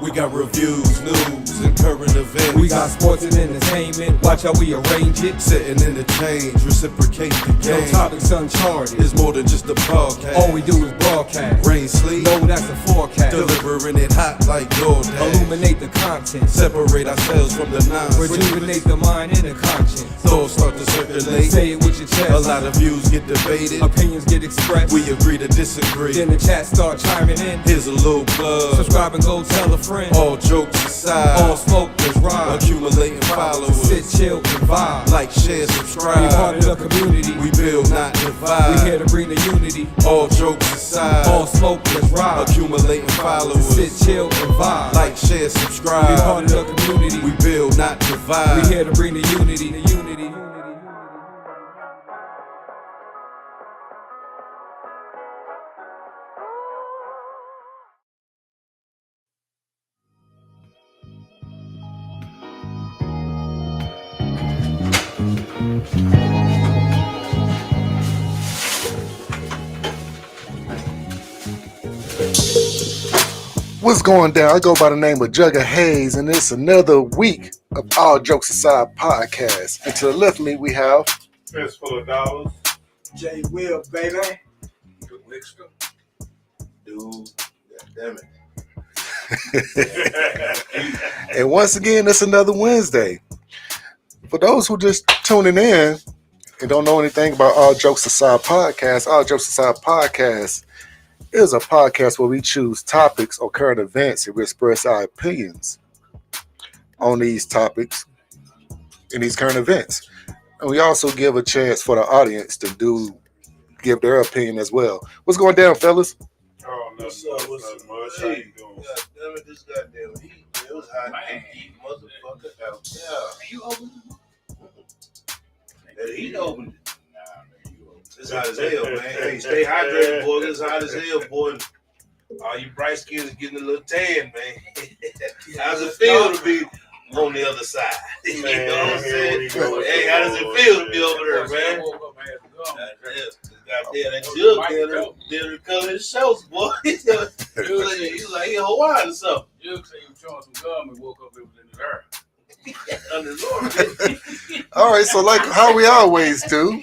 We got reviews, news, and current events. We got sports and entertainment. Watch how we arrange it. Setting interchange, reciprocate the game. No topics uncharted. It's more than just a podcast. All we do is broadcast. Rain, sleep. No, that's a forecast. Delivering it hot like DoorDash. Illuminate the content. Separate ourselves from the nonsense. Rejuvenate the mind and the conscience. Thoughts start to circulate. Say it with your chest. A lot of views get debated. Opinions get expressed. We agree to disagree. Then the chat start chiming in. Here's a little plug. Subscribe and go tell a friend. All jokes aside. All smoke is ride. Accumulating followers. Sit, chill, and vibe. Like, share, Be subscribe. part of the community. We build, not divide. We here to bring the unity. All jokes aside. All smoke is ride. Accumulating followers. Sit, chill, and vibe. Like, share, subscribe. Be part of the community. We build, not divide. We here to bring the unity. What's going down? I go by the name of Jugger Hayes, and it's another week of All Jokes Aside podcast. And to the left of me, we have Fistful of Dollars. J. Will, baby. The Wickstrom. Dude, damn it. and once again, it's another Wednesday. For those who just tuning in and don't know anything about All Jokes Aside podcast is a podcast where we choose topics or current events and we express our opinions on these topics and these current events. And we also give a chance for the audience to give their opinion as well. What's going down, fellas? Oh, no, What's up? much. How you doing? God damn it, this goddamn heat. It was hot. Heat, motherfucker. Out. Yeah. You opened it? The heat opened it. It's hot as hell, man. Hey, stay hydrated, boy. It's hot as hell, boy. All you bright skins are getting a little tan, man. How's it feel to be on the other side? You know what I'm saying? Hey, how does it feel to be over there, man? Goddamn, that jug didn't recover his shoulders, boy. He was like in Hawaii or something. Jug said he was chewing some gum and woke up, it was in his hair. Under the Lord. All right, so like how we always do,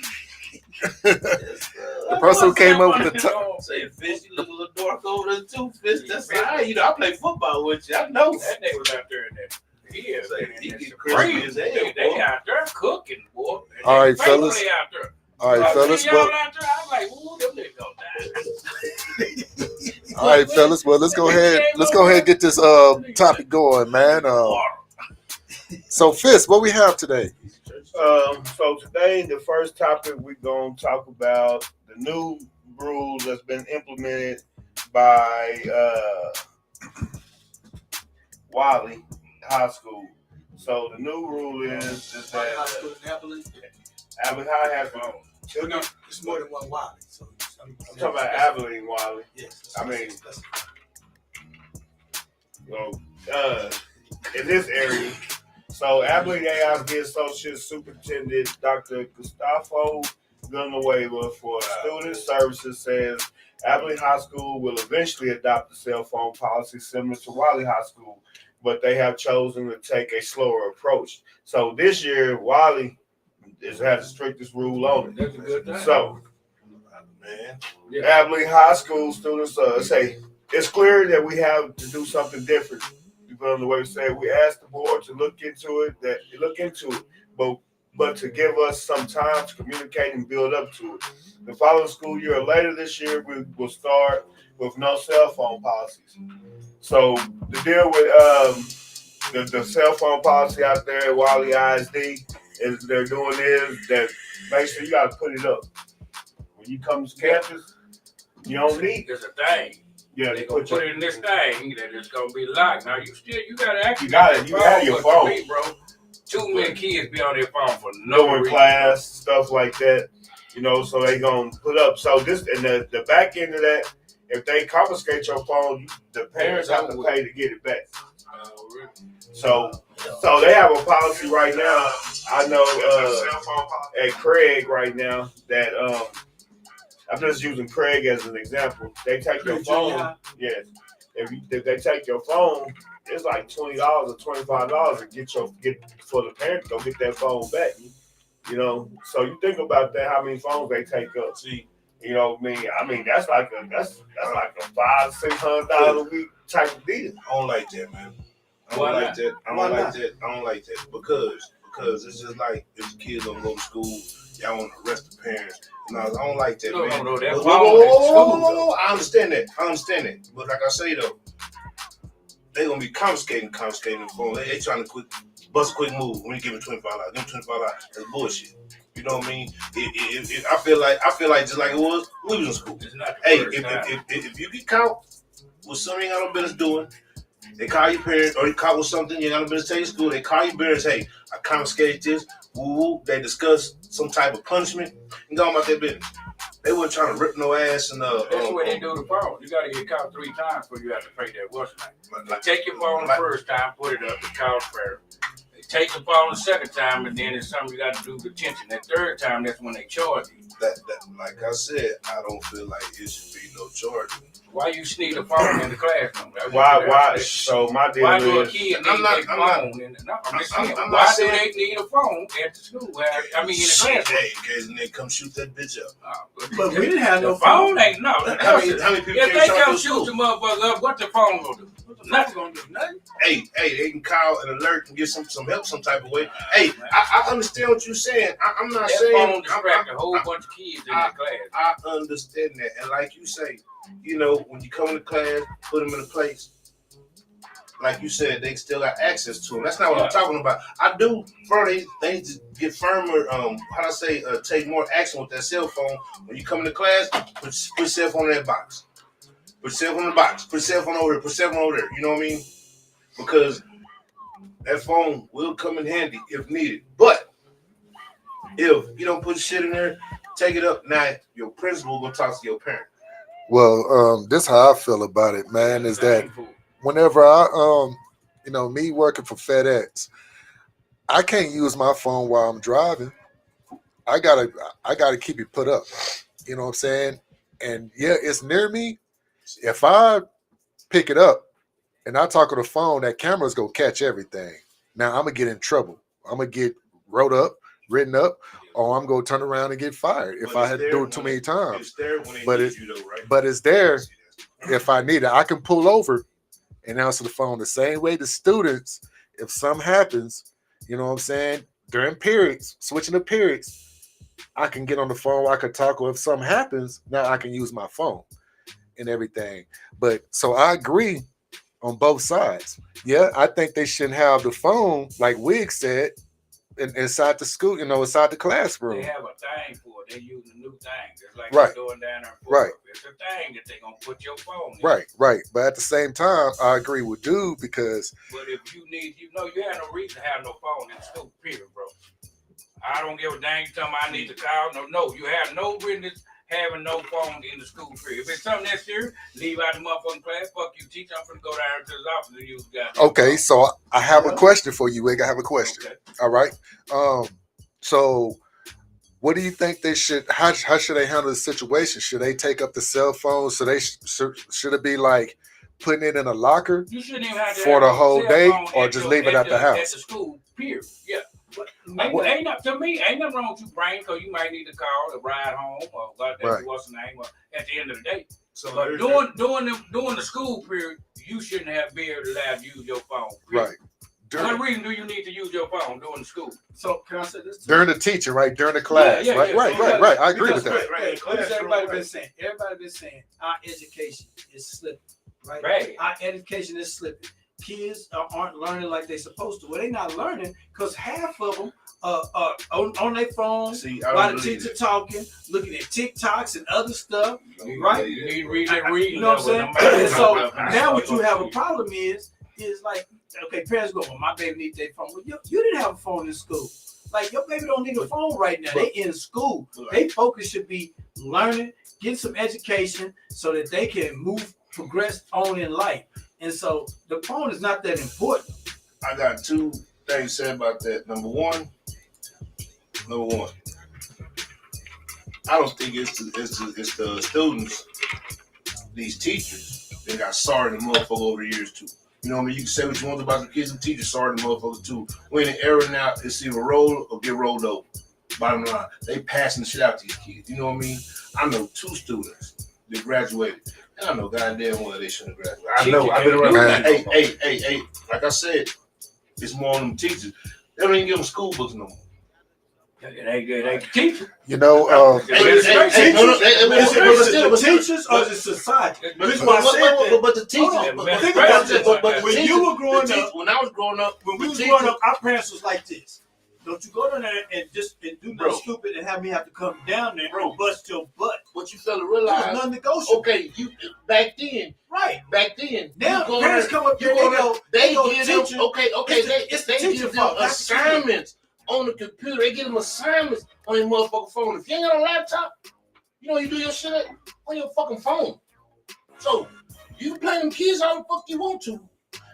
the person who came up with the top. Say, Fish, you look a little dark over there too, Fish. That's all right. You know, I play football with you. I know. That nigga was out there in that. He get Crazy crazy as hell, they boy. out there cooking, boy. All right, They fellas. faithfully out there. All right, fellas. Y'all Well, out there, I was like, ooh, them niggas gonna die. all right, fellas. Well, let's go ahead and get this topic going, man. So, Fist, what we have today? So today, the first topic we're going to talk about the new rules that's been implemented by Wiley High School. So the new rule is that Abilene High has It's more than one Wiley. So I'm talking about Abilene Wiley. Yes. I mean, in this area. So Abilene AISD Associate Superintendent Dr. Gustavo Villanueva for Student Services says Abilene High School will eventually adopt a cell phone policy similar to Wiley High School, but they have chosen to take a slower approach. So this year, Wiley has the strictest rule on That's a good thing. it. So, Yeah. Abilene High School students say it's clear that we have to do something different. The way we say we asked the board to look into it, but to give us some time to communicate and build up to it. The following school year or later this year, we will start with no cell phone policies. So the deal with the cell phone policy out there at Wiley ISD is they're doing is that basically you got to put it up when you come to campus. You don't need. There's a thing. Yeah, They gonna put it in this thing that it's gonna be locked. Now you gotta actually You got it. You have your phone, me, bro. Too many kids be on their phone for no no in reason. class, stuff like that. So they gonna put up. So this and the back end of that, if they confiscate your phone, the parents have to pay to get it back. Really? So they have a policy right now. I know at Craig right now that I'm just using Craig as an example. They take your phone, yes. if they take your phone, it's like $20 or $25 to get for the parent to go get that phone back. You know, so you think about that, how many phones they take up. See, You know what I mean? I mean that's like a $500-$600 a week type of deal. I don't like that, man. I don't Why like not? that. I Why don't like not? that. I don't like that because it's just like if the kids don't go to school, y'all want to arrest the parents. No, I don't like that, man. No, that Whoa, phone whoa, at whoa, school, whoa, though. whoa. I understand that. But like I say though, they gonna be confiscating the phone. They trying to bust a quick move. When you give them $25, give them $25. That's bullshit. You know what I mean? I feel like just like it was when we was in school. It's not the Hey, first time. if you get caught with something you ain't got no business doing, they call your parents, or you caught with something you ain't got no business taking to school, they call your parents, hey, I confiscated this, woo, they discuss some type of punishment, and go about their business. They weren't trying to rip no ass and That's the way they do the phone. You got to get caught 3 times before you have to pay that what's name. They take your phone the first time, put it up, the call fair. They take the phone the second time, and then it's something you got to do detention. That third time, that's when they charge you. that like I said, I don't feel like it should be no charge. Why you sneak a phone in the classroom? Why? So my deal Why do a is, kid need I'm not- a phone? I'm just saying, I'm why not do saying- they need a phone at the school? I mean, in the Shit, classroom. hey, occasionally they come shoot that bitch up. But we didn't have no The phone ain't no. How many people If can't they charge come your shoot school? the motherfucker up, what the phone gonna do? Nothing gonna do. Nothing. Hey, they can call and alert and get some help some type of way. Hey, I understand what you're saying. I'm not That saying phone distract a whole bunch of kids in that class. I understand that, and like you say, you know, when you come into class, put them in a place. Like you said, they still got access to them. That's not what I'm talking about. I do further they need to get firmer. Take more action with that cell phone. When you come into class, put your cell phone in that box. Put your cell phone in the box. Put your cell phone over here. Put your cell phone over there. You know what I mean? Because that phone will come in handy if needed. But if you don't put shit in there, take it up. Now your principal gonna talk to your parent. Well, this how I feel about it, man, is that whenever I me working for FedEx, I can't use my phone while I'm driving. I gotta keep it put up. You know what I'm saying? And yeah, it's near me. If I pick it up and I talk on the phone, that camera's gonna catch everything. Now I'm gonna get in trouble. I'm gonna get written up, or I'm gonna turn around and get fired if I had to do it too many times. It's there when they But need you though, right? But it's there if I need it. I can pull over and answer the phone the same way the students, if something happens, you know what I'm saying, during periods, switching the periods, I can get on the phone, I can talk, or if something happens, now I can use my phone and everything. But so I agree on both sides. Yeah, I think they shouldn't have the phone, like Wig said, inside the school, inside the classroom. They have a thing for it. They use a new thing. It's like Right. they're doing down there. Right. It's a thing that they're going to put your phone in. Right. But at the same time, I agree with Dude because But if you need, you have no reason to have no phone in the school, period, bro. I don't give a dang. You tell me I need to call. No, you have no business having no phone in the school period. If it's something that's serious, leave out the motherfucking class. Fuck you, teacher. I'm finna go down to his office and use the goddamn okay, phone. so I have a question for you, Wig. I have a question. Okay. All right. So what do you think they should? How should they handle the situation? Should they take up the cell phone? So they should it be like putting it in a locker You shouldn't even have to for have the no whole cell day, phone or at just your- leave it at the At house? the school, period. Yeah. Ain't nothing wrong with you bringing, because you might need to call to ride home or Right. what's the name at the end of the day. So But there's during the school period, you shouldn't have been allowed to use your phone. Period. Right. What reason do you need to use your phone during the school? So can I say this? During the teaching, right? During the class, Yeah, right? yeah. Right. I agree with that. Right. What has everybody been saying? Everybody been saying our education is slipping, right? Right. Our education is slipping. Kids aren't learning like they're supposed to. Well, they're not learning because half of them are on their phones See, I while don't the believe teacher that. talking, looking at TikToks and other stuff, right? You need to read that reading. You know what I'm saying? And so now what you have a problem is like, okay, parents go, well, my baby needs their phone. Well, you didn't have a phone in school. Like, your baby don't need a phone right now. They in school. Their focus should be learning, getting some education so that they can progress on in life. And so the phone is not that important. I got two things to say about that. Number one, I don't think it's the students, these teachers, They got sorry in the motherfucker over the years too. You know what I mean? You can say what you want about the kids and teachers, sorry in the motherfuckers too. We're in an era now, it's either roll or get rolled over. Bottom line, they passing the shit out to these kids. You know what I mean? I know 2 students that graduated. And I know goddamn well they shouldn't have graduated. I know, I've been around. Hey, like I said, it's more on them teachers. They don't even give them school books no more. They teach. You know, Is it the teachers or the society? That's why I said that. But the teachers, Think about this. When you were growing up, when I was growing up, when we was growing up, our parents was like this. Don't you go down there and do nothing stupid and have me have to come down there and bust your butt. what you fella There's realize, nothing negotiable. okay, you back then, Now you parents come up there, they go give them, teacher. okay, It's the they teacher give them fault, not the student. assignments on the computer. They give them assignments on your motherfucking phone. If you ain't got a laptop, you do your shit on your fucking phone. So you can play them kids how the fuck you want to.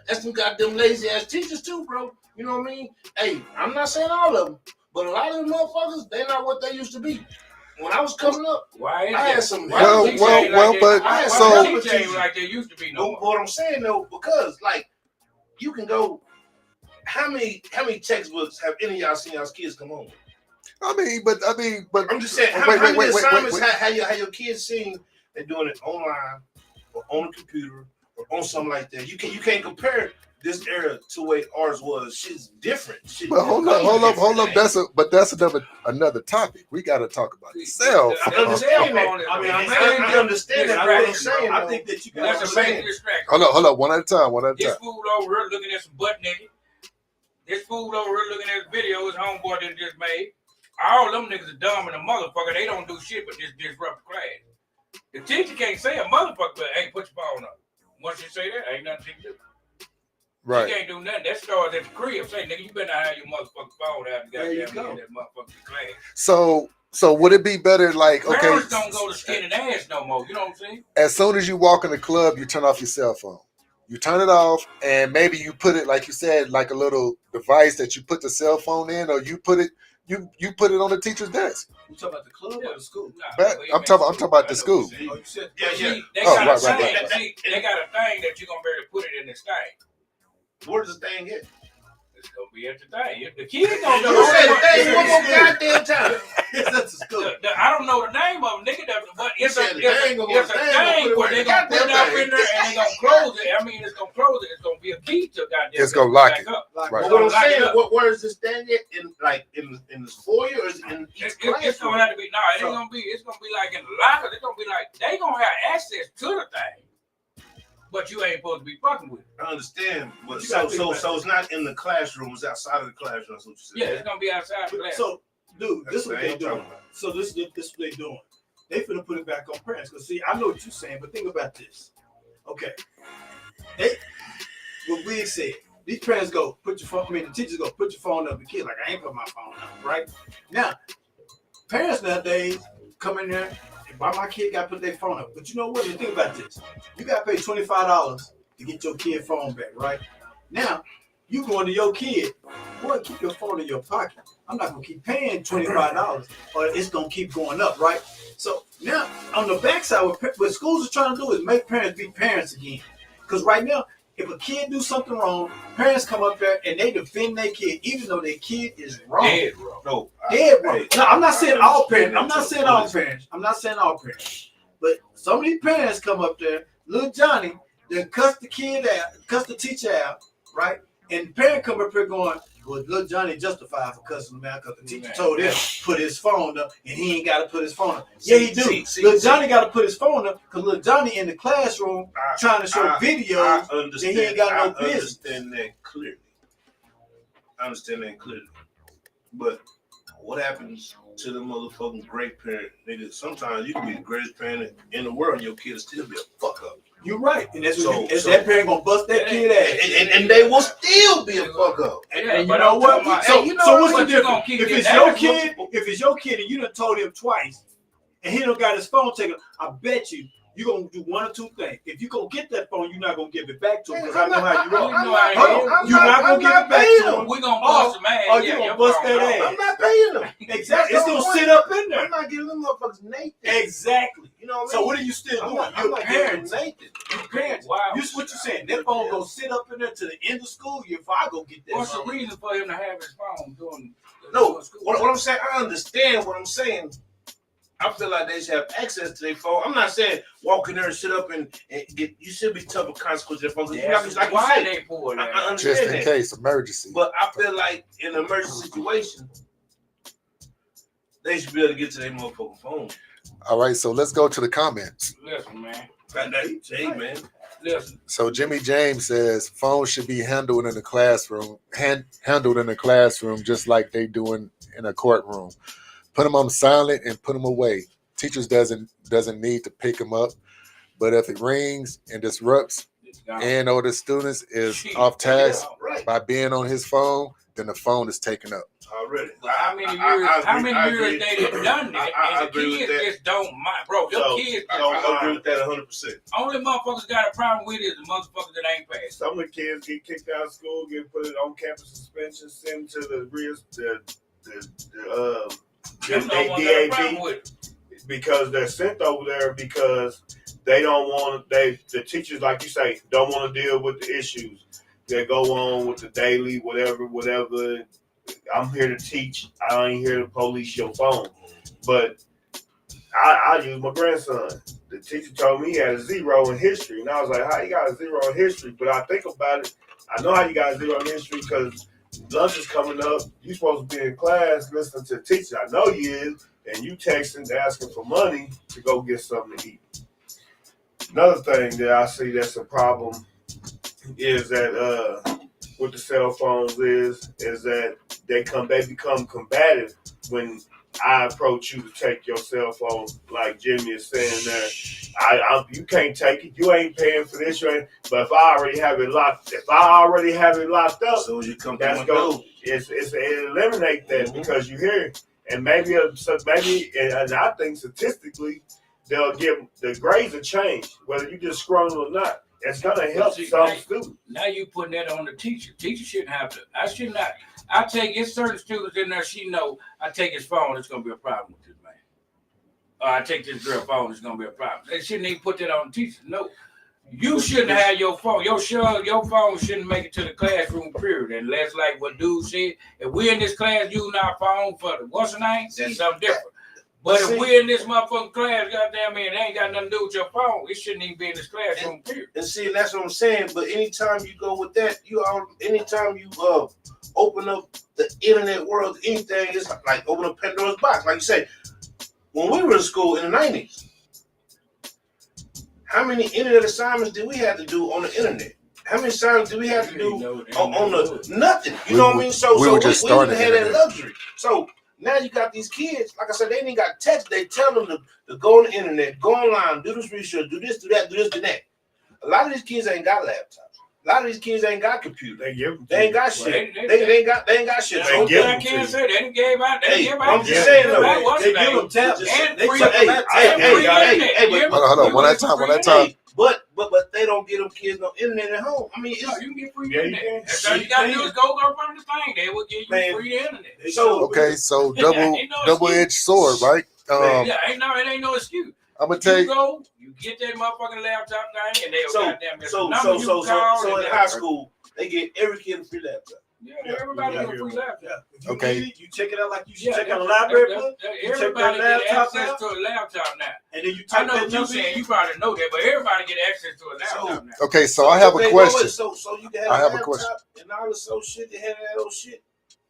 That's some goddamn lazy ass teachers too, bro. You know what I mean? Hey, I'm not saying all of them, but a lot of them motherfuckers, they're not what they used to be. When I was coming up, Why is I had that? some. Well, but so teachers ain't like they used to be no more. What I'm saying though, because like you can go. How many textbooks have any of y'all seen y'all's kids come home? I mean, but I'm just saying, how many assignments have your kids seen? They're doing it online or on a computer or on something like that. You can't compare this era to the way ours was. Shit's different. But hold up. That's another topic. We got to talk about the cell I phone. understand that. I understand that. What I'm saying, I think that you That's guys a big distraction. Hold up, one at a time. This fool over here looking at some butt naked. This fool over here looking at the video his homeboy that just made. All them niggas are dumb and a motherfucker. They don't do shit but just disrupt the class. The teacher can't say a motherfucker, but hey, put your phone up. Once you say that, ain't nothing she can do. Right. You can't do nothing. That starts at the crib. Say, nigga, you better not have your motherfucking phone out. There you Goddamn, go. in that motherfucking class. So would it be better like, okay, Parents don't go to skin and ass no more. You know what I'm saying? as soon as you walk in the club, you turn off your cell phone. You turn it off, and maybe you put it, like you said, like a little device that you put the cell phone in, or you put it on the teacher's desk. You talking about the club or the school? But I'm talking about the school. Oh, you said See, they Oh, got right, a thing. right. See, they got a thing that you're gonna be able to put it in this thing. Where's this thing at? It's gonna be at the thing. The kid gonna You know. said the thing one more goddamn time. That's a school. I don't know the name of them, nigga. But it's a said the thing gonna it's a put it where thing where they gonna put it up in there and they gonna close it. I mean, it's gonna close it. It's gonna be a key to goddamn. It's gonna lock it. Up. Right. But what I'm saying, where is this thing at? In this foyer or is it in each classroom? It's gonna have to be. No, it ain't gonna be. It's gonna be like in the locker. It's gonna be like they gonna have access to the thing. But you ain't supposed to be fucking with it. I understand, but You so gotta it's not in the classroom. It's outside of the classroom. That's what you said. Yeah, it's gonna be outside the class. So, dude, That's this is what what they I'm doing. talking about. So this is what they doing. They finna put it back on parents. Cause see, I know what you're saying, but think about this. Okay. What we said, these parents go, put your phone, the teachers go, put your phone up. The kid like, I ain't put my phone up, right? Now, parents nowadays come in there and why my kid gotta put their phone up. But you know what? Think about this. You gotta pay $25 to get your kid phone back, right? Now, you going to your kid, boy, keep your phone in your pocket. I'm not gonna keep paying $25 or it's gonna keep going up, right? So now on the backside, what schools are trying to do is make parents be parents again. Because right now, if a kid do something wrong, parents come up there and they defend their kid, even though their kid is wrong. Dead wrong. No, Dead wrong. No, I'm not saying all parents. I'm not saying all parents. But some of these parents come up there, little Johnny, then cuss the kid out, cuss the teacher out, right? And the parent come up here going, well, little Johnny justified for cussing him out because the teacher told him put his phone up and he ain't got to put his phone up. Yeah, he do. Little Johnny got to put his phone up because little Johnny in the classroom trying to show videos that he ain't got no business. I understand that clearly. But what happens to the motherfucking great parent? Nigga, sometimes you can be the greatest parent in the world and your kid will still be a fuck up. You're right. And that's what that parent gonna bust that kid ass. And they will still be a fuck up. And you know what? So what's the difference? If it's your kid and you done told him twice and he don't got his phone taken, I bet you're gonna do one or two things. If you gonna get that phone, you're not gonna give it back to him because I know how you roll. You're not gonna give it back to him. We're gonna bust some ass. Oh, you're gonna bust that ass. I'm not paying them. Exactly. It's gonna sit up in there. I'm not giving them motherfuckers Nathan. Exactly. You know what I So mean? what are you still I'm doing? not You're giving parents. them Nathan. You parents. Wow. You what you saying? That phone gonna sit up in there to the end of school year if I go get that. What's the phone. reason for him to have his phone doing? No, school? what I'm saying, I understand what I'm saying. I feel like they should have access to their phone. I'm not saying walk in there and sit up and get. You should be tough with consequences of your phone. Yeah, Like you why said, they pull I that? Just understand in that. case emergency. But I feel like in an emergency situation, they should be able to get to their motherfucking phone. All right, so let's go to the comments. Listen, man. Hey, man. Listen. So Jimmy James says phones should be handled in the classroom, handled in the classroom just like they do in a courtroom. Put them on silent and put them away. Teachers doesn't need to pick them up, but if it rings and disrupts and or the students is off task Right. by being on his phone, then the phone is taken up. Already. But how many years they have done that? I And the agree with kids that. just don't mind. Bro, your kids I agree with that 100%. only motherfuckers got a problem with is the motherfuckers that ain't passed. Some of the kids get kicked out of school, get put on campus suspension, sent to the Them don't want got a problem with it. because they're sent over there because they don't want the teachers, like you say, don't want to deal with the issues that go on with the daily whatever. I'm here to teach. I ain't here to police your phone. But I use my grandson. The teacher told me he had a 0 in history, and I was like, "How you got a 0 in history?" But I think about it. I know how you got a 0 in history because lunch is coming up. You supposed to be in class listening to the teacher. I know you is, and you texting asking for money to go get something to eat. Another thing that I see that's a problem is that with the cell phones is that they become combative when I approach you to take your cell phone, like Jimmy is saying there. You can't take it. You ain't paying for this. But if I already have it locked, up, So you come that's to go. It eliminate that because you hear it. And maybe and I think statistically they'll give the grades a change whether you just scroll or not. It's gonna help some students. Now you putting that on the teacher. Teacher shouldn't have to. I should not. I take it's certain students in there. She know I take his phone. It's gonna be a problem with this man. Or I take this girl phone. It's gonna be a problem. They shouldn't even put that on the teacher. No, you shouldn't have your phone. Your phone shouldn't make it to the classroom. Period. Unless like what dude said, if we're in this class using our phone for the what's the name, that's something different. But if we're in this motherfucking class, goddamn man, it ain't got nothing to do with your phone. It shouldn't even be in this classroom, period. And see, that's what I'm saying. But anytime you go with that, anytime you open up the internet world, anything is like open up Pandora's box. Like you say, when we were in school in the 90s, how many internet assignments did we have to do on the internet? How many assignments did we have to do on the nothing? You know what I mean? So we didn't have that luxury. So now you got these kids, like I said, they ain't got text. They tell them to go on the internet, go online, do this research, do this, do that, do this, do that. A lot of these kids ain't got laptops. A lot of these kids ain't got computers. They ain't got shit. They ain't got shit. I can't say they didn't give out. I'm just saying though. They give them tabs. Hey, Hold on. One at a time. But they don't get them kids no internet at home. I mean, you can get free Yeah, internet. you can. That's all you gotta do is go from the thing. They will give you free internet. So double-edged sword, right? It ain't no excuse. I'm gonna tell you. You get that motherfucking laptop thing, and they'll goddamn so in high school they get every kid a free laptop. Yeah, everybody get a free laptop. If you Okay. need it, you check it out like you should check out a library book. Everybody get access to a laptop now. And then you I type know that you saying you probably know that, but everybody get access to a laptop now. Okay, so I have a question. So you can have I have a laptop question. and all this old shit. They have that old shit.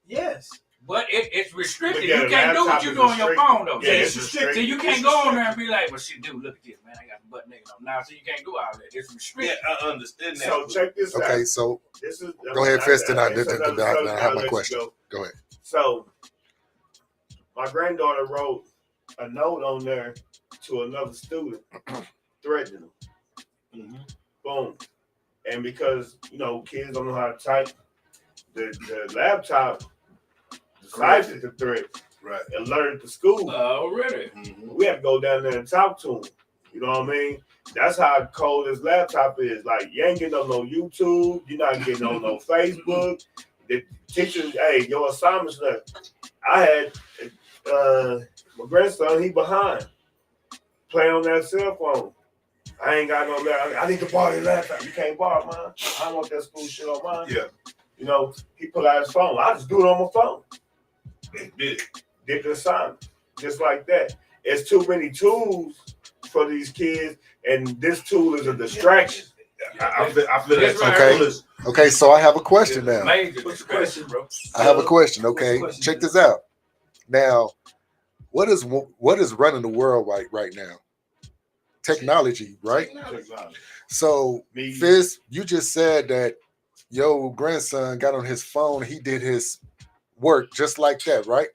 Yes. But it's restricted. But yeah, You can't do what you do on your phone though. Yeah, It's it's restricted. restricted. You can't go on there and be like, "Well, shit, dude, look at this, man. I got the butt naked on now." So you can't do all that. It's restricted. Yeah, I understand that. So check this out. Okay, so This is go ahead, Fist, and I it's another have subject. my I'll question. let you Go ahead. So my granddaughter wrote a note on there to another student threatening him. Mm-hmm. Boom. And because, kids don't know how to type, the laptop decided the threat. Right. Alerted the school. Already. Mm-hmm. We have to go down there and talk to him. You know what I mean? That's how cold this laptop is. Like, you ain't getting on no YouTube. You're not getting on no Facebook. The teacher, hey, your assignment's left. I had my grandson, he behind. play on that cell phone. I ain't got no laptop. I need to borrow your laptop. You can't borrow mine. I don't want that school shit on mine. Yeah. You know, he pull out his phone. I just do it on my phone. Did Did the assignment. Just like that. It's too many tools for these kids, and this tool is a distraction. I feel that. Okay. Okay, so I have a question now. Major What's the question, bro? I have a question. Okay, What's the question, check man? this out. Now, what is running the world right now? Technology, right? So, Media. Fizz, you just said that your grandson got on his phone. He did his work just like that, right?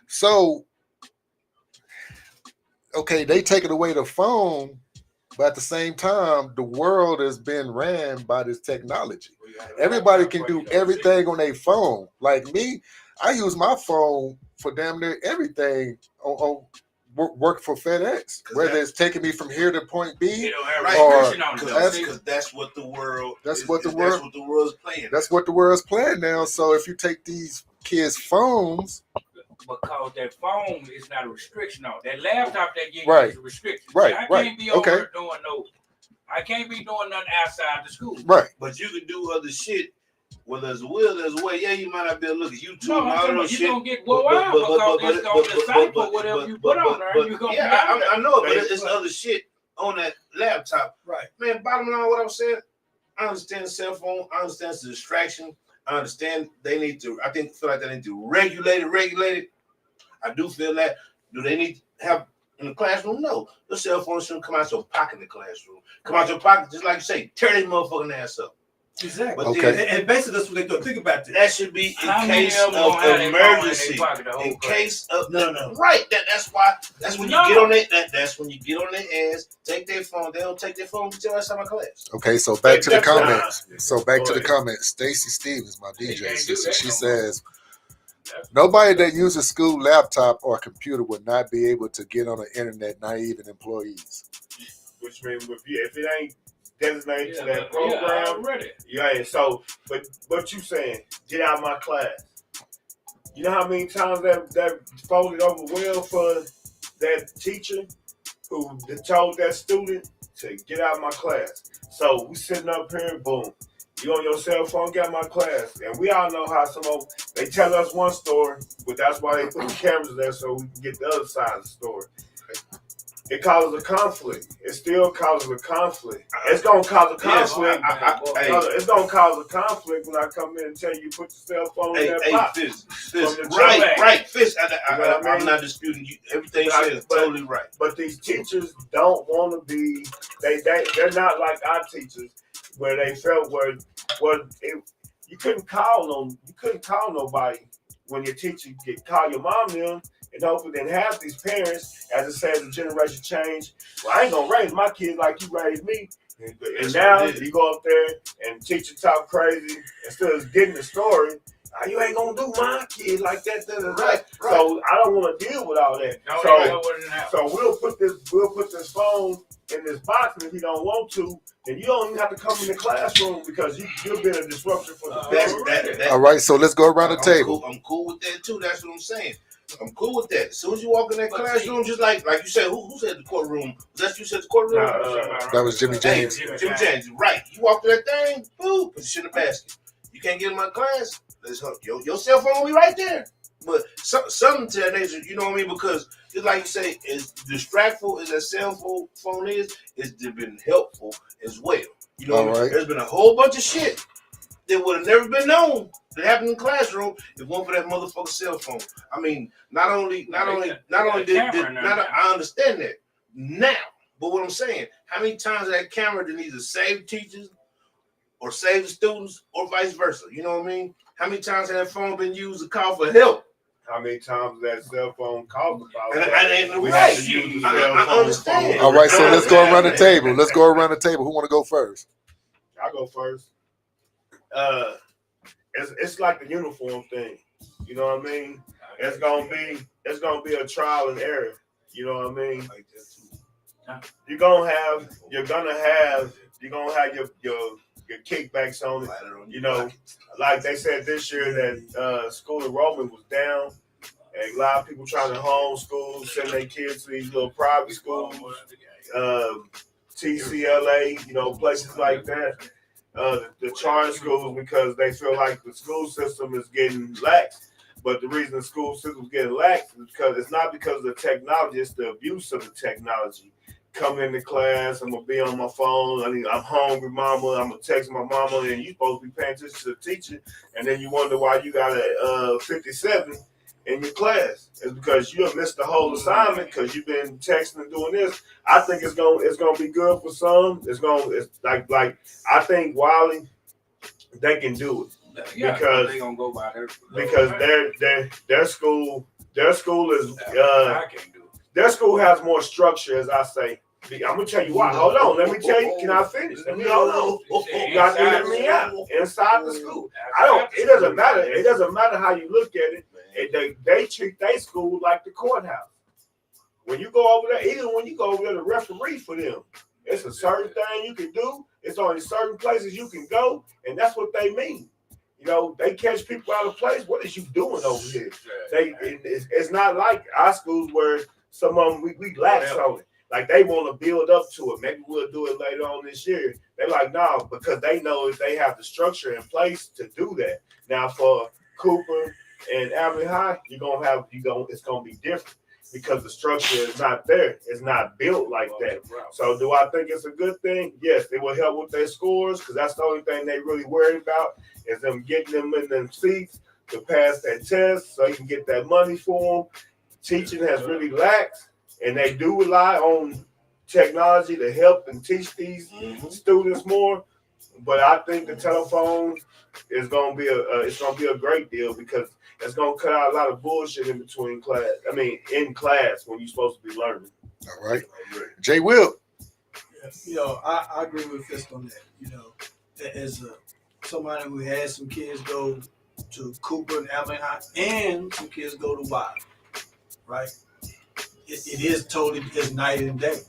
So, okay, they taking away the phone, but at the same time, the world is being ran by this technology. Everybody can do everything on their phone. Like me, I use my phone for damn near everything on work for FedEx, whether it's taking me from here to point B. It don't have Right. restriction on it. Because that's what the world. That's what the world. That's what the world's playing. That's what the world's playing now. So if you take these kids' phones, Because that phone is not a restriction on it. That laptop they give Right. you is a restriction. Right, I right. can't be over Okay. there doing I can't be doing nothing outside the school. right? But you can do other shit. Well, there's a will, there's a way. Yeah, you might not be able to look at YouTube No, and I'm all talking that about you shit. gonna get wore out because it's gonna decipher whatever you put on there. You gonna yeah, be out I know, but Right. it's other shit on that laptop. Right. Man, bottom line, what I'm saying, I understand the cell phone. I understand it's a distraction. I understand they need to. Feel like they need to regulate it. I do feel that. Do they need to have in the classroom? No. The cell phone shouldn't come out your pocket in the classroom. Come out your pocket, just like you say, tear that motherfucking ass up. Exactly. But Okay. then And basically, that's what they do. Think about this. that should be in How many case of of them gonna have their phone in their emergency. pocket the whole In class? case of No. right. That's why. That's when you No. get on that. That's when you get on their ass. Take their phone. They don't take their phone. Get your ass out of my class. Okay, so back to the That's comments. not- So back Go to the ahead. comments. Stacy Stevens, my They DJ can't do sister, that she no more. says nobody that uses school laptop or computer would not be able to get on the internet, not even employees. Which means if it ain't designated to that Yeah, program, already. you ain't. So, but what you saying? Get out of my class. You know how many times that folded over well for that teacher who told that student to get out of my class. So we sitting up here, boom. You on your cell phone, get out of my class. And we all know how they tell us one story, but that's why they put the cameras there so we can get the other side of the story. It causes a conflict. It still causes a conflict. It's gonna cause a conflict. It's gonna cause a conflict when I come in and tell you put your cell phone in that box. Fizz, From the right, Fizz. You know what I I'm mean? not disputing you. Everything you said is totally right. But these teachers don't want to be. They're not like our teachers, where they felt you couldn't call nobody when your teacher call your mom them. And hopefully then half these parents, as it says, the generation change. Well, I ain't gonna raise my kids like you raised me. And now you go up there and teacher talk crazy instead of getting the story. You ain't gonna do my kid like that. Right. So I don't want to deal with all that. So we'll put this phone in this box, and if you don't want to, then you don't even have to come in the classroom because you've been a disruption for the All right, so let's go around the table. I'm cool with that too. That's what I'm saying. I'm cool with that. As soon as you walk in that classroom, just like you said, who said the courtroom? Was that you said the courtroom? That was Jimmy James. Jimmy James, right. You walk to that thing, boom, put the shit in the basket. You can't get in my class, let's hook your cell phone will be right there. But something to that nature, you know what I mean? Because just like you say, as distractful as that cell phone is, it's been helpful as well. You know what I mean? There's been a whole bunch of shit that would have never been known that happened in the classroom if it weren't for that motherfucking cell phone. I mean, not only did I understand that now, but what I'm saying, how many times that camera did either save teachers or save the students or vice versa? You know what I mean? How many times has that phone been used to call for help? How many times that cell phone called about? I understand. All right, so let's go around the table. Let's go around the table. Who want to go first? I'll go first. It's like the uniform thing. You know what I mean? It's gonna be a trial and error. You know what I mean? You're gonna have your kickbacks on it. You know, like they said this year that school enrollment was down. And a lot of people trying to homeschool, send their kids to these little private schools, TCLA, places like that. The charter schools, because they feel like the school system is getting lax. But the reason the school system is getting lax is because it's not because of the technology, it's the abuse of the technology. Coming into class, I'm gonna be on my phone. I'm hungry, mama. I'm gonna text my mama, and you supposed to be paying attention to the teacher, and then you wonder why you got a 57 in your class. It's because you have missed the whole assignment because you've been texting and doing this. I think it's gonna be good for some. It's like I think Wiley, they can do it because they gonna go by their school is their school has more structure, as I say. I'm gonna tell you why. Hold on, let me tell you. Can I finish? Let me hold on. You got to hear me out. Inside the school, it doesn't matter. It doesn't matter how you look at it. They treat their school like the courthouse. When you go over there, even when you go over there to referee for them, it's a certain thing you can do. It's only certain places you can go, and that's what they mean. They catch people out of place. What is you doing over here? It's not like our schools where some of them we lax on it. Like they want to build up to it. Maybe we'll do it later on this year. They're like, no, because they know if they have the structure in place to do that. Now for Cooper and Abilene High, it's gonna be different because the structure is not there. It's not built like that. So do I think it's a good thing? Yes, it will help with their scores because that's the only thing they really worried about is them getting them in them seats to pass that test so you can get that money for them. Teaching has really laxed, and they do rely on technology to help and teach these students more. But I think the telephone is gonna be a great deal because it's gonna cut out a lot of bullshit in between class. In class when you're supposed to be learning. All right, Jay Will. I agree with Fisk on that. As somebody who has some kids go to Cooper and Abilene High, and some kids go to Wiley, right? It is totally it's night and day.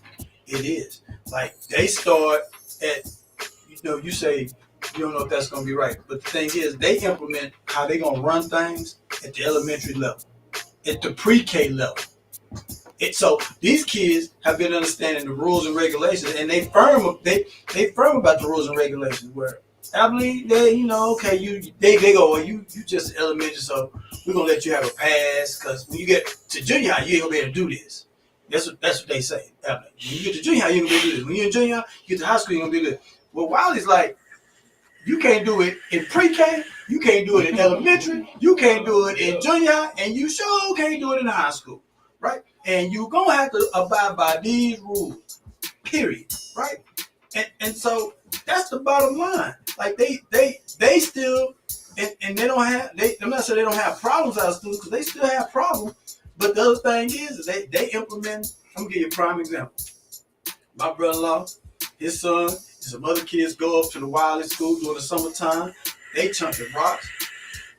It is like they start at you say you don't know if that's going to be right, but the thing is they implement how they going to run things at the elementary level, at the pre-K level. So these kids have been understanding the rules and regulations, and they firm about the rules and regulations. Where Abilene, they they go, well, you just elementary, so we're gonna let you have a pass because when you get to junior high, you ain't gonna be able to do this. That's what they say. Abilene. When you get to junior high, you ain't gonna be able to do this. When you're in junior high, you get to high school, you ain't gonna be able to do this. Well, Wiley's like, you can't do it in pre-K, you can't do it in elementary, you can't do it in junior high, and you sure can't do it in high school, right? And you're gonna have to abide by these rules, period, right? And so that's the bottom line. Like they still and they don't have I'm not saying they don't have problems out of school because they still have problems. But the other thing is they implement. I'm gonna give you a prime example. My brother-in-law, his son, and some other kids go up to the Wiley school during the summertime. They chumping rocks,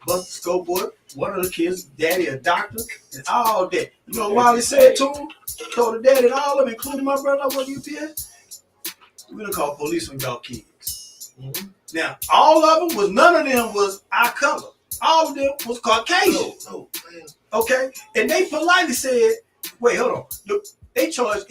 bust the scoreboard. One of the kids, daddy a doctor, and all that. You know what Wiley said to him? Told the daddy and all of them, including my brother-in-law, what UPS? We're gonna call police on y'all kids. Mm-hmm. Now, none of them was our color. All of them was Caucasian. No, okay? And they politely said, wait, hold on. Look, they told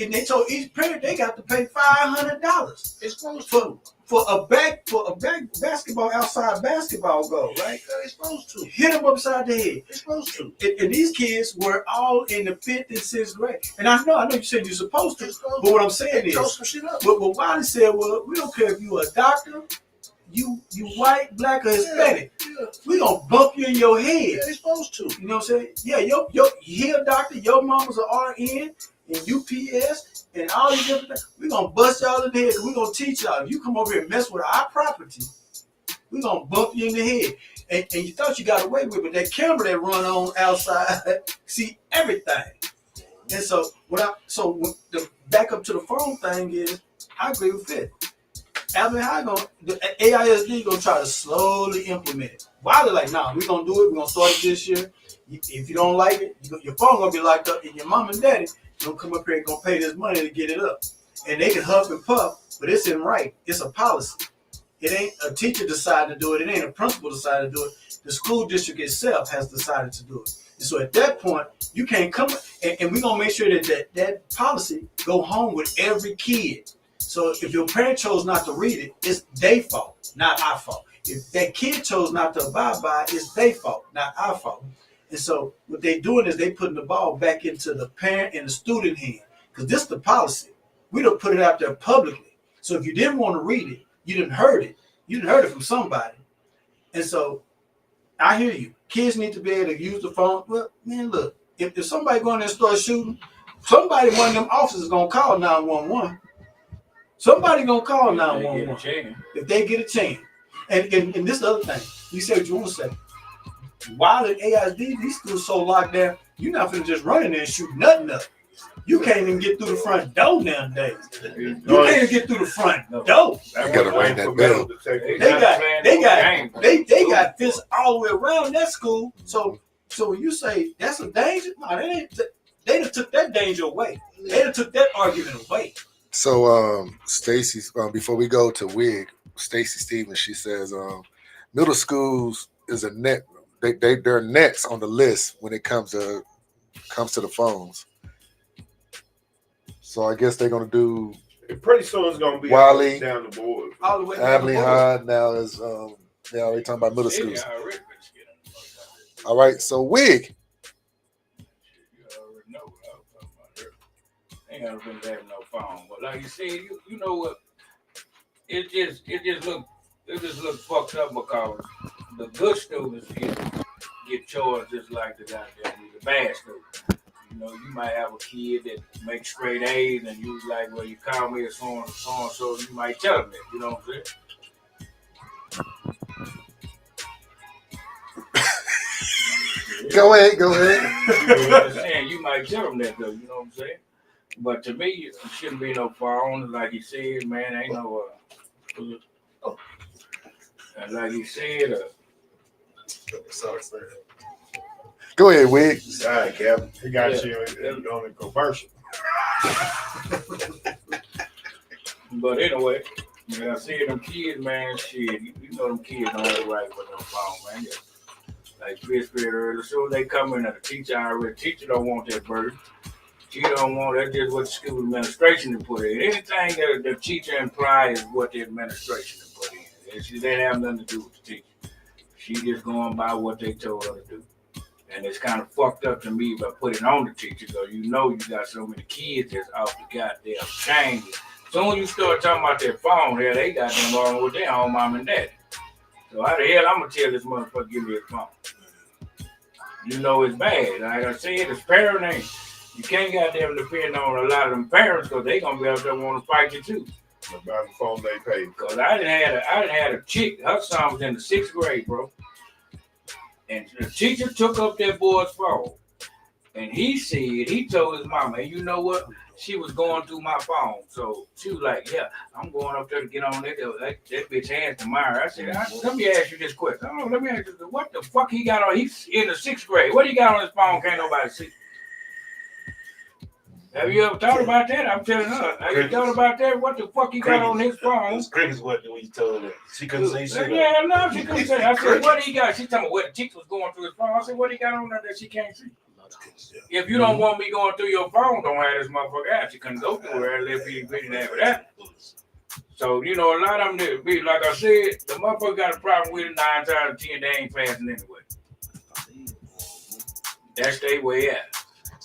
each parent they got to pay $500. It's supposed to. For a basketball outside basketball goal, right? It's supposed to. Hit them upside the head. It's supposed to. And these kids were all in the 5th and 6th grade. And I know you said you're supposed to, but what I'm saying is, but Wiley said, well, we don't care if you a doctor, you white, black, or Hispanic. Yeah. We gonna bump you in your head. Yeah, they're supposed to. You know what I'm saying? Yeah, you're a doctor, your mama's an RN and UPS and all these different things. We're gonna bust y'all in the head because we're gonna teach y'all. If you come over here and mess with our property, we're gonna bump you in the head. And you thought you got away with it, but that camera that run on outside see everything. And so the back up to the phone thing is, I agree with it. Abilene High the AISD gonna try to slowly implement it. Why they're like, nah, we're gonna do it. We're gonna start it this year. If you don't like it, your phone gonna be locked up, and your mom and daddy gonna come up here and gonna pay this money to get it up. And they can huff and puff, but it's in right. It's a policy. It ain't a teacher deciding to do it. It ain't a principal deciding to do it. The school district itself has decided to do it. And so at that point, you can't come, and we're going to make sure that policy go home with every kid. So if your parent chose not to read it, it's their fault, not our fault. If that kid chose not to abide by it, it's their fault, not our fault. And so what they're doing is they putting the ball back into the parent and the student hand. Because this is the policy. We don't put it out there publicly. So if you didn't want to read it, you didn't heard it. You didn't heard it from somebody. And so I hear you. Kids need to be able to use the phone. Well, man, look, if somebody go in there and start shooting, one of them officers is going to call 911. Somebody going to call 911 if they get a chance. And this is the other thing. You say what you want to say. While in AISD, these schools so locked down, you're not finna just run in there and shoot nothing up. You can't even get through the front door nowadays. You can't even get through the front door. I gotta ring that bell. They got fists all the way around that school. So when you say that's a danger, no, they done took that danger away. They done took that argument away. So Stacy, before we go to Wig, Stacy Stevens, she says middle schools is a net. They're next on the list when it comes to the phones. So I guess they're gonna do. Pretty soon it's gonna be Wiley, down the board. All the way down Abilene the High board. now is now they're talking about middle schools. All right, so Wig. Ain't never been having no phone, but like you said, you know what? It just look fucked up because the good students get charged just like the bad students. You know, you might have a kid that makes straight A's, and you like, well, you call me a so and so, you might tell them that. You know what I'm saying? Go ahead. You know what I'm saying? You might tell them that, though. You know what I'm saying? But to me, it shouldn't be no phone. Like you said, man, ain't no. And like you said, Go ahead, Wig. All right, Kevin. He got you on the commercial. But anyway, when I see them kids, man, shit, you know them kids don't have right with no phone, man. Like Chris said earlier, so they come in, and the teacher don't want that burden. She don't want that's just what the school administration to put in. Anything that the teacher implies is what the administration to put in. And she didn't have nothing to do with the teacher. She just going by what they told her to do. And it's kind of fucked up to me by putting on the teacher, though. You know you got so many kids that's off the goddamn chain. Soon you start talking about their phone here, they got them wrong with their own mom and daddy. So how the hell I'm gonna tell this motherfucker give me his phone? You know it's bad. Like I said, it's parenting. You can't goddamn depend on a lot of them parents because they gonna be out there want to fight you too. About the phone they pay. Cause I didn't have a chick. Her son was in the 6th grade, bro. And the teacher took up that boy's phone. And he told his mama, and you know what? She was going through my phone. So she was like, yeah, I'm going up there to get on that bitch hands tomorrow. I said, let me ask you this question. Let me ask you, what the fuck he got on? He's in the 6th grade. What he got on his phone can't nobody see? Have you ever thought about that? I'm telling her. Have you thought about that? What the fuck he got on his phone? It's crazy what you told her. She couldn't say shit. Yeah, no, she couldn't say. I said, what he got? She told me what the teacher was going through his phone. I said, what he got on there that she can't see? If you don't want me going through your phone, don't have this motherfucker out. She couldn't go through her unless he didn't have that. So, you know, a lot of them, like I said, the motherfucker got a problem with it 9 times out of 10, they ain't passing anyway. That's their way out.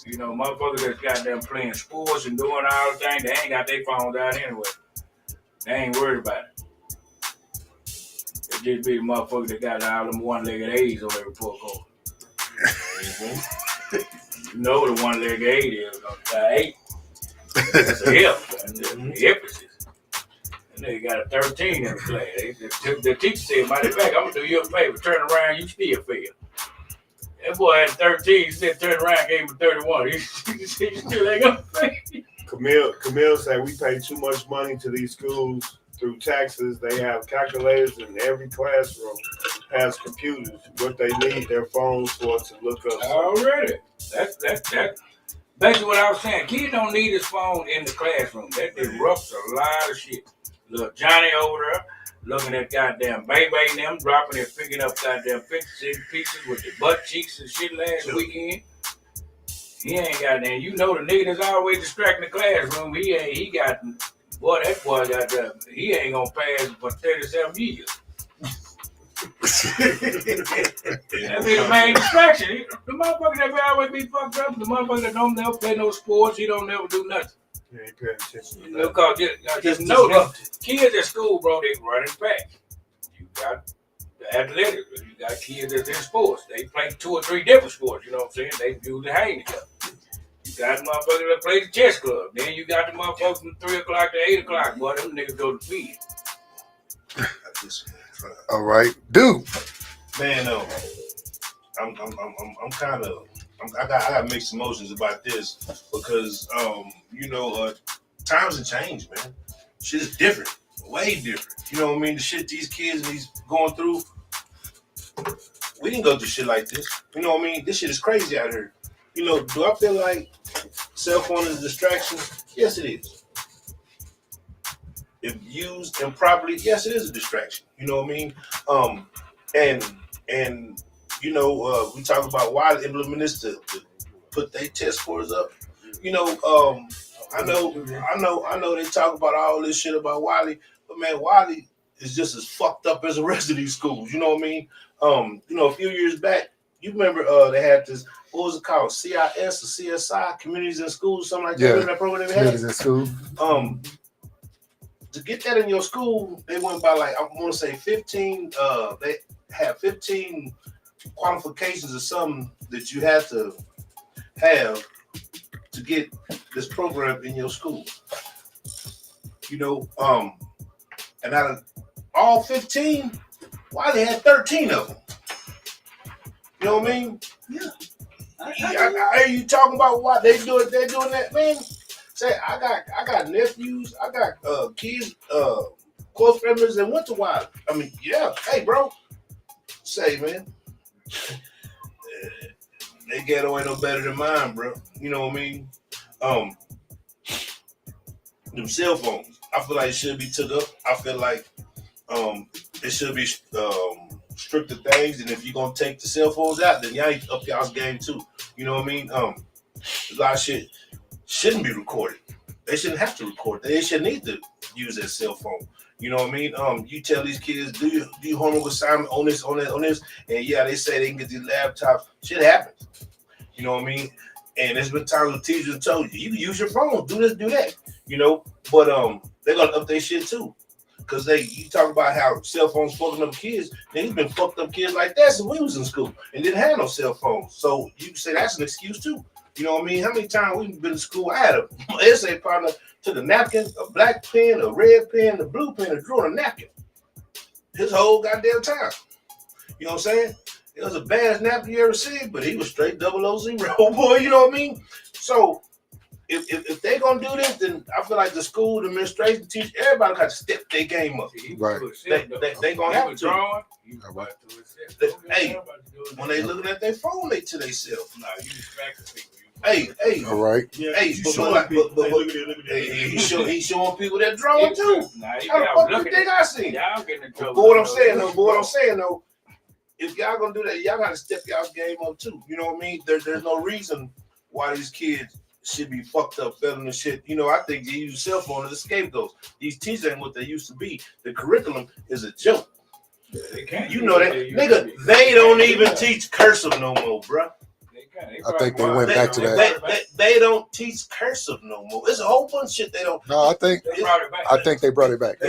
You know, motherfuckers that's got them playing sports and doing all the things, they ain't got their phones out anyway. They ain't worried about it. It just be the motherfuckers that got all them one-legged A's on their report card. You know the one-legged A is on the 8. That's a hip. The hip is it. And they got a 13 in the class. The teacher said, matter of fact, I'm going to do you a favor. Turn around, you still fail. That boy had 13. He said, turn around, gave him 31. He still ain't gonna pay. Camille said we pay too much money to these schools through taxes. They have calculators in every classroom, has computers. What they need their phones for to look up. Already. That's basically what I was saying. Kids don't need his phone in the classroom. That disrupts a lot of shit. Little Johnny over there, looking at goddamn Baby and them dropping and picking up goddamn 50-cent pieces with the butt cheeks and shit last weekend. He ain't got that. You know the nigga that's always distracting the classroom. He got that boy got he ain't gonna pass for 37 years. That be the main distraction. The motherfucker that always be fucked up, the motherfucker that don't never play no sports, he don't never do nothing. You ain't paying attention. You know, cause just know that kids at school, bro, they running back. You got the athletics, you got kids that's in sports. They play 2 or 3 different sports, you know what I'm saying? They usually hang together. You got motherfuckers that play the chess club. Then you got the motherfuckers from 3 o'clock to 8 o'clock. Boy, them niggas go to bed. All right, dude. Man, I'm kind of I got mixed emotions about this because times have changed, man. Shit is different, way different. You know what I mean? The shit these kids and these going through, we didn't go through shit like this. You know what I mean? This shit is crazy out here. You know, do I feel like cell phone is a distraction? Yes, it is. If used improperly, yes, it is a distraction. You know what I mean? We talk about why implement this to put their test scores up. I know they talk about all this shit about Wiley, but man, Wiley is just as fucked up as the rest of these schools. You know what I mean? A few years back, you remember they had this, what was it called? CIS or CSI, Communities in Schools, something like that. Remember that program they had? Communities in School. To get that in your school, they went by I want to say 15. They had 15 qualifications or something that you had to have to get this program in your school. And out of all 15, Wiley had 13 of them. You know what I mean? Yeah. I hear you talking about why they're doing that, man. Say I got nephews, I got kids, close members that went to Wiley. I mean, yeah, hey bro. Say, man. They ghetto ain't no better than mine, bro. You know what I mean? Them cell phones, I feel like it should be took up. I feel like it should be stricter things, and if you're gonna take the cell phones out, then y'all need to up y'all's game too. You know what I mean? A lot of shit shouldn't be recorded. They shouldn't have to record. They shouldn't need to use their cell phone. You know what I mean? You tell these kids, do your homework assignment on this, and yeah, they say they can get these laptops. Shit happens. You know what I mean? And there's been times when teachers have told you can use your phone, do this, do that. But they're gonna update shit too. Cause you talk about how cell phones fucking up kids. They've been fucked up kids like that since we was in school and didn't have no cell phones. So you can say that's an excuse too. You know what I mean? How many times we've been to school? I had an essay partner took a napkin, a black pen, a red pen, a blue pen, and drew on a napkin. His whole goddamn time. You know what I'm saying? It was the baddest napkin you ever seen, but he was straight 000, boy. You know what I mean? So if they gonna do this, then I feel like the school, the administration, the teacher, everybody got to step their game up. Right. They gonna have to. Right. Hey, when they looking at their phone, they to themselves. Nah, you distracting people. Hey. All right. Hey, he's showing people that drawing too. Nah, How the fuck you think I seen? Y'all getting in trouble. But what I'm saying though, if y'all gonna do that, y'all gotta step y'all's game up too. You know what I mean? There's no reason why these kids should be fucked up, failing and shit. I think they use cell phone as a scapegoat. These teachers ain't what they used to be. The curriculum is a joke. You know that, nigga. They don't even teach cursive no more, bruh. I think they went back to that. They don't teach cursive no more. There's a whole bunch of shit they don't. No, I think they brought it back. They just brought it back.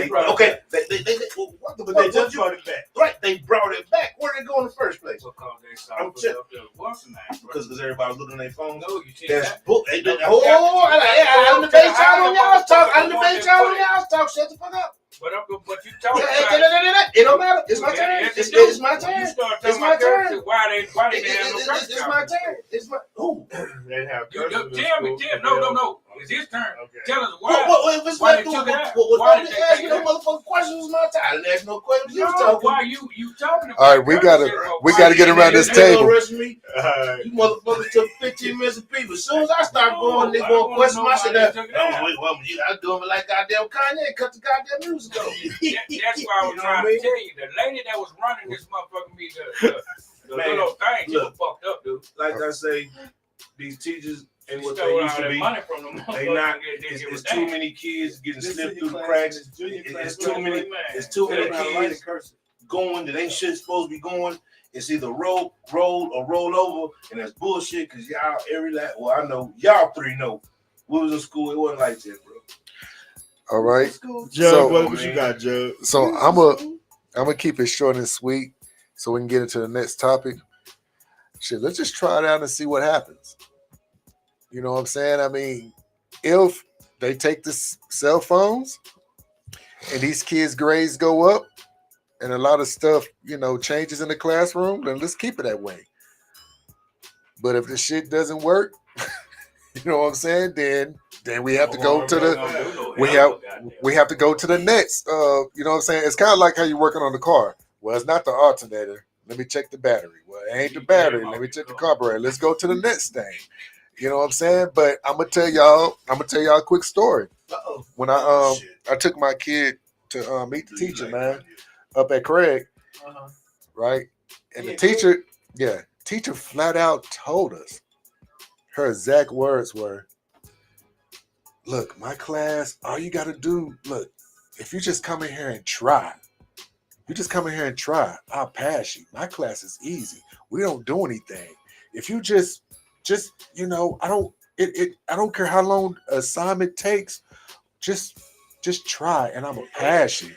Right, they brought it back. Where did it go in the first place? Because everybody was looking at their phones. No, you see that. that. I didn't debate y'all on y'all's talk. Shut the fuck up. But you talking about it don't matter. It's my turn. It's my turn. It's my turn. Why they have no curse? It's my turn. It's my who? They have Tell me. No. It's his turn. Okay. Tell us why. What if it's why like they took it out? what Why don't did they they ask take me it no out? motherfucking questions, my time? I didn't ask no questions. You was No, talking. why you talking about? All right, we gotta get around this table. Me. You motherfuckers took 15 minutes of people. As soon as I start going, they going to question my shit. I doing it like goddamn Kanye. Cut the goddamn music off. That's why I was trying to tell you. The lady that was running this motherfucker me the little thing, she was fucked up, dude. Like I say, these teachers ain't what they Stole used all to that be. money from them. They not. It's too many kids getting slipped through the cracks. It's too many. It's too many kids going that ain't shit supposed to be going. It's either roll or roll over, and that's bullshit. Cause y'all I know y'all three know. We was in school. It wasn't like that, bro. All right. Jug, what you got, Jug? So I'm gonna keep it short and sweet, so we can get into the next topic. Shit, let's just try it out and see what happens. You know what I'm saying? I mean, if they take the cell phones and these kids' grades go up and a lot of stuff, changes in the classroom, then let's keep it that way. But if the shit doesn't work, you know what I'm saying? Then we have to go to the we have to go to the next. You know what I'm saying? It's kind of like how you're working on the car. Well, it's not the alternator. Let me check the battery. Well, it ain't the battery. Let me check the carburetor. Let's go to the next thing. You know what I'm saying? But I'm gonna tell y'all a quick story. When I took my kid to meet the teacher, man, up at Craig, right? And the teacher flat out told us, her exact words were, look, my class, all you got to do, if you just come in here and try, I'll pass you. My class is easy. We don't do anything. If you just I don't care how long assignment takes, just try and I'm going to pass you.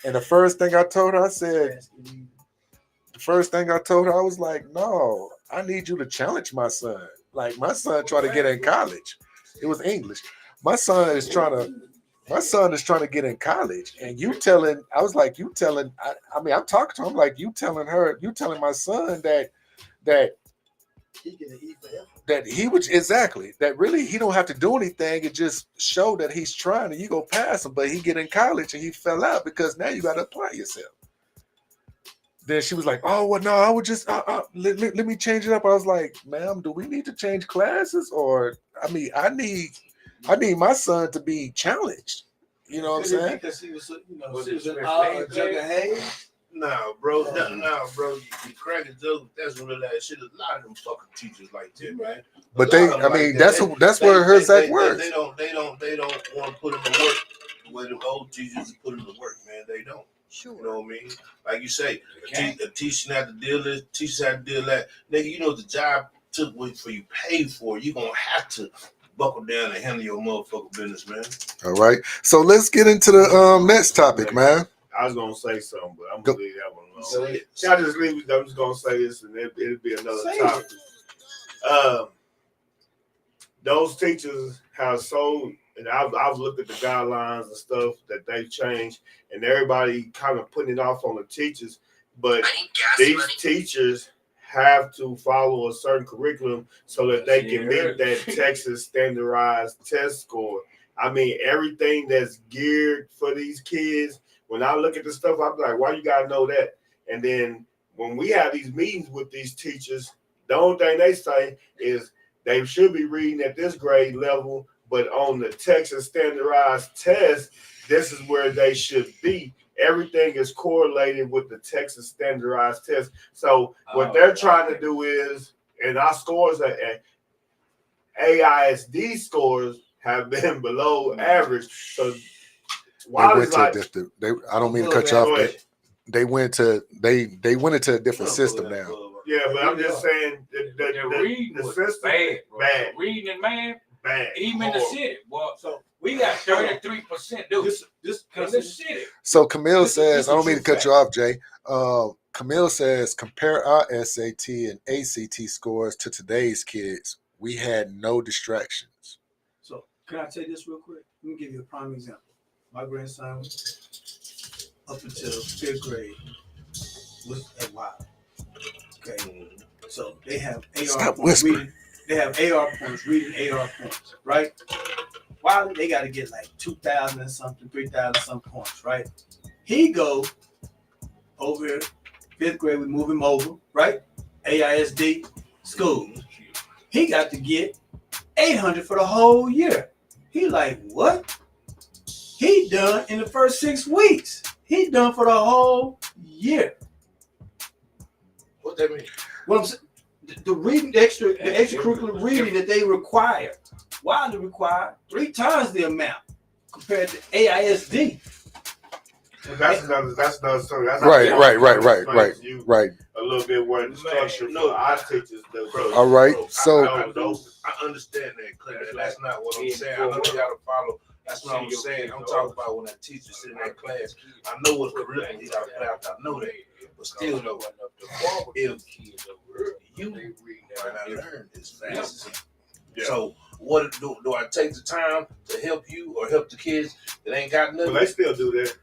And the first thing I told her, I was like, no, I need you to challenge my son. Like, my son tried to get in college. It was English. My son is trying to get in college. And I'm talking to him like you telling my son that He get an E for effort. that he would exactly that really he don't have to do anything and just show that he's trying and you go pass him, but he get in college and he fell out because now you got to apply yourself. Then she was like, oh well, no, I would just let me change it up. I was like, ma'am, do we need to change classes? Or I need my son to be challenged. You know what I'm saying? Because he was, she was in jug of hay. Nah, bro. Bro. You cracking jokes. That's one of that shit. A lot of them fucking teachers like that, man. But that's where her exact words. They don't want to put in the work the way the old teachers put in the work, man. They don't. Sure. You know what I mean? Like you say, a teacher had to deal this, teacher had to deal that. Nigga, you know the job took for you paid for. You gonna have to buckle down and handle your motherfucking business, man. All right. So let's get into the next topic, man. I was gonna say something, but I'm gonna leave that one alone. Can I just leave it? I'm just gonna say this, and it'll be another topic. Those teachers have so, and I've looked at the guidelines and stuff that they've changed, and everybody kind of putting it off on the teachers. But these teachers have to follow a certain curriculum so that they can meet that Texas standardized test score. I mean, everything that's geared for these kids. When I look at the stuff, I'm like, why you gotta know that? And then when we have these meetings with these teachers, the only thing they say is they should be reading at this grade level, but on the Texas standardized test, this is where they should be. Everything is correlated with the Texas standardized test. So what they're trying to do is, and our scores at AISD scores have been below average. So I don't mean to cut you off. They went into a different system now. Yeah, but I'm just saying the system bad. Reading and math, bad. Even in the city. Well, so we got 33%, dude. Just in the city. So Camille says, I don't mean to cut you off, Jay. Camille says, compare our SAT and ACT scores to today's kids. We had no distractions. So can I tell you this real quick? Let me give you a prime example. My grandson, up until 5th grade, was at Wild. Okay, so they have AR Stop points. whispering. They have AR points, reading AR points, right? Wiley, they got to get like 2,000 and something, 3,000 some points, right? He go over here, 5th grade, we move him over, right? AISD school. He got to get 800 for the whole year. He like, what? He done in the first 6 weeks. He done for the whole year. What that mean? What I'm saying, the reading, the extracurricular reading that they require, Wiley required 3 times the amount compared to AISD. That's another story. That's Right. A little bit where the structure for our teachers. All right. So I understand that, Claire. That's not what I'm saying. I know you gotta follow. That's what I'm saying. I'm talking about when that teacher sit in that class. I know what curriculum he got to play out. I know that. But still, though, if you might not learn as fast as him. So, what do I take the time to help you or help the kids that ain't got nothing? Well, they still do that.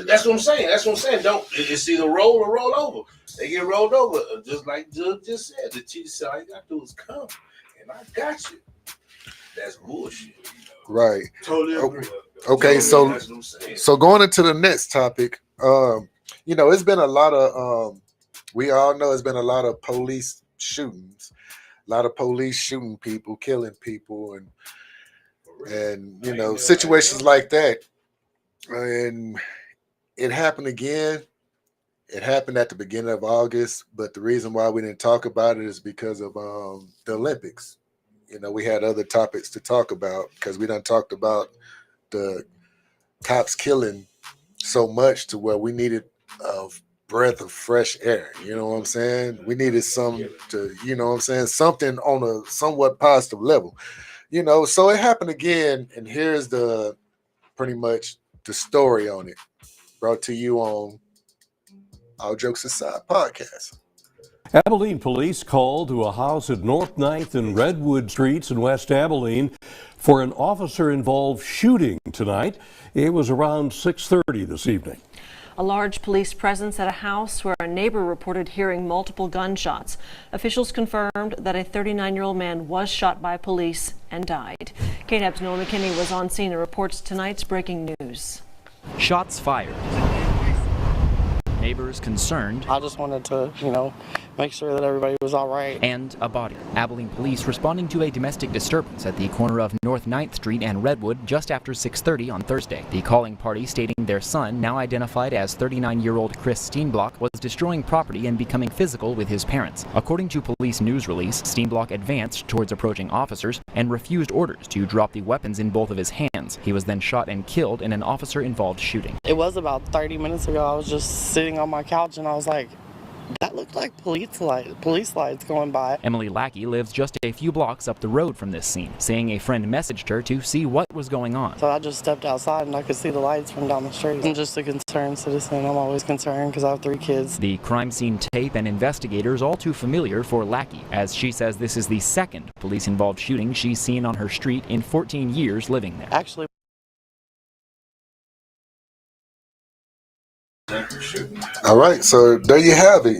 That's what I'm saying. Don't it's either roll or roll over. They get rolled over, just like Judge just said. The teacher said, all you gotta do is come, and I got you. That's bullshit. right. Totally agree. Okay, so That's what I'm saying. so going into the next topic, it's been a lot of we all know it's been a lot of police shootings, a lot of police shooting people, killing people, and situations like that. And it happened again. It happened at the beginning of August, but the reason why we didn't talk about it is because of the Olympics. We had other topics to talk about because we done talked about the cops killing so much to where we needed a breath of fresh air. You know what I'm saying? We needed something something on a somewhat positive level. So it happened again, and here's the pretty much the story on it, brought to you on All Jokes Aside podcast. Abilene police called to a house at North 9th and Redwood Streets in West Abilene for an officer-involved shooting tonight. It was around 6:30 this evening. A large police presence at a house where a neighbor reported hearing multiple gunshots. Officials confirmed that a 39-year-old man was shot by police and died. KTAB's Noah McKinney was on scene and reports tonight's breaking news. Shots fired. Neighbors concerned. I just wanted to, make sure that everybody was all right. And a body. Abilene police responding to a domestic disturbance at the corner of North 9th Street and Redwood just after 6:30 on Thursday. The calling party stating their son, now identified as 39-year-old Chris Steenblock, was destroying property and becoming physical with his parents. According to police news release, Steenblock advanced towards approaching officers and refused orders to drop the weapons in both of his hands. He was then shot and killed in an officer-involved shooting. It was about 30 minutes ago. I was just sitting on my couch and I was like, that looked like police lights going by. Emily Lackey lives just a few blocks up the road from this scene, saying a friend messaged her to see what was going on. So I just stepped outside and I could see the lights from down the street. I'm just a concerned citizen. I'm always concerned because I have 3 kids. The crime scene tape and investigators all too familiar for Lackey, as she says this is the second police-involved shooting she's seen on her street in 14 years living there. Actually, All right, so there you have it.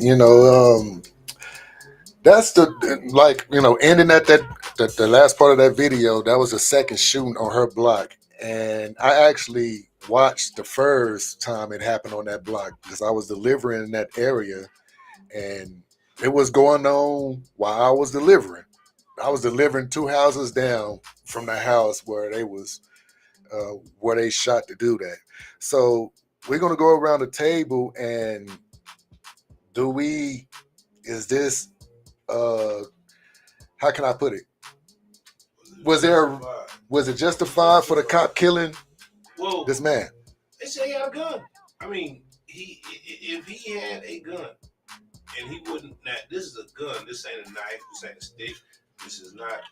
That's ending at the last part of that video. That was the second shooting on her block, and I actually watched the first time it happened on that block because I was delivering in that area, and it was going on while I was delivering. I was delivering 2 houses down from the house where they shot to do that. So we're going to go around the table and is this, how can I put it? Was it justified for the cop killing this man? They say he had a gun. I mean, if he had a gun and he wouldn't, now this is a gun, this ain't a knife, this ain't a stick, this is not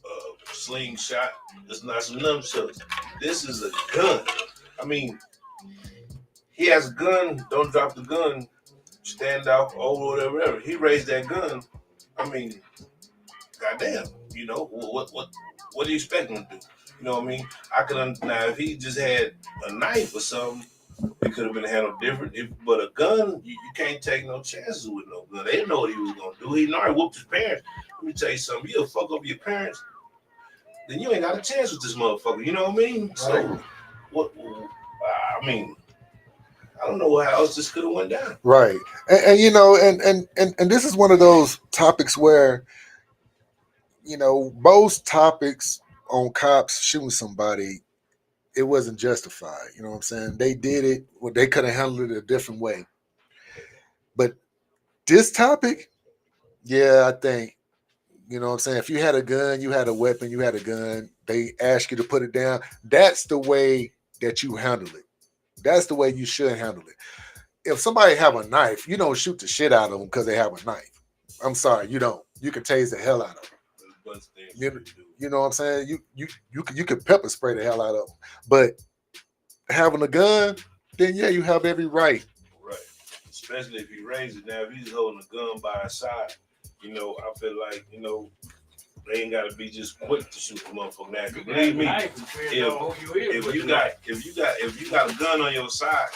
a slingshot, this is not some nunchucks. This is a gun. I mean, he has a gun, don't drop the gun, stand out over whatever. He raised that gun. I mean, goddamn, what do you expect him to do? You know what I mean? Now if he just had a knife or something, it could have been handled different. But a gun, you can't take no chances with no gun. They didn't know what he was gonna do. He already whooped his parents. Let me tell you something. You'll fuck up your parents. then you ain't got a chance with this motherfucker. You know what I mean? So, what? I mean, I don't know how else this could have went down. Right. And you know, and this is one of those topics where, you know, most topics on cops shooting somebody, it wasn't justified. You know what I'm saying? They did it, well, they could have handled it a different way. But this topic, yeah, I think, you know what I'm saying? If you had a gun, you had a weapon, you had a gun, they ask you to put it down. That's the way that you handle it. That's the way you should handle it. If somebody have a knife, you don't shoot the shit out of them because they have a knife. I'm sorry, you don't. You can tase the hell out of them. You know what I'm saying? You could pepper spray the hell out of them. But having a gun, then yeah, you have every right. Right. Especially if you raise it. Now, if he's holding a gun by his side, you know, I feel like, you know, they ain't gotta be just quick to shoot the motherfucker. Now, believe me, if you got a gun on your side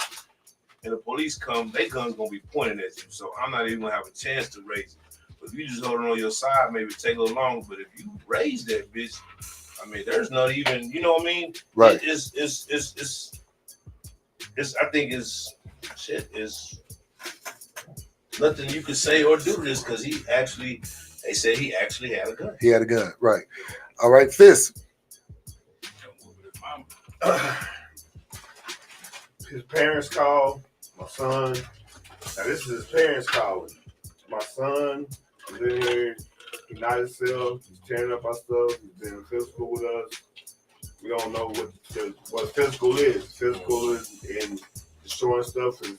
and the police come, their gun's gonna be pointing at you. So I'm not even gonna have a chance to raise it. But if you just hold it on your side, maybe take a little longer. But if you raise that bitch, I mean, there's not even, you know what I mean? Right. It's I think it's nothing you could say or do this because they say he actually had a gun. He had a gun, right. All right, Fist. His parents called my son. Now this is his parents calling. My son is in here. He's not himself. He's tearing up our stuff. He's been physical with us. We don't know what physical is. Physical is in destroying stuff. Is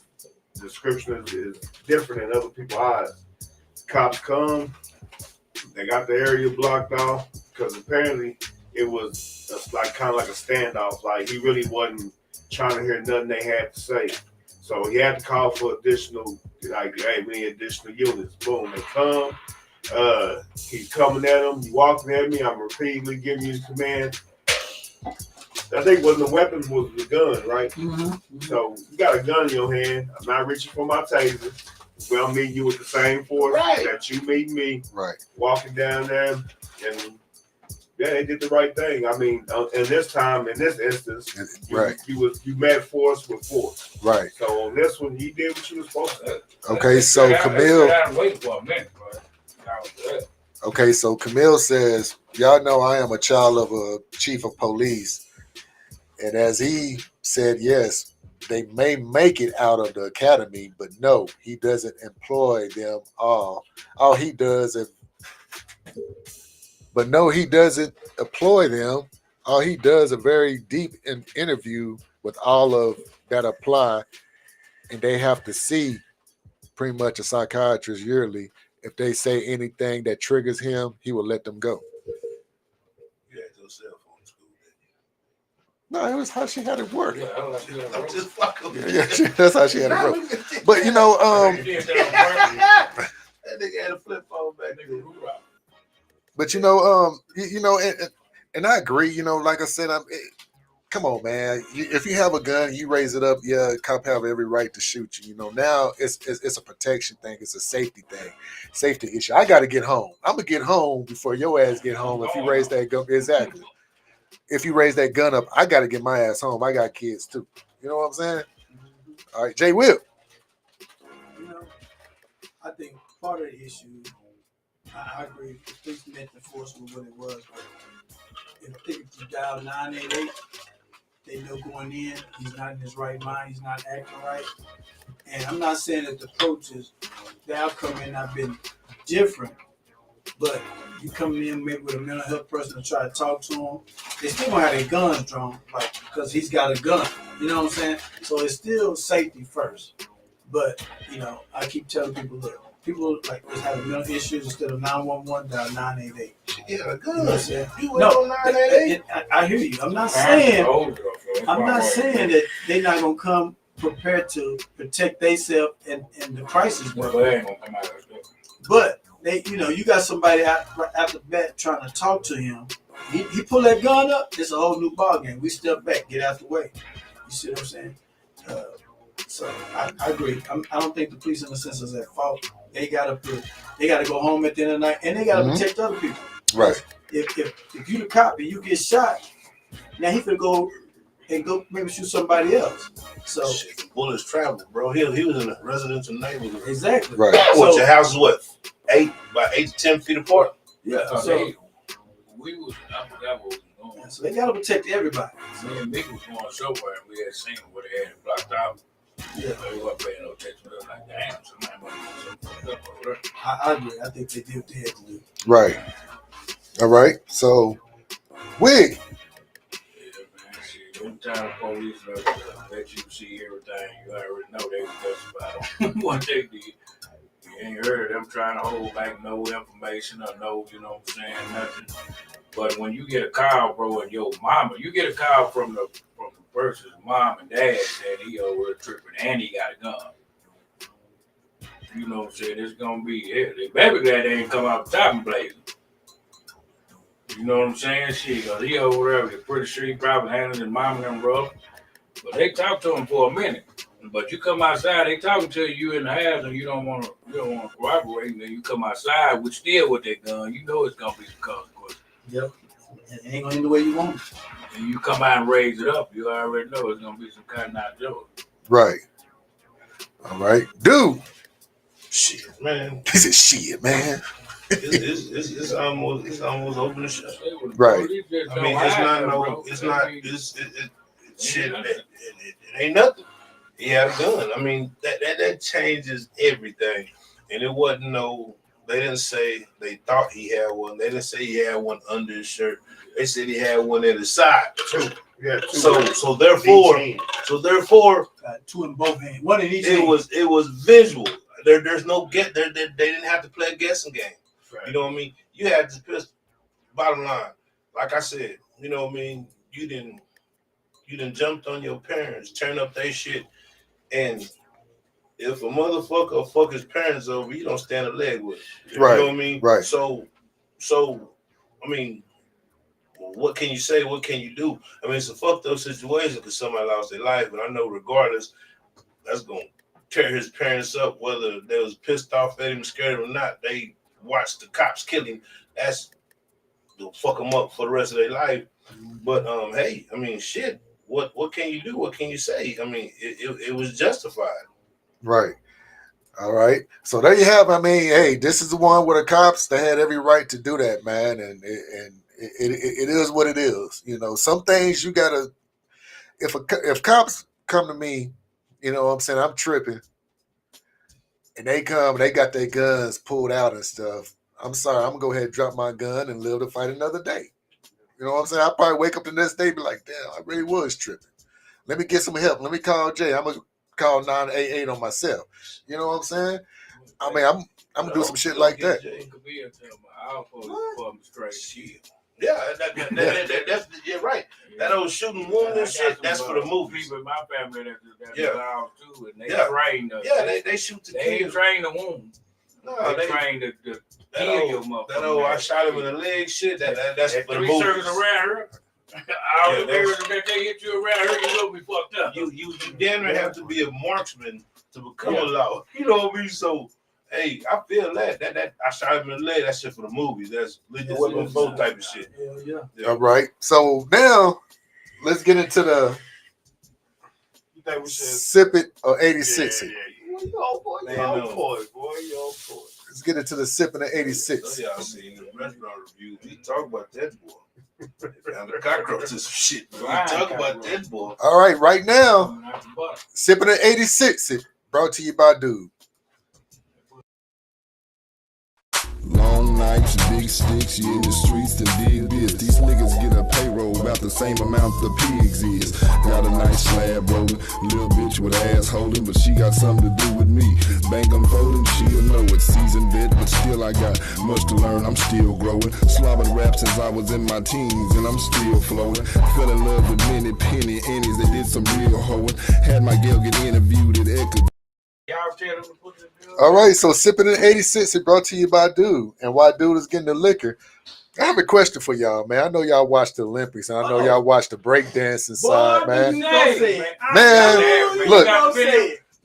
the description is different in other people's eyes. Cops come. They got the area blocked off because apparently it was just like kind of like a standoff. Like he really wasn't trying to hear nothing they had to say. So he had to call for additional, like, hey, we need additional units. Boom, they come. He's coming at them. He walking at me. I'm repeatedly giving you the command. I think wasn't the weapon, was the gun, right? Mm-hmm. So you got a gun in your hand. I'm not reaching for my taser. Well, I'm meeting you with the same force that you meet me. Right. Walking down there, and yeah, they did the right thing. I mean, in this instance, right, you met force with force. Right. So on this one, you did what you were supposed to. Okay, so Camille. Okay, so Camille says, y'all know I am a child of a chief of police. And as he said, yes, they may make it out of the academy, but no, he doesn't employ them all. All he does is, but no, he doesn't employ them. All he does a very deep interview with all of that apply, and they have to see pretty much a psychiatrist yearly. If they say anything that triggers him, he will let them go. You had your cell phone in school, didn't you? No, it was how she had it work. Yeah, I'm just fucking with Yeah, that's how she had it work. But you know, that nigga had a flip phone back there. But you know, and I agree. You know, like I said, come on, man. If you have a gun, you raise it up. Yeah, cop have every right to shoot you. You know, now it's a protection thing. It's a safety thing, safety issue. I got to get home. I'm gonna get home before your ass get home. If you raise that gun, exactly. If you raise that gun up, I got to get my ass home. I got kids too. You know what I'm saying? All right, Jay Will. You know, I think part of the issue, I agree. The police meant the force was what it was. But if you dial 988, they know going in, he's not in his right mind, he's not acting right. And I'm not saying that the approaches, the outcome may not been different, but you come in maybe with a mental health person to try to talk to him, they still gonna have their guns drawn, like, because he's got a gun. You know what I'm saying? So it's still safety first. But, you know, I keep telling people, look, people like was having mental issues instead of 911, dial 988. Yeah, good. You know what I'm saying? You went on 988. I hear you. I'm not saying that they're not gonna come prepared to protect themselves and the crisis. But they, you know, you got somebody out the bat trying to talk to him. He pull that gun up. It's a whole new ballgame. We step back, get out the way. You see what I'm saying? So I agree. I don't think the police, in a sense, is at fault. They gotta go home at the end of the night, and they gotta protect other people. Right. if you the cop and you get shot, now he finna go maybe shoot somebody else. So shit, the bullets travel, bro. He was in a residential neighborhood. exactly. Right. What, your house is what? 8 to 10 feet apart? Yeah. So So, I forgot what was going on. so they gotta protect everybody. Me and Mick was going somewhere and we had seen where they had it blocked out. Yeah. They wasn't paying no attention. We was like, damn, somebody must have something fucked up over there. I agree. I think they did what they had to do. Right. All right. So, Wig. Yeah, man, shit. Anytime the police let you see everything, you already know they was justified what they did. You ain't heard of them trying to hold back no information or no, you know what I'm saying, nothing. But when you get a call, bro, and your mama, you get a call from the person's mom and dad saying he over tripping and he got a gun. You know what I'm saying? It's gonna be the baby dad ain't come out the top and blazing. You know what I'm saying? Shit, cause he over there, they're pretty sure he probably handled his mom and them rough. But they talk to him for a minute. But you come outside, they talking to you in the house, and you don't want to cooperate. And then you come outside with still with that gun, you know it's gonna be some consequences. Yep. It ain't gonna end the way you want it. And you come out and raise it up, you already know it's gonna be some kind of not joke. Right. All right. Dude. Shit, man. He said, shit, man. It's almost open to shut. Right. I mean, it's not no, it's not, it's shit. It ain't nothing. He had a gun. I mean, that changes everything. And it wasn't no. They didn't say they thought he had one. They didn't say he had one under his shirt. They said he had one at his side. Yeah. So therefore, two in both hands, one in each. It was visual. There's no get. They didn't have to play a guessing game. Right. You know what I mean? You had this pistol. Bottom line, like I said, you know what I mean. You didn't jumped on your parents, turn up their shit, and if a motherfucker fuck his parents over, you don't stand a leg with it. Right. You know what I mean? Right. So, I mean, what can you say? What can you do? I mean, it's a fucked up situation because somebody lost their life, but I know regardless, that's gonna tear his parents up, whether they was pissed off at him, scared or not. They watched the cops kill him. That's gonna fuck them up for the rest of their life. But hey, I mean, shit. What can you do? What can you say? I mean, it was justified. Right. All right. So there you have. I mean, hey, this is the one where the cops, they had every right to do that, man, and it is what it is. You know, some things you gotta. If cops come to me, you know what I'm saying, I'm tripping, and they come, they got their guns pulled out and stuff. I'm sorry, I'm gonna go ahead and drop my gun and live to fight another day. You know what I'm saying? I'll probably wake up the next day and be like, damn, I really was tripping. Let me get some help. Let me call Jay. I'm gonna call 988 on myself. You know what I'm saying? I mean, I'm gonna do some shit like that. Yeah, that's you're right. That old shooting wound and shit, that's for the movies. People in my family that's Yeah. too, and they train us. Yeah, they shoot to They kill. ain't train the wound. No, they train to that kill your old, motherfucker. that old I shot him in the leg shit, that's for the 3 movies. circles around her. All the areas that they hit you around her, you gonna be fucked up. You damn near have to be a marksman to become a law. You know what I mean? So hey, I feel that I shot him in the leg, that shit for the movies. That's lethal weapon 4 type of shit. Yeah. All right. So now let's get into the sip it or 86 it. You on point. Let's get into the sipping of 86. Y'all seen the restaurant reviews. We talk about that boy. Found the cockroaches and shit. We talk about that boy. All right, right now, sipping of 86 it brought to you by Dude. Long nights, big sticks, you in the streets to dig this. These niggas get a payroll about the same amount the pigs is. Got a nice slab rolling, little bitch with ass holding, but she got something to do with me. Bank unfolding, she'll know it. Seasoned vet, but still I got much to learn, I'm still growing. Slobbered rap since I was in my teens, and I'm still flowing. Fell in love with many penny annies, they did some real hoeing. Had my girl get interviewed at Echo. All right, so sipping in 86 it brought to you by Dude. And while Dude is getting the liquor, I have a question for y'all, man. I know y'all watched the Olympics, and I know y'all watched the breakdancing side, man. Man, look,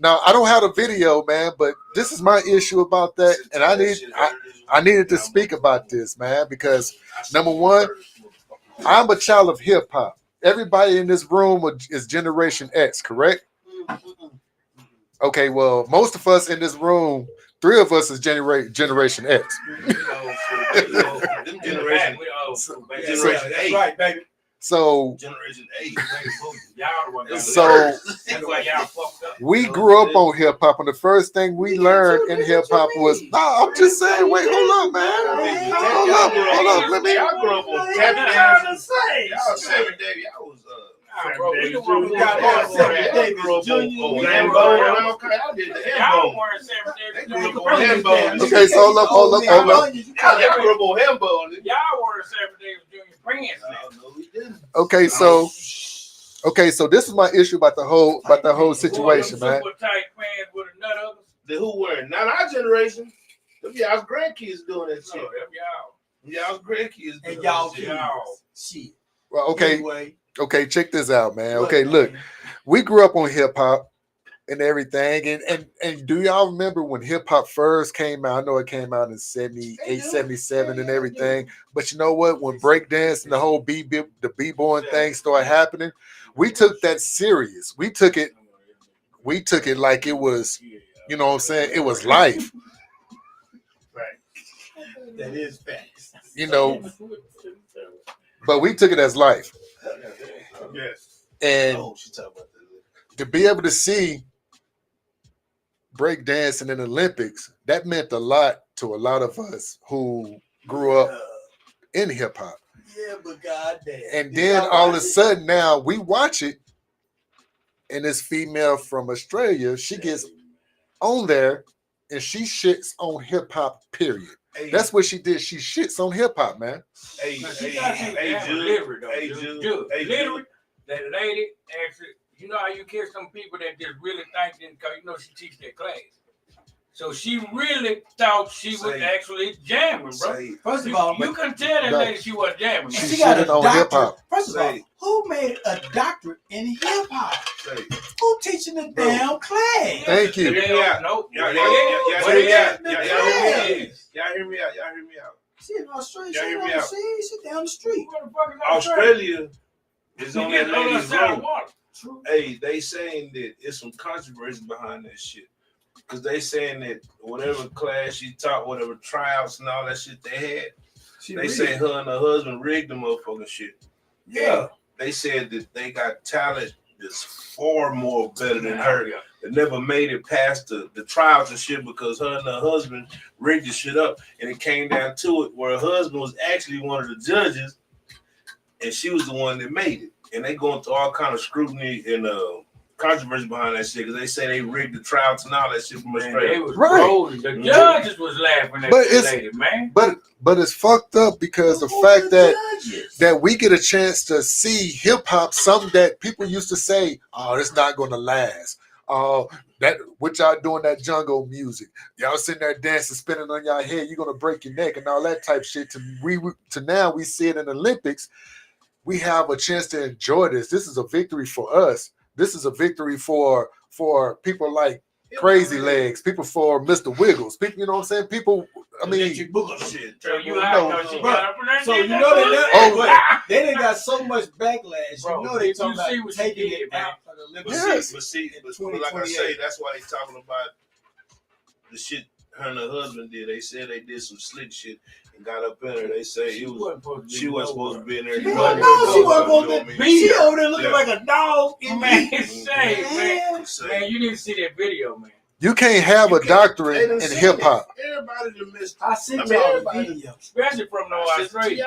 now I don't have the video, man, but this is my issue about that, and I need I needed to speak about this, man, because number one, I'm a child of hip hop. Everybody in this room is Generation X, correct? Okay, well, most of us in this room, 3 of us is Generation X. Generation That's right, baby. So, Generation 8. so we grew up on hip hop, and the first thing we learned in hip hop was, I'm just saying, wait, hold up, man. Hold up. Let me. Y'all grew up on tap dance. Y'all was 7 Day. Y'all was Bro, we the one who got got all 7 Day grew up on Rambo and all kind. I did the y'all Hembo. weren't 7 They Day. grew up on Hembo. Okay, so hold up. Y'all grew up on Hembo. Y'all were 7 Days Junior Prince. No, we didn't. Okay, so this is my issue about the whole situation, man. Super tight pants with a nut of us. The who wearing? Not our generation. Them y'all's grandkids doing that shit. No, them y'all. Y'all's grandkids doing And y'all that shit. kids. Shit. Well, okay. Anyway, Okay, check this out, man. Okay, look, we grew up on hip hop and everything, and do y'all remember when hip hop first came out? I know it came out in 78, 77 and everything, but you know what? When breakdance and the whole b-boying thing started happening, we took that serious. We took it like it was, you know what I'm saying? It was life. that is facts. You know, but we took it as life. Yes. And to be able to see breakdancing in the Olympics, that meant a lot to a lot of us who grew up in hip hop. Yeah, but goddamn. And then all of a sudden now we watch it, and this female from Australia, she gets on there and she shits on hip hop, period. Hey, That's what she did. She shits on hip hop, man. Hey, Literally, that lady actually, you know how you catch some people that just really think, because you know she teach that class. So she really thought she was actually jamming, bro. First of all, you couldn't tell that lady she was jamming. She got a doctorate. First of all, who made a doctorate in hip hop? Who teaching the damn class? Thank you. Y'all hear me out. She in Australia. Y'all hear me out. She down the street. Australia is on that lady's road. True. Hey, they saying that it's some controversy behind that shit. Because they saying that whatever class she taught, whatever tryouts and all that shit they had, they say her and her husband rigged the motherfucking shit. Yeah. And they said that they got talent that's far more better than her. That never made it past the trials and shit because her and her husband rigged the shit up. And it came down to it where her husband was actually one of the judges and she was the one that made it. And they going through all kind of scrutiny and controversy behind that shit because they say they rigged the trials and all that shit from Australia. They was rolling. The judges was laughing at the lady, man. But it's fucked up because the fact that we get a chance to see hip hop, something that people used to say, oh, it's not gonna last. Oh, that what y'all doing that jungle music? Y'all sitting there dancing, spinning on y'all head, you're gonna break your neck and all that type of shit. To now we see it in the Olympics. We have a chance to enjoy this. This is a victory for us. This is a victory for people like Crazy Legs, people for Mr. Wiggles, people, you know what I'm saying? People, I mean, shit. So you they done got so much backlash. Bro, you know they talking about what taking she did, it out of the Olympics. Yes. But like I say, that's why they talking about the shit her and her husband did. They said they did some slick shit and got up in her. They say she wasn't supposed to be in there. She wasn't supposed to be. She over there looking like a dog. Man, man, you need to see that video, man. You can't have a doctorate in hip hop. Everybody done missed. I see the video, especially from Australia.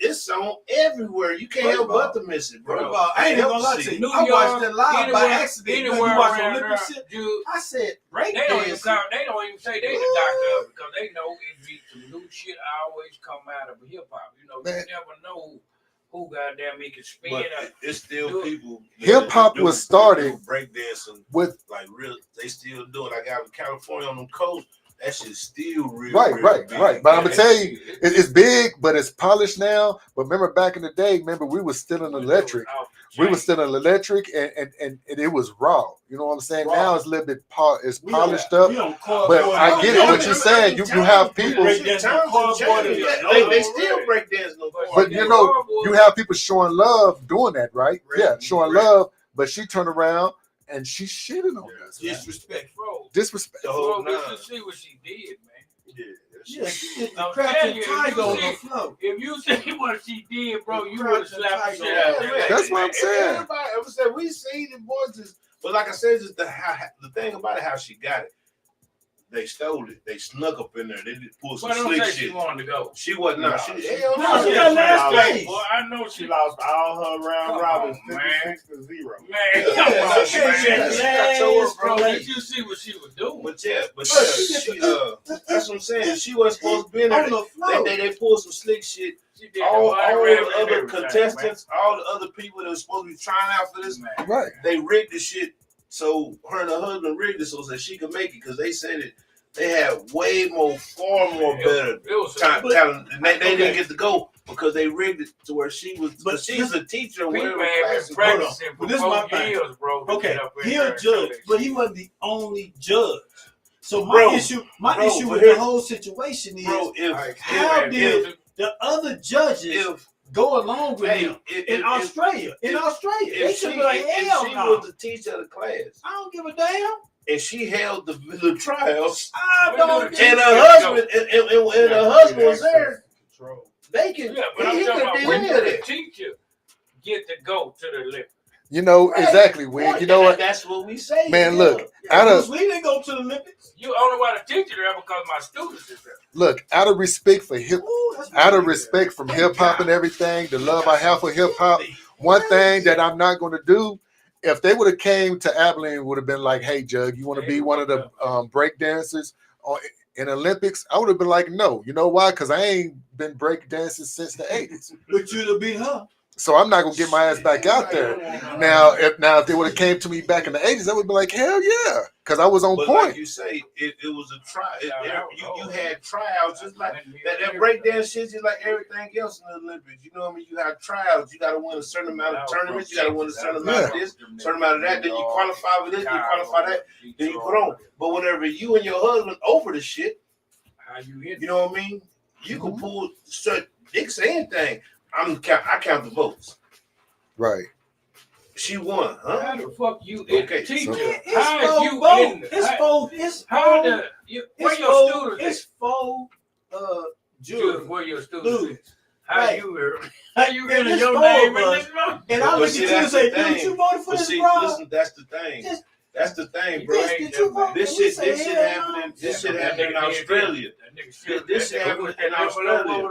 It's on everywhere. You can't help but to miss it, bro. I ain't gonna lie to you. I watched it live by accident. You watch Olympic shit. I said, break they don't even say they the doctor because they know some new shit always come out of hip hop. You know, you never know who goddamn he can spin up. It's still people. Hip hop was started breakdancing with like real. They still do it. Like out in California on them coast. That shit's still real. Right. But I'm gonna tell you, it's big, but it's polished now. But remember back in the day, we was still in electric. we were still in electric, and it was raw. You know what I'm saying? Raw. Now it's a little bit it's We polished don't- up. we don't But I get it. What you're saying, you have people. They still break dance no more. But you know, you have people showing love doing that, right? Yeah, showing love. But she turned around and she shitted on us. man. Disrespect, Bro, Disrespect. bro, but you see what she did, man. Yeah, she did the I'm crouching telling you, tiger on the if floor. you see what she did, bro, you would have Crouching slapped the tiger. shit out of that. That's what I'm saying. Everybody ever said we see the boys just, but like I said, just the thing about it, how she got it. They stole it. They snuck up in there. They did pull some But don't slick say shit. she wanted to go. She wasn't. No, she. Hell No, no. she got last place. Well, I know She she. lost all her round Come robins, on, man. 56-0. Man, Yeah, come on, she man. got I told her, last bro, place. did you see what she was doing? But yeah, that's what I'm saying. She wasn't supposed to be in there. On the floor. They pulled some slick shit. She did All the body the ramming and other everything, contestants, all the other people that were supposed to be trying out for this, man. Right. they rigged the shit. So her and her husband rigged it so that she could make it because they said it. They had far more better It was talent. And they didn't get to go because they rigged it to where she was. But she's a teacher. People Whatever have class been is. practicing for But this is my 4 thing. years, bro. to Okay, get up in he there a and judge, do that but shit. he wasn't the only judge. So my Bro, issue but with here- the whole situation is Bro, how if did the other judges go along with him in Australia? They should be like, hell she no. was the teacher of the class, I don't give a damn. and she held the trials, I don't give and a her husband and her husband was there. They can. Yeah, but I'm he talking could about do when any of the that. teacher get to go to the Olympics. You know exactly. You know what, That's what we say. man? yeah. Look, out of We didn't go to the Olympics. You only want a teacher there because my students is there. look, out of respect for hip, Ooh, that's out of really respect from good. hip hop and everything, the love I have for hip hop. One thing that I'm not going to do, if they would have came to Abilene, would have been like, "Hey, Jug, you want to be one of the break dancers in Olympics?" I would have been like, "No." You know why? Because I ain't been break dancing since the '80s. But you'd have beat her. So I'm not gonna get my ass back out there. Now, if they would have came to me back in the '80s, I would be like, hell yeah, because I was on But point. like you say, it was a try. You had tryouts just like that breakdance shit, just like everything else in the Olympics. You know what I mean? You have tryouts. You got to win a certain amount of tournaments. You got to win a certain amount of this, certain amount of that. Then you qualify for this. You qualify that. Then you put on. But whenever you and your husband over the shit, How you hit? you know what I mean? You can pull certain. They can say anything. I count the votes. Right. She won, huh? How the fuck you Okay, teacher? It's How is you in? How the you, where your students? It's four Judge, where your students? Dude. Is? How Right. you in It's your four name of in us. this room? And I But look at see, you and that's say, the dude, thing. you voted for But this see, bro. listen, that's the thing. Just- That's the thing, bro. Did you vote? This And we shit, say, this shit hell happening. no. This shit happening in Australia. This shit happening in Australia.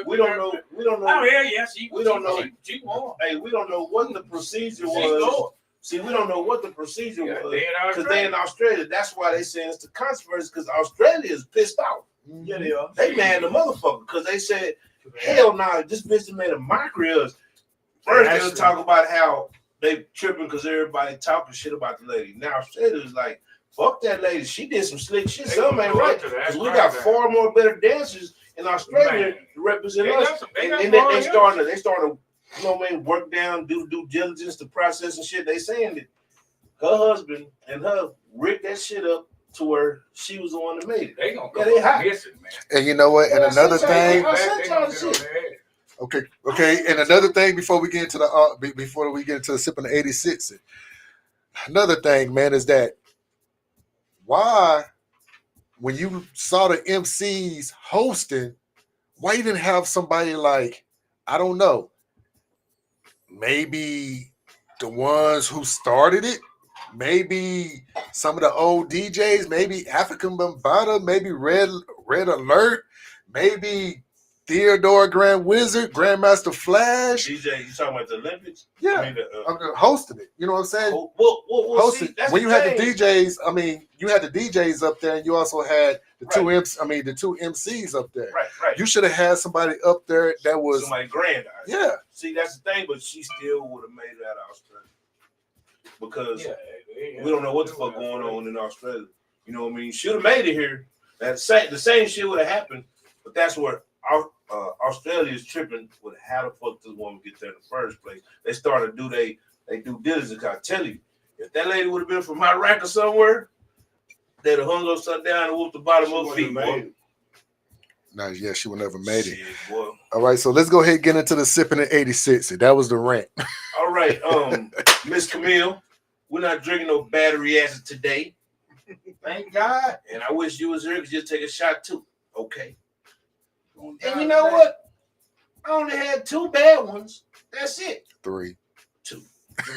We don't know. We don't Oh know. yeah, yeah. We don't know. She won. Hey, we don't know what the procedure She was. scored. See, we don't know what the procedure Yeah, was they in because they in Australia. That's why they saying it's the controversy because Australia is pissed off. Yeah, they are. They mad the motherfucker because they said, "Hell no, this bitch made a mockery of us." First, they was talking about how they tripping because everybody talking shit about the lady. Now Australia is like, "Fuck that lady. She did some slick shit. Something ain't right." Because we got far more better dancers in Australia to represent us, and they starting to, you know what I mean, work down, do due diligence, the process and shit. They saying that her husband and her rigged that shit up to where she was the one that made it. They gonna Yeah, they hot. missing, man. And you know what? And another thing. I sent y'all the shit. Okay. And another thing before we get into the sipping the 86. Another thing, man, is that why when you saw the MCs hosting, why you didn't have somebody like, I don't know, maybe the ones who started it, maybe some of the old DJs, maybe African Bambaataa, maybe Red Alert, maybe Theodore Grand Wizard, Grandmaster Flash. DJ, you talking about the Olympics? Yeah, I mean, I'm hosting it. You know what I'm saying? Well, Hosting. see, that's When you had the thing. DJs, I mean, you had the DJs up there, and you also had the two MCs up there. Right. You should have had somebody up there that was Somebody grand. Yeah. See, that's the thing, but she still would have made it out of Australia because we don't know what the fuck going on in Australia. You know what I mean? Should have made it here. The same shit would have happened, but that's where Australia is tripping with how the fuck this woman get there in the first place. They started to do they due diligence. I tell you, if that lady would have been from Iraq or somewhere, they'd have hung upside down and whooped the bottom of her feet, boy. No, yeah, she would never made it. Shit, boy. All right, so let's go ahead and get into the sipping in 86. That was the rant. All right, Miss Camille, we're not drinking no battery acid today. Thank God. And I wish you was here because you'll take a shot too. Okay. And you know what? I only had 2 bad ones. That's it. 3. 2. 3.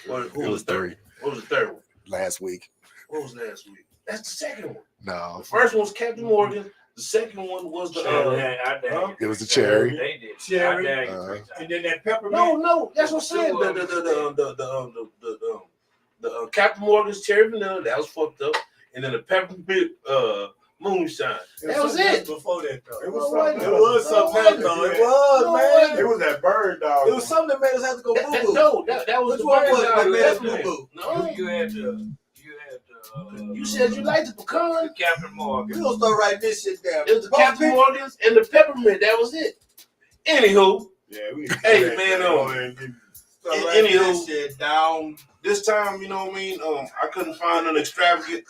Who It was was the third? 3 What was the third one? last week. What was last week? That's the second one. No, The first one was Captain Morgan. The second one was the it was the cherry. They did. Cherry. And then that peppermint. No, that's what I'm saying. The Captain Morgan's cherry vanilla that was fucked up, and then the peppermint moonshine. That was it. Before that, though. It was something else, though. It was, man. It was that bird dog. It was something that made us have to go boo-boo. No, that was Which the one bird was it dog. that made us Peppermint. boo-boo? No, You had the you said you liked the pecan. Captain Morgan. We gonna start writing this shit down. It was the Captain Morgan's and the peppermint. That was it. Anywho, Yeah, we. Hey, man, Start writing anywho, this shit down. this time, you know what I mean? I couldn't find an extravagant,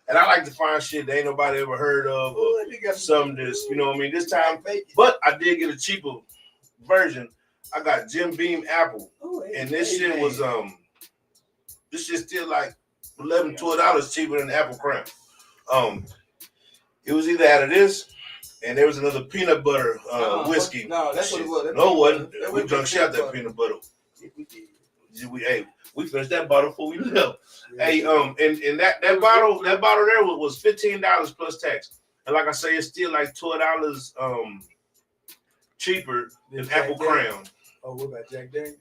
and I like to find shit that ain't nobody ever heard of, or something that's, you know what I mean? This time, but I did get a cheaper version. I got Jim Beam apple, and this shit was this shit still like $11, $12 cheaper than the apple crown. It was either out of this, and there was another peanut butter whiskey. No, that's what it was. No, it wasn't. We drunk shot that peanut butter. We finished that bottle before we left. Hey, and that bottle there was $15 plus tax. And like I say, it's still like $12 cheaper than Apple Crown. Oh, what about Jack Daniels?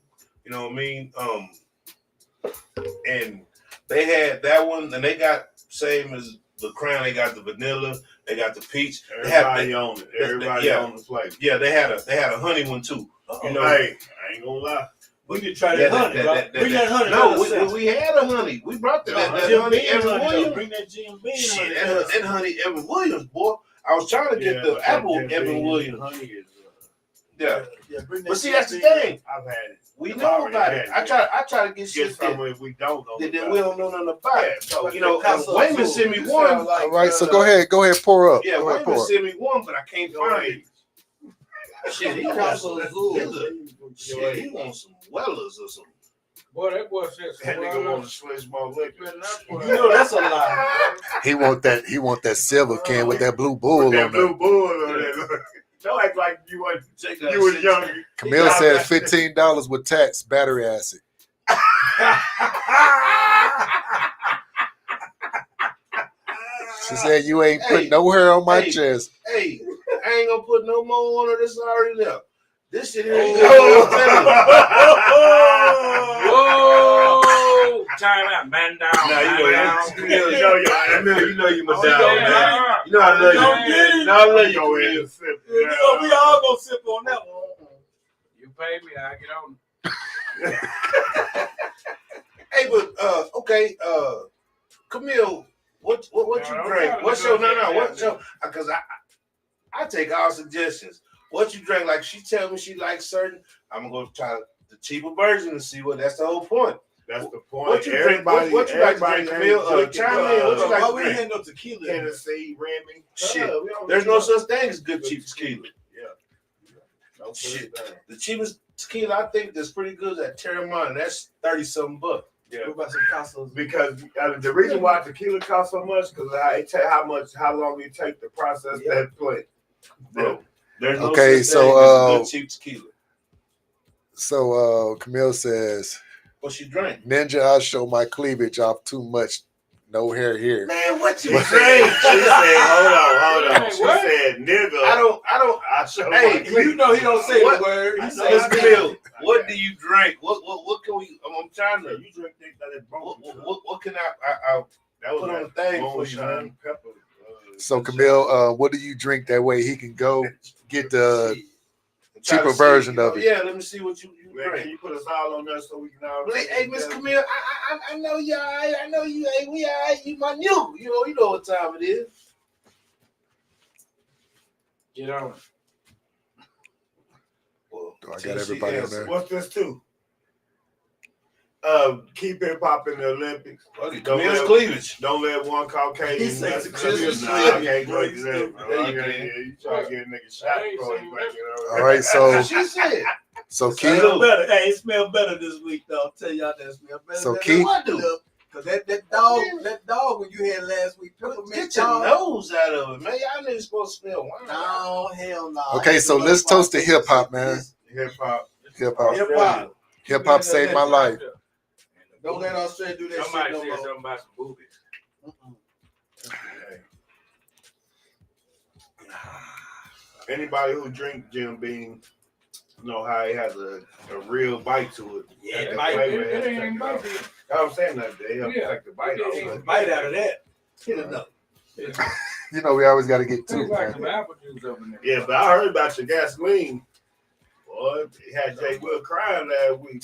You know what I mean? And they had that one, and they got same as the Crown. They got the vanilla, they got the peach. Everybody on it. Everybody on the flavor. Yeah, they had a honey one too. You know, hey, I ain't gonna lie. We need to try that honey, bro. Bring that honey. No, we had a honey. We brought that honey. Evan Williams. Bring that Jim Beam Shit, honey. that honey Evan Williams, boy. I was trying to get the apple Evan Williams. Honey is, Yeah. Bring that But see, Jim that's the Beam. thing. I've had it. We I've know already about had it. I try to get shit Get some if we don't know. that about we it. don't know nothing about. Yeah, So, you know, Picasso Wayman food. sent me You one. sound like, All right, so go ahead, pour up. Yeah, Go ahead, Wayman pour up. sent me one, but I can't find it. Shit, he wants some. Shit, he wants some Wellers or some. Boy, that boy said That some nigga wild want to switch more liquor. You know that's a lie. He want that silver can with that blue bull That on blue it. bull on it. Don't act like you was Check that you was shit. young. Camille said $15 with tax, battery acid. She said you ain't putting no hair on my chest. Hey, I ain't gonna put no more on her. This is already there. This shit here. Whoa! Time out, man down. You know you my Oh, dog, yeah. man. You know I love you. Don't get it. No, I love you. Go ahead Camille. and sip. We all gonna sip on that one. You pay me, I get on. Hey, but okay, Camille, what you No, drink? no, What's no, your no, what's your? Because I take all suggestions. What you drink? Like she tell me she likes certain. I'm gonna go try the cheaper version and see what. That's the whole point. That's the point. What you drink? Everybody, What you like to everybody drink, Camille? Chime in. What you like Why to we drink? hand up tequila? Tennessee, Remy. Shit, there's no such thing as good cheap tequila. No Shit. thing. The cheapest tequila I think that's pretty good is at Terramana. That's $30-something. Yeah. What about some Casas? Because the reason why tequila costs so much because how long it take to process that plant. Bro, there's no Okay, such so, thing as a good cheap tequila. So Camille says, What she drink? Ninja, I'll show my cleavage off too much. No hair here. Man, what you She drink? said, hold on. Hey, She what? said, nigga. I don't. I show Hey, my cleavage. You know he don't say What? the word. He Miss says Camille, what do you drink? What can we? I'm trying to. You drink that What can I that was put on that the thing for you, moonshine man? pepper. So Camille, what do you drink that way he can go get the try to cheaper see, version of it? Yeah, let me see what you Man, can drink. you put us all on there so we can all? Hey, Miss Camille, I know you. I know you. Hey, we alright. You my new. You know what time it is. Get on. Well, Do I got Tennessee everybody on answer. there? What's this too? Keep hip hop in the Olympics. Camille's cleavage. Don't let one Caucasian. He says Nah, Camille's I can't go cleavage. to that. Bro. There you Yeah, can. you try to get a nigga shot before you make it over. All right, so She said. so It Keith, smell better. Hey, it smell better this week, though. I'll tell y'all that smell better. So than Keith- what do? Because that dog when you had last week, Get your nose out of it, man. Y'all niggas supposed to smell wine. No, hell no. okay, so let's toast to hip hop, man. Hip hop. Hip hop, Hip hop. hip hop saved my life. Don't let Australia do that Somebody shit said no more. something about some boobies. Anybody who drink Jim Beam know how it has a real bite to it. Yeah, The bite. flavor It has to ain't take it bite off. it. I'm saying that they help Yeah. take the bite off. Bite out of that. Hit it up. You know we always got to get to Tastes it, like man. some apple juice up in there. Yeah, but I heard about your gasoline. Boy, it had Jay Will crying last week.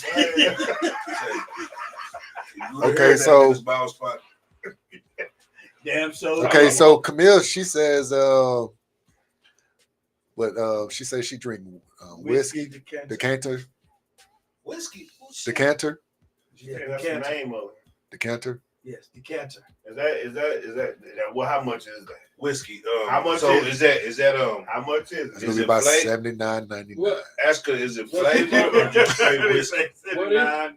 Okay, so Damn so. okay, so Camille, she says, she says she drink whiskey, decanter, Whiskey. decanter, Yeah, that's the decanter. name of it. decanter. Yes, decanter. Is that well, how much is that? Whiskey. How much So is is that How much is It's it? gonna Is be it about flavor? $79.99. What? Ask her, is it flavor or just straight whiskey? What is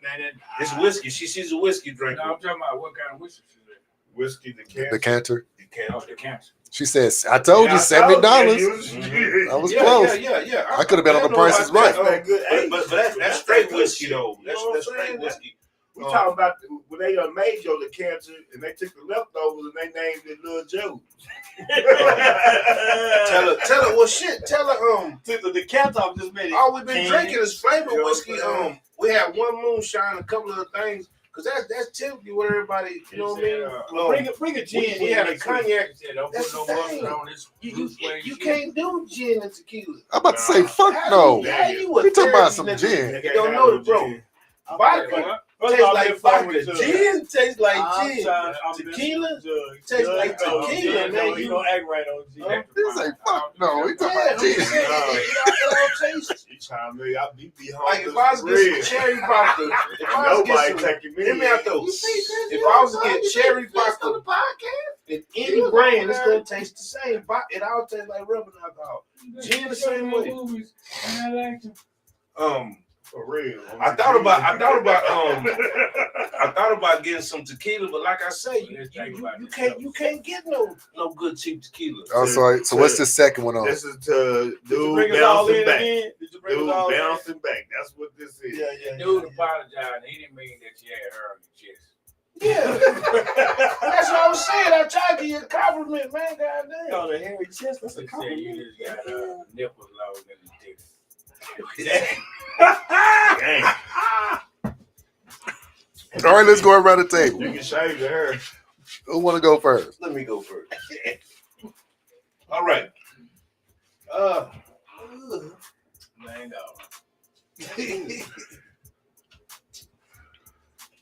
It's whiskey. She's a whiskey drinker. No, I'm talking about what kind of whiskey is it? Whiskey decanter. Decanter. Oh, the cancer. She says, "I told you $70." Mhm. I was Yeah, close. Yeah. I could have been on the know Price is about Right. that, but that's straight whiskey though. You know what That's I'm straight saying? whiskey. We talking about when they made your decanter and they took the leftovers and they named it Lil Joe. Tell her, well, shit. Tell her, Took the decanter off, just made it. all we've been drinking is flavor You know whiskey. what I'm saying? We had one moonshine, a couple of things, because that's typically what everybody, you know what I mean? Bring a gin. We in had a next week. cognac. Said, don't That's put no the mustard thing. on this. You can't do gin and tequila. I'm about to say, fuck no. How you We talking about some nigga? gin. You don't know the bro. Vodka tastes like vodka. Gin tastes like gin. Tequila tastes like tequila, man. You don't act right on G. This ain't fuck no. We talking about gin. You trying to make I be Like if I was to get some cherry vodka, if I was to Nobody get some, taking me. hear me out though. If I was to get cherry vodka in any brand, it's gonna taste the same. It all tastes like rubbing alcohol. Gin the same way. I like them. For real. I thought about getting some tequila, but like I say, you can't get no good cheap tequila. Oh, so what's the second one on? This is to Did you dude bring us all bouncing in back. again? Did you bring Dude us all in? bouncing back. That's what this is. Yeah. Dude apologized. He didn't mean that you had her on your chest. Yeah, that's what I was saying. I tried to give you a compliment, man. Goddamn. On the hairy chest. That's a He said compliment. you just got nipples longer than the titties. Dang. All right, let's go around the table. You can shave your hair. Who want to go first? Let me go first. All right. Mango.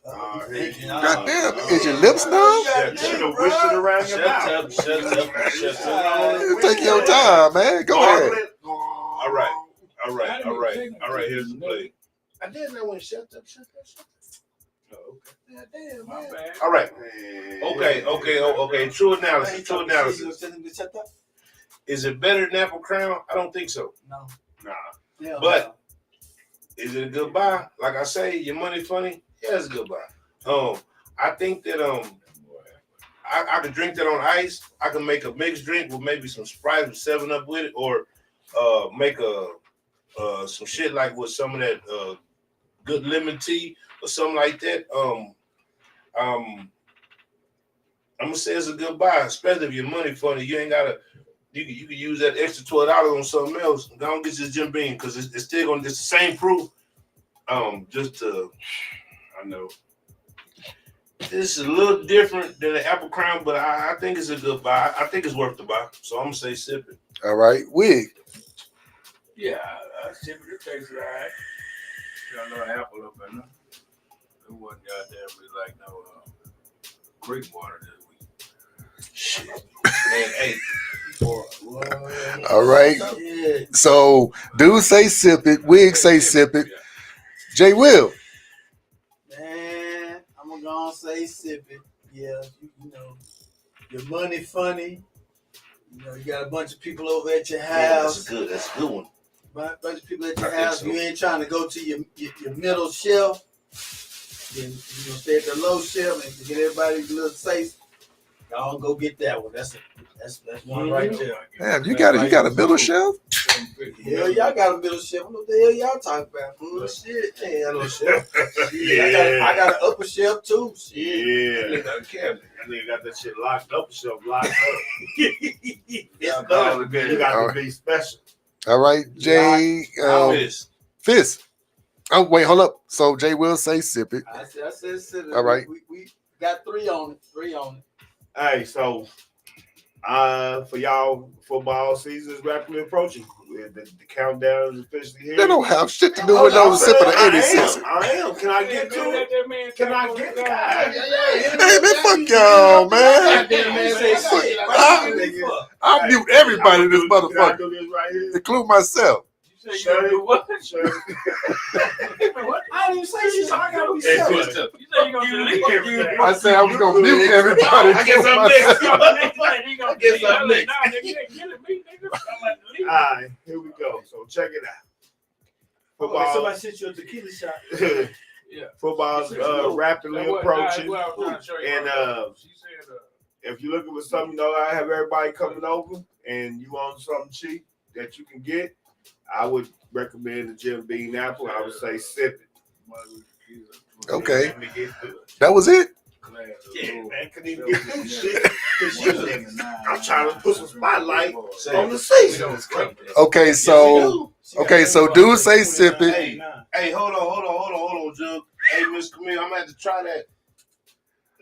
Goddamn, is your lips numb? You should have wished it around your mouth. Shut up. Take your time, man. Go ahead. All right. Here's the play. I didn't know when shut up. Oh, okay. Yeah, damn, My man. bad. All right. Okay. True analysis. Is it better than Apple Crown? I don't think so. No. Nah. But is it a good buy? Like I say, your money funny. Yeah, it's a good buy. I think that I could drink that on ice. I can make a mixed drink with maybe some Sprite with 7-Up with it, or make some shit like with some of that good lemon tea or something like that. I'm gonna say it's a good buy, especially if your money funny. You ain't gotta. You can use that extra $12 on something else. Don't get this Jim Beam because it's still gonna. It's the same proof. I know this is a little different than the Apple Crown, but I think it's a good buy. I think it's worth the buy. So I'm gonna say sip it. All right, Wig. Yeah, sip it. It tastes right. Got a little apple up in there. It wasn't goddamn like no Greek water this week. Shit, man. Hey, All right. So, dude say sip it. Wig say sip it. J. Will. Man, I'm gonna go and say sip it. Yeah, you know, your money funny. You know, you got a bunch of people over at your house. That's a good one. Bunch of people at your house. You ain't trying to go to your middle shelf. Then you know, stay at the low shelf and get everybody a little safe. Y'all go get that one. That's one right there. Damn, you got a middle shelf? Hell, y'all got a middle shelf. What the hell y'all talking about? Bullshit. Ain't got no shelf. I got an upper shelf too. Shit. Yeah. That cabinet. That nigga got that shit locked up, shelf locked up. It's done. You got to be special. All right, Jay. Fist. Oh, wait, hold up. So Jay will say sip it. I said sip it. All right. We got 3 on it. Hey, so for y'all, football season is rapidly approaching. The countdown is officially here. They don't have shit to do with those sipping the 86. I am. Can I get to it? Can I get to it? Hey, man, fuck y'all, man. I mute everybody in this Can I motherfucker, do this right here? include myself. Shirley, what? I didn't even say shit. I gotta be Hey, separate. sister. You say you gonna delete everything. I said I was gonna mute everybody. I guess I'm next. I guess I'm next. Nah, nigga, you ain't killing me, nigga. I'm like, delete. All right, here we go. So check it out. Football. Somebody sent you a tequila shot. Football's rapidly approaching, and She said, if you're looking for something, you know, I have everybody coming over, and you want something cheap that you can get, I would recommend the Jim Beam apple. I would say sip it. Okay, that was it. Yeah, man, couldn't even get through shit. I'm trying to put some spotlight on the season. Okay, so dude say sip it. Hey, hold on, Jug. Hey, Miss Camille, I'm gonna have to try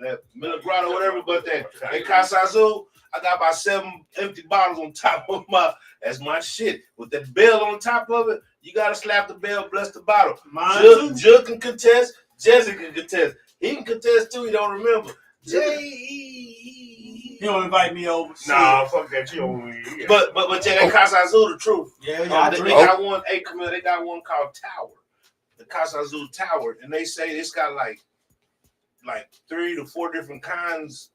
that Miller Grotto, whatever, but that Casa Azul, I got about 7 empty bottles on top of that's my shit. With that bell on top of it, you gotta slap the bell, bless the bottle. Jug can contest, Jesse can contest. He can contest too, he don't remember. He don't invite me over. Nah, fuck that. You don't. But Jay, that Casa Azul the truth. Yeah, they got one. Hey, Camille, they got one called Tower, the Casa Azul Tower, and they say it's got like 3 to 4 different kinds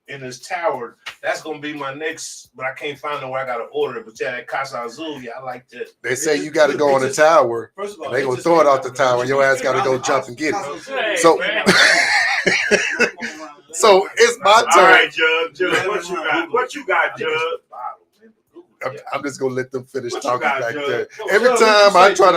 in this tower. That's gonna be my next, but I can't find where I gotta order it. But yeah, that Casa Azul, yeah, I like that. They say you got to go on the tower, and they gonna throw it off the tower, and your ass got to go jump and get it. So, so it's my turn. All right, Judge, what you got? What you got, Judge? I'm just gonna let them finish What talking you got, back Judge? there. Go, Every Judge, time what I you try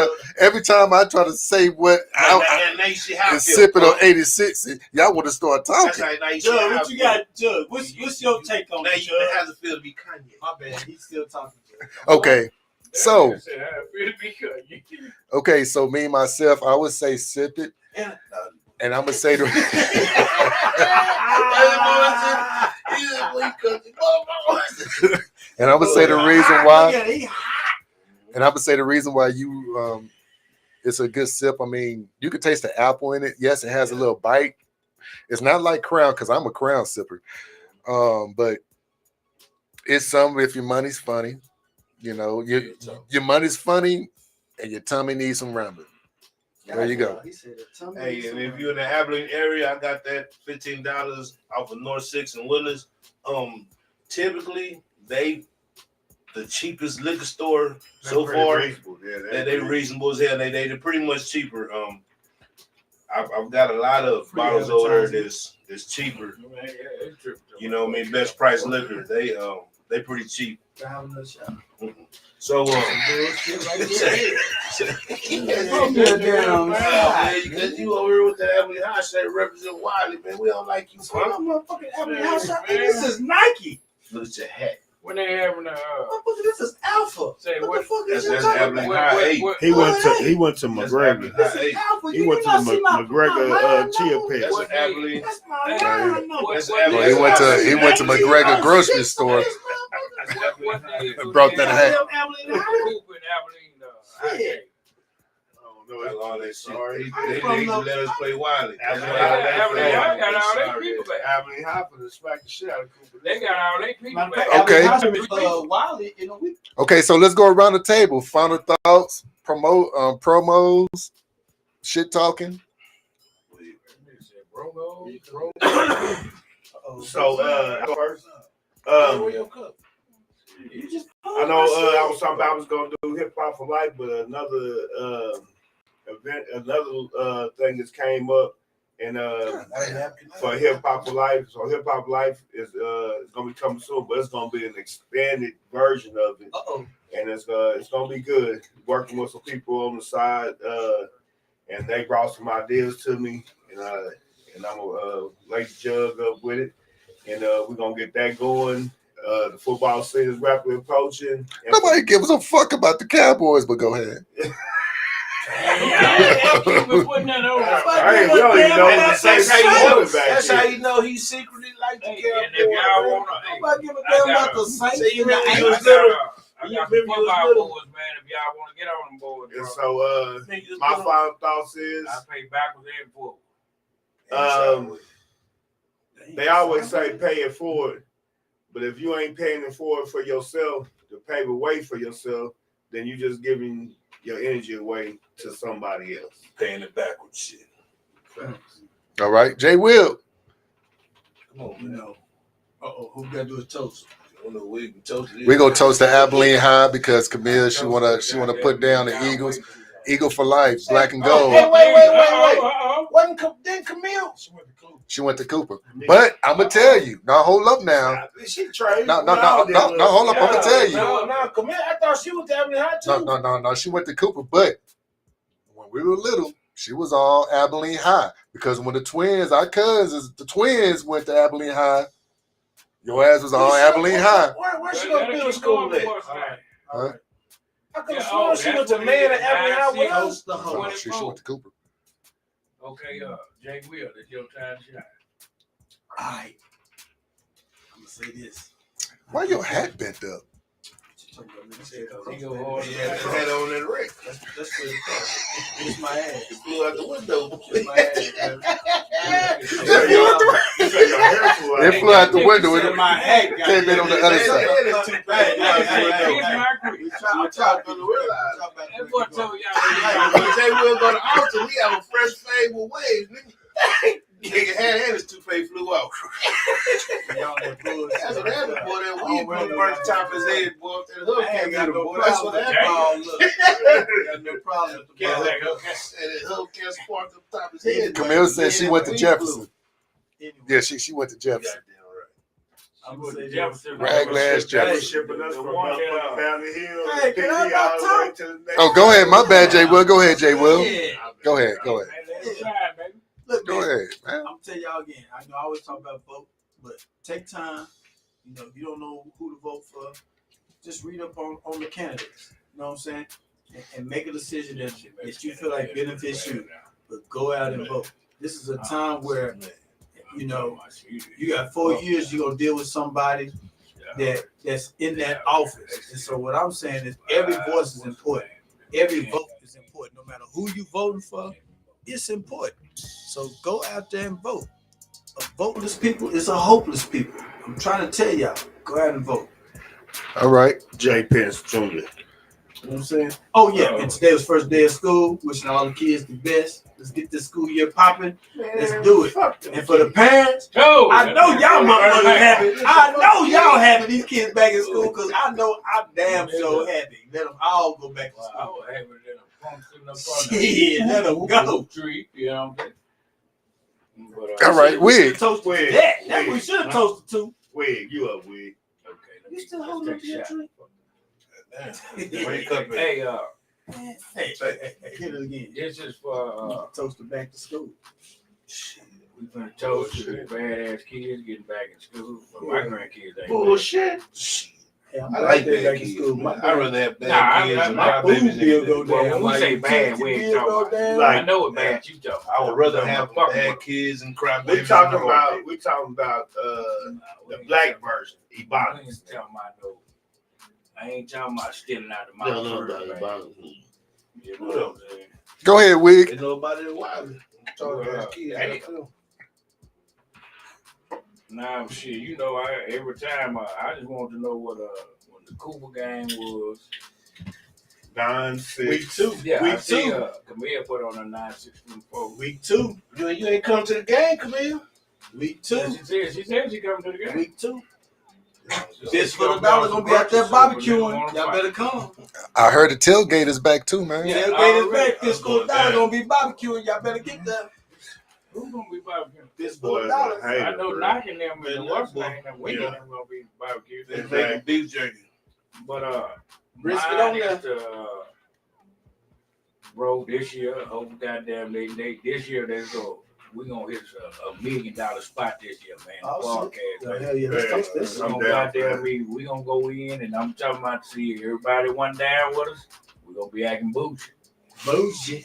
to say what And now you see how I is feel, sipping bro. on 86, y'all want to start That's talking. how now you see how Judge, I what you feel. got, Judge? What's your take on Now it, you know Judge? how it feel to be Kanye. My bad, he's still talking. Okay, so I said, I feel be good. okay, so me myself, I would say sip it, and I'm gonna say the. And I'm gonna say the reason why. And I'm gonna say the reason why you it's a good sip. I mean, you can taste the apple in it. Yes, it has a little bite. It's not like Crown because I'm a Crown sipper. But it's some if your money's funny. You know, your money's funny and your tummy needs some ramen. There you go. Hey, and if you're in the Abilene area, I got that $15 off of North 6 and Willis. Typically, the cheapest liquor store so far. Reasonable. Yeah, They reasonable as hell. They're pretty much cheaper. I've got a lot of bottles over there that's cheaper. You know, what I mean, best price liquor. They pretty cheap. So because you over here with the Abilene High Shot represent Wiley, man. We don't like you. This is Nike. Look at your hat. When they having This is Alpha. say What what? the fuck is That's you talking Abilene about? High 8. He went to That's McGregor. Abilene This High is 8. Alpha. He You went to not see my McGregor Chia Pet. That's What Abilene. That's my line number. That's Well, Abilene. he went to McGregor grocery store and brought that hat. Coop in Abilene. Shit. all that shit. Sorry. They need to let us play Wiley. Abilene High got all their people back. Abilene High for the smack the shit out of Cooper. They got all their people back. Okay. Wiley in a week. Okay, so let's go around the table. Final thoughts, promos, shit talking. So first, I know I was talking about I was gonna do hip hop for life, but another thing just came up, and for hip hop for life. So hip hop life is gonna be coming soon, but it's gonna be an expanded version of it. And it's gonna be good. Working with some people on the side, and they brought some ideas to me, and I'm gonna lay the jug up with it, and we're gonna get that going. The football scene is rapidly approaching. Nobody gives a fuck about the Cowboys, but go ahead. That's how you know he's secretly like the Cowboys. And if y'all wanna, Nobody give a damn about the Saints. I got some football boys, man. If y'all want to get on them boys, bro. And so my final thoughts is I pay backwards and forward. They always say pay it forward, but if you ain't paying it forward for yourself to pave a way for yourself, then you just giving your energy away to somebody else. Paying it backwards shit. All right, Jay Will. Come on, man. Who got to do a toast? We're gonna toast the Abilene High because Camille she wanna put down the Eagles. Eagle for life, black and gold. Wait. Then Camille. She went to Cooper. But I'm gonna tell you. Now hold up now. She trained. No, hold up. I'm gonna tell you. No, Camille, I thought she was Abilene High too. No. She went to Cooper, but when we were little, she was all Abilene High. Because when the twins, our cousins, the twins went to Abilene High, your ass was all Abilene High. Where's she gonna build a school at? Huh? I could have sworn she went to Man at Abilene High with us. No, she went to Cooper. Okay, Jay Will, it's your time to shine. All right. I'm going to say this. Why your hat bent up? He go hard. He had the hat on that wreck. That's what it's my ass. It flew out the window. It's my ass. It flew out the window. It my head came in on the other side. Jay Will go to Austin. We have a fresh fade with waves. Nigga had his toupee flew out. That's what happened, boy. That weed blew burnt the top of his head, boy. That hook came out, boy. That's what happened. Got no problem with the ball. And that hook can't spark the top of his head. Camille said she went to Jefferson. Yeah, she went to Jefferson. I'm going to say Jefferson. Raglass Jefferson. Shipping us from down the hill. Hey, can I not talk? Oh, go ahead. My bad, Jay Will. Go ahead, Jay Will. Go ahead. Look, Go ahead, man. I'm gonna tell y'all again. I know I always talk about vote, but take time. You know, if you don't know who to vote for, just read up on the candidates. You know what I'm saying? And make a decision that you feel like benefits you. But go out and vote. This is a time where, you know, you got 4 years. You're gonna deal with somebody that's in that office. And so what I'm saying is, every voice is important. Every vote is important. No matter who you voting for, it's important. So go out there and vote. A voteless people is a hopeless people. I'm trying to tell y'all, go out and vote. All right. J. Pence Jr. You know what I'm saying? Oh, yeah. And today was first day of school. Wishing all the kids the best. Let's get this school year popping. Let's do it. And for the parents, I know y'all motherfuckers happy. I know y'all happy these kids back in school because I know I'm damn so happy. Let them all go back to school. Shit, let them go. You know what I'm saying? All right, Wig. Toast Wig. Yeah, that's what we should have toasted to. Wig, you up, Wig. Okay, You still holding up your drink? Hey, hit it again. This is for Toast it back to school. we finna toast to the badass kids getting back in school. But my grandkids ain't. Bullshit. Yeah, I like bad kids. I'd rather have bad kids than my babies. When we say bad, we ain't talking about. Like, I know what bad you talking about. I would rather have bad kids and cry babies. we talking about the black version, I Ebonics. ain't talking about no. I ain't talking about stealing out of my purse, man. You know what I'm saying? Go ahead, Wig. They know about it Wiley. Nah, shit. You know, every time I just want to know what the Cooper game was. 9-6. Week 2. Yeah, Week I see 2. Camille put on a 9-6-4. Week 2. You ain't come to the game, Camille. Week 2. Yeah, she said she coming to the game. Week 2. This for the dollar gonna be out there barbecuing. Y'all better come. I heard the tailgate is back too, man. Yeah, tailgate is back. This for the dollar gonna be barbecuing. Y'all better get there. Who's gonna be barbecuing? This for the dollar. I know knocking them in the West Lane and winning them gonna be barbecuing. They making beef jerky. But Brisket on there. Bro, this year, goddamn this year we're gonna hit a $1 million spot this year, man. Podcast, man. Hell yeah, let's goddamn me. We gonna go in and I'm talking about to see everybody one down with us. We're gonna be acting bougie. Bougie.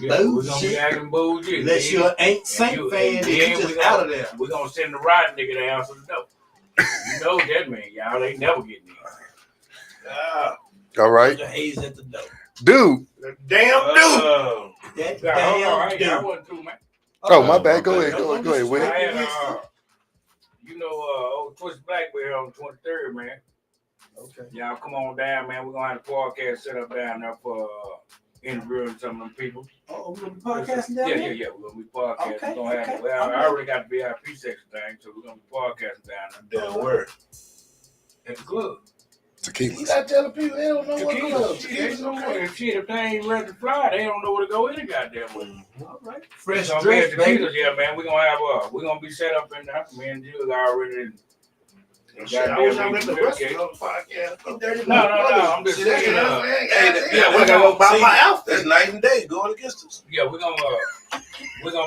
Yeah, we're gonna be acting bougie. Unless you're an Ain't Saint fan, then you just out of there. We're gonna send the riding nigga to answer the door. You know that, man. Y'all ain't never getting in. All right. The haze at the door. Dude. Damn dude. I wasn't through, man. Oh, my bad. Go ahead, Wig. I had, old Twist Blackberry on 23rd, man. Okay. Y'all come on down, man. We're gonna have a podcast set up down there for interviewing some of them people. Oh, we're gonna be podcasting down there? Yeah. We're gonna be podcasting. Okay, We're gonna have I already got the VIP section thing, so we're gonna be podcasting down there. Down where? At the club. Tequilas. You gotta tell the people they don't know what to Tequilas. If they ain't ready to fly, they don't know where to go any goddamn way. All right. Fresh Fresh dress, dress, baby. yeah, man. We're gonna be set up in there. Me and Jill already. I wish I went to the rest of the podcast. No. I'm just saying. Yeah, we're gonna go buy my outfit. That's night and day going against us. Yeah, we're gonna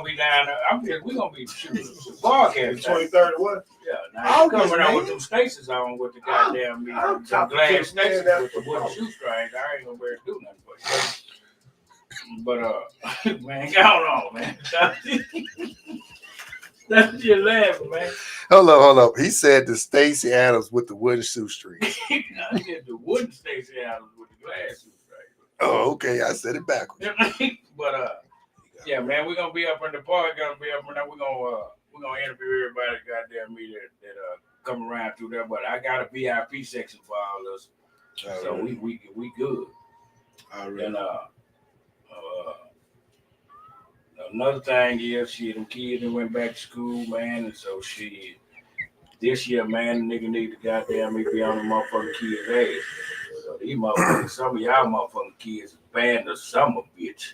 be down there. We're gonna be shooting podcast. 23rd or what? Yeah, now you coming out with them stations on with the goddamn the glass stations with the wooden shoestrings. I ain't gonna be able to do nothing for you. But man, go on, man. That's just laughing, man. Hold up. He said the Stacey Adams with the wooden shoestrings. I said the wooden Stacey Adams with the glass shoestrings. Oh, okay. I said it backwards. But yeah, man, we're gonna be up in the park. We're gonna interview everybody. Goddamn me that come around through there. But I got a VIP section for all of us, so we good. And another thing is, them kids that went back to school, man, and so this year, man, the nigga need to goddamn me be on the motherfucking kids' ass. So these motherfuckers, some of y'all motherfucking kids banned the summer, bitch.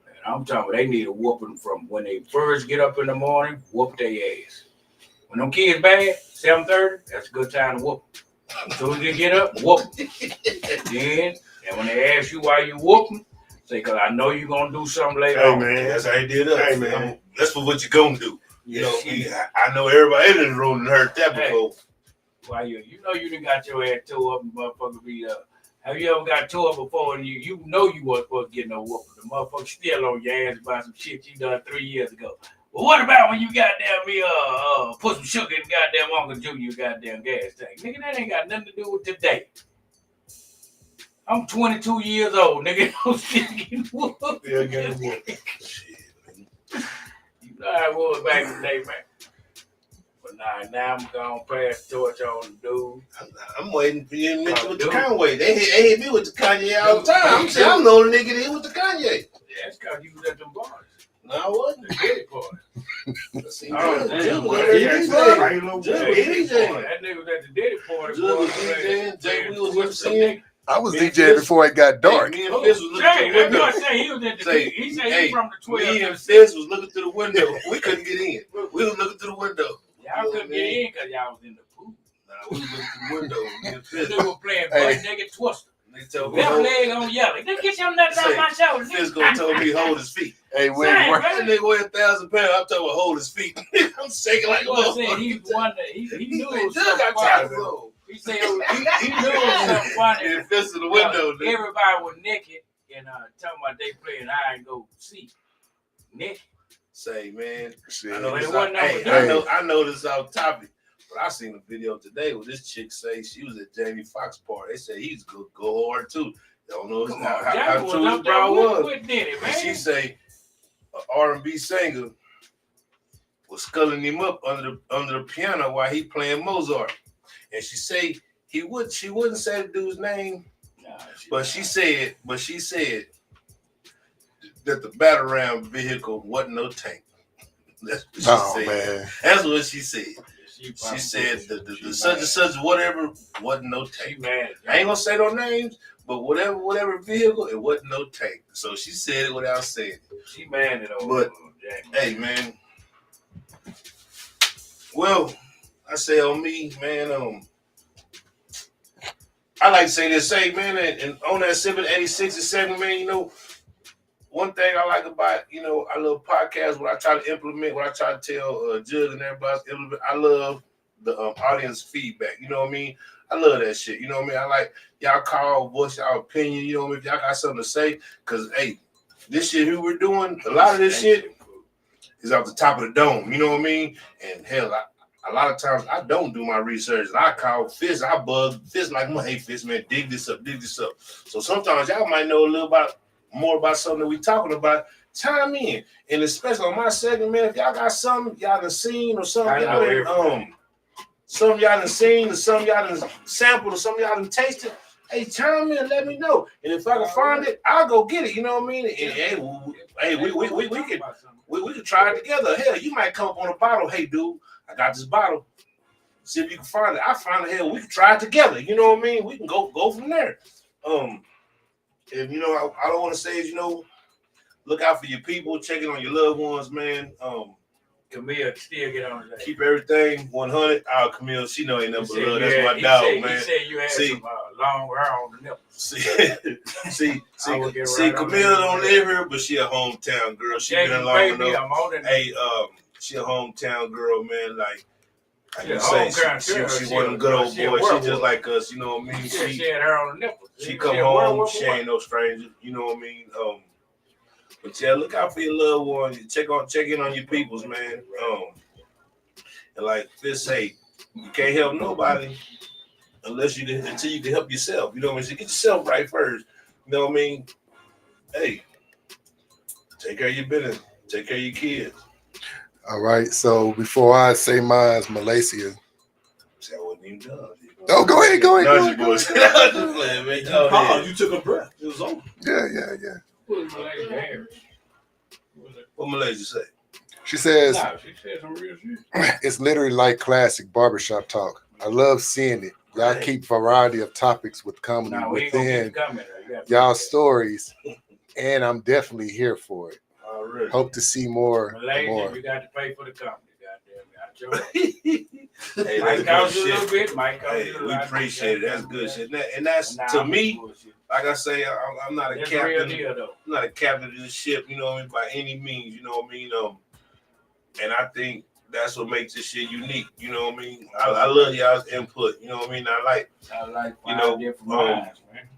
And I'm talking about they need a whooping from when they first get up in the morning, whoop their ass. When them kids bad, 7:30, that's a good time to whoop them. As soon as they get up, whoop them. And when they ask you why you whooping, say, cause I know you're gonna do something later on. Man, that's how they did us. Hey, man. That's for what you're gonna do. You know, I know everybody in the room heard that before. Why you know you done got your ass tore up and motherfucker be have you ever got tore up before and you know you wasn't supposed to get no whooping? The motherfucker still on your ass about some shit you done 3 years ago. Well, what about when you goddamn me put some sugar in goddamn Uncle Junior goddamn gas tank? Nigga, that ain't got nothing to do with today. I'm 22 years old, nigga. I'm still getting whooped. Yeah, getting whooped. You know how it was back in the day, man. But now I'm gonna pass the torch on the dude. I'm waiting for you to mention with the Kanye. They hit me with the Kanye all the time. I'm saying I'm the only nigga there with the Kanye. Yeah, that's because you was at them bars. No, I wasn't. The Diddy party. That nigga was at the Diddy party. I was DJing before it got dark. Me and Fizz was looking through the window. He was at the he said he from the 12. Me and Fizz was looking through the window. We couldn't get in. We was looking through the window. Y'all couldn't get in because y'all was in the pool. Nah, we was looking through the window. Me and Fizz. They were playing butt naked twister. They told me, left leg on yelling. They get your nuts out my shoulder. Fizz gonna tell me hold his feet. Hey, wait, that nigga weigh 1,000 pounds. I'm talking about hold his feet. I'm shaking like a motherfucker. He won. He knew it was something funny. He said he knew it was something funny. And Fizz to the window. Everybody was naked and talking about they playing hide and go seek. Naked. Say, man, shit. I know this is off topic, but I seen a video today where this chick say she was at Jamie Foxx party. They said he's go hard too. Don't know Come how, on, how Jackie was true up this there bro was. with Denny, man. And she say an R&B singer was sculling him up under the piano while he playing Mozart. And she say she wouldn't say the dude's name, but she said that the battle-ram vehicle wasn't no tank. That's what she said. Man. That's what she said. She said the such and such whatever wasn't no tank. I ain't gonna say no names, but whatever vehicle, it wasn't no tank. So she said it without saying it. She mad at But hey, man. Well, I say on me, man. I like to say this, man, and on that 786 and 7, man. You know, one thing I like about our little podcast, what I try to implement, what I try to tell Judd and everybody, I love the audience feedback. You know what I mean? I love that shit. You know what I mean? I like y'all call, voice y'all opinion. You know what I mean? If y'all got something to say, because hey, this shit who we're doing, a lot of this shit is off the top of the dome. You know what I mean? And hell, a lot of times I don't do my research. I call Fist, I bug Fist like, hey Fist, man, dig this up. So sometimes y'all might know a little more about something that we talking about. Chime in, and especially on my segment, man. If y'all got something y'all done seen or something y'all done seen or something y'all done sampled or something y'all done tasted, hey, chime in and let me know. And if I can find it, I'll go get it. You know what I mean? And hey, we can try it together. Hell, you might come up on a bottle. Hey, dude, I got this bottle. See if you can find it. I find it. Hell, we can try it together. You know what I mean? We can go from there. And I don't want to say is look out for your people, check in on your loved ones, man. Camille still get on today. Keep everything 100. Camille, she know ain't nothing but love. That's my dog, man. He said you had some long hair on the nipples. See, Camille don't live here, but she a hometown girl. She been along enough. Hey, she a hometown girl, man. Like you say, she one of them good old boys. She just like us, you know what I mean? She had hair on the nipples. She come home, she ain't no stranger, you know what I mean? But yeah, look out for your loved ones. Check in on your peoples, man. And like Fist say, you can't help nobody until you can help yourself. You know what I mean? So get yourself right first. You know what I mean? Hey, take care of your business. Take care of your kids. All right. So before I say mine, Malaysia. See, I wasn't even done. Oh, go ahead. You took a breath. It was over. Yeah. What Malaysia say? She says, she said some real shit. It's literally like classic barbershop talk. I love seeing it. Y'all keep variety of topics with comedy within y'all stories, and I'm definitely here for it. Already. Hope to see more. Malaysia, you got to pay for the comedy. Hey, might cost you a little bit. We appreciate it. That's good shit. And that's to me, like I say, I'm not a captain. I'm not a captain of this ship, you know what I mean, by any means, you know what I mean. And I think that's what makes this shit unique, you know what I mean. I love y'all's input, you know what I mean. I like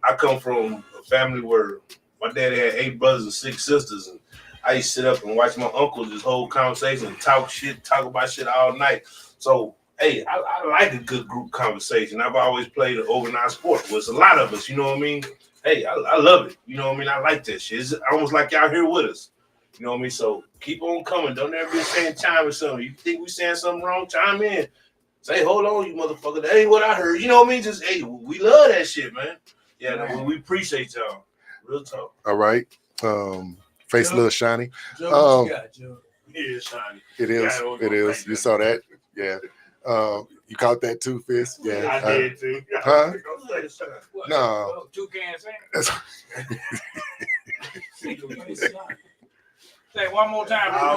I come from a family where my daddy had 8 brothers and 6 sisters, and I used to sit up and watch my uncle just whole conversation and talk about shit all night. So, hey, I like a good group conversation. I've always played an organized sport. Well, it's a lot of us, you know what I mean? Hey, I love it. You know what I mean? I like that shit. It's almost like y'all here with us. You know what I mean? So keep on coming. Don't ever be saying chime or something. You think we saying something wrong? Chime in. Say, hold on, you motherfucker. That ain't what I heard. You know what I mean? Just, hey, we love that shit, man. Yeah, we appreciate y'all. Real talk. All right. Face a little shiny. Joe, what you got, Joe? Yeah, shiny. It is. You saw that? Yeah. You caught that too, Fist? Yeah. I did too. Huh? What? No. Toucan Say one more time. I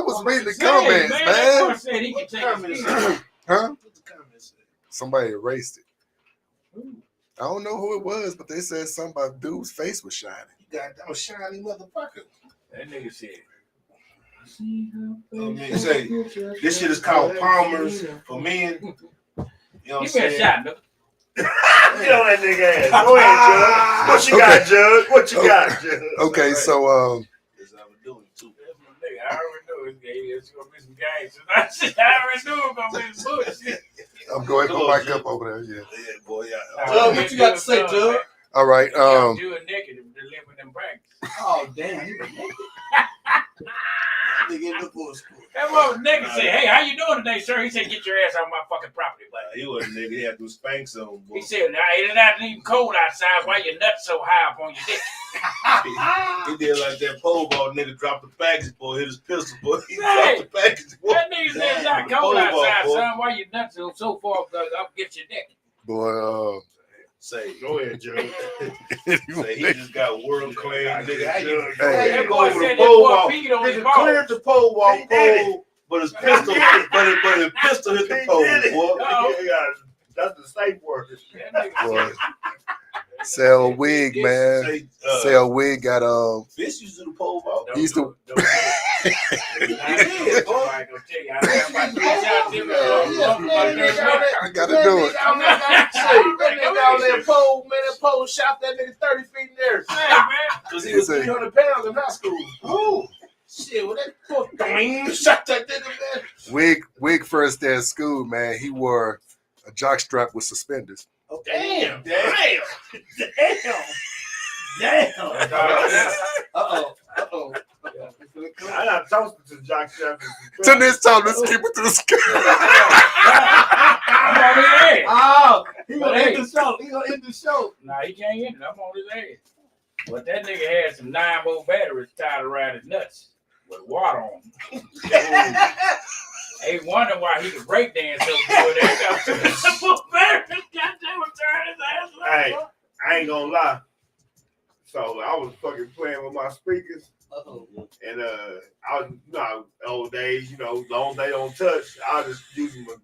was reading the comments, man. Said he could take Huh? Somebody erased it. I don't know who it was, but they said something about dude's face was shining. You got that shiny motherfucker. That nigga said. Say, this shit is called Palmer's for men. You know what I'm saying? Shot, no? Get on that nigga ass. Go ahead, Judge. What you got, Judge? What you got, Judge? Okay, so I already knew it's gonna be some games. I already knew it was gonna be some bullshit. I'm going to put my cup over there. Yeah. Yeah, boy. Jug, what you got to say, Jug? All right. Do it naked and deliver them bracks. Oh damn, you naked. Nigga in the bull school. That mother nigga said, "Hey, how you doing today, sir?" He said, "Get your ass off my fucking property, buddy." He was a nigga. He had to spank some. Boy. He said, "Now it not even cold outside. Why your nuts so high up on your dick?" He did like that pole ball nigga dropped the package, boy. Hit his pistol, boy. He Hey, dropped the package, boy. that nigga said it's not cold outside, son. Why your nuts so far up get your dick? Boy, Say, Go ahead, Joe. say he just got world claim, nigga. How you Hey. That boy said that boy peed on his nigga cleared balls. the pole ball pole, but his pistol, but his pistol hit the pole, boy. That's the safe word. That nigga boy. said, Sell Wig, man. Say, Sell Wig got Fish used to do the pole ball. He used to. I ain't gonna tell you. I had about 3 shots in there. I gotta do it. That nigga on that pole, man, that pole shot that nigga 30 feet in there. Hey, man. Because he was 300 pounds in high school. Ooh. Shit, well, that poor thing shot that nigga, man. Wig first day at school, man. He wore a jock strap with suspenders. Damn. Uh-oh. I got toasted to Jock Shepard. To this time, let's keep it to the sky. I'm on his ass. Oh, he But gonna hey. end the show. He gonna end the show. Nah, he can't end it. I'm on his ass. But that nigga had some 9-volt batteries tied around his nuts with water on them. They wonder why he could break dance so good. They got some batteries. Goddamn, turn his ass Hey, like I ain't gonna lie. So I was fucking playing with my speakers. Uh-oh. And I was, old days, long day don't touch. I was just using my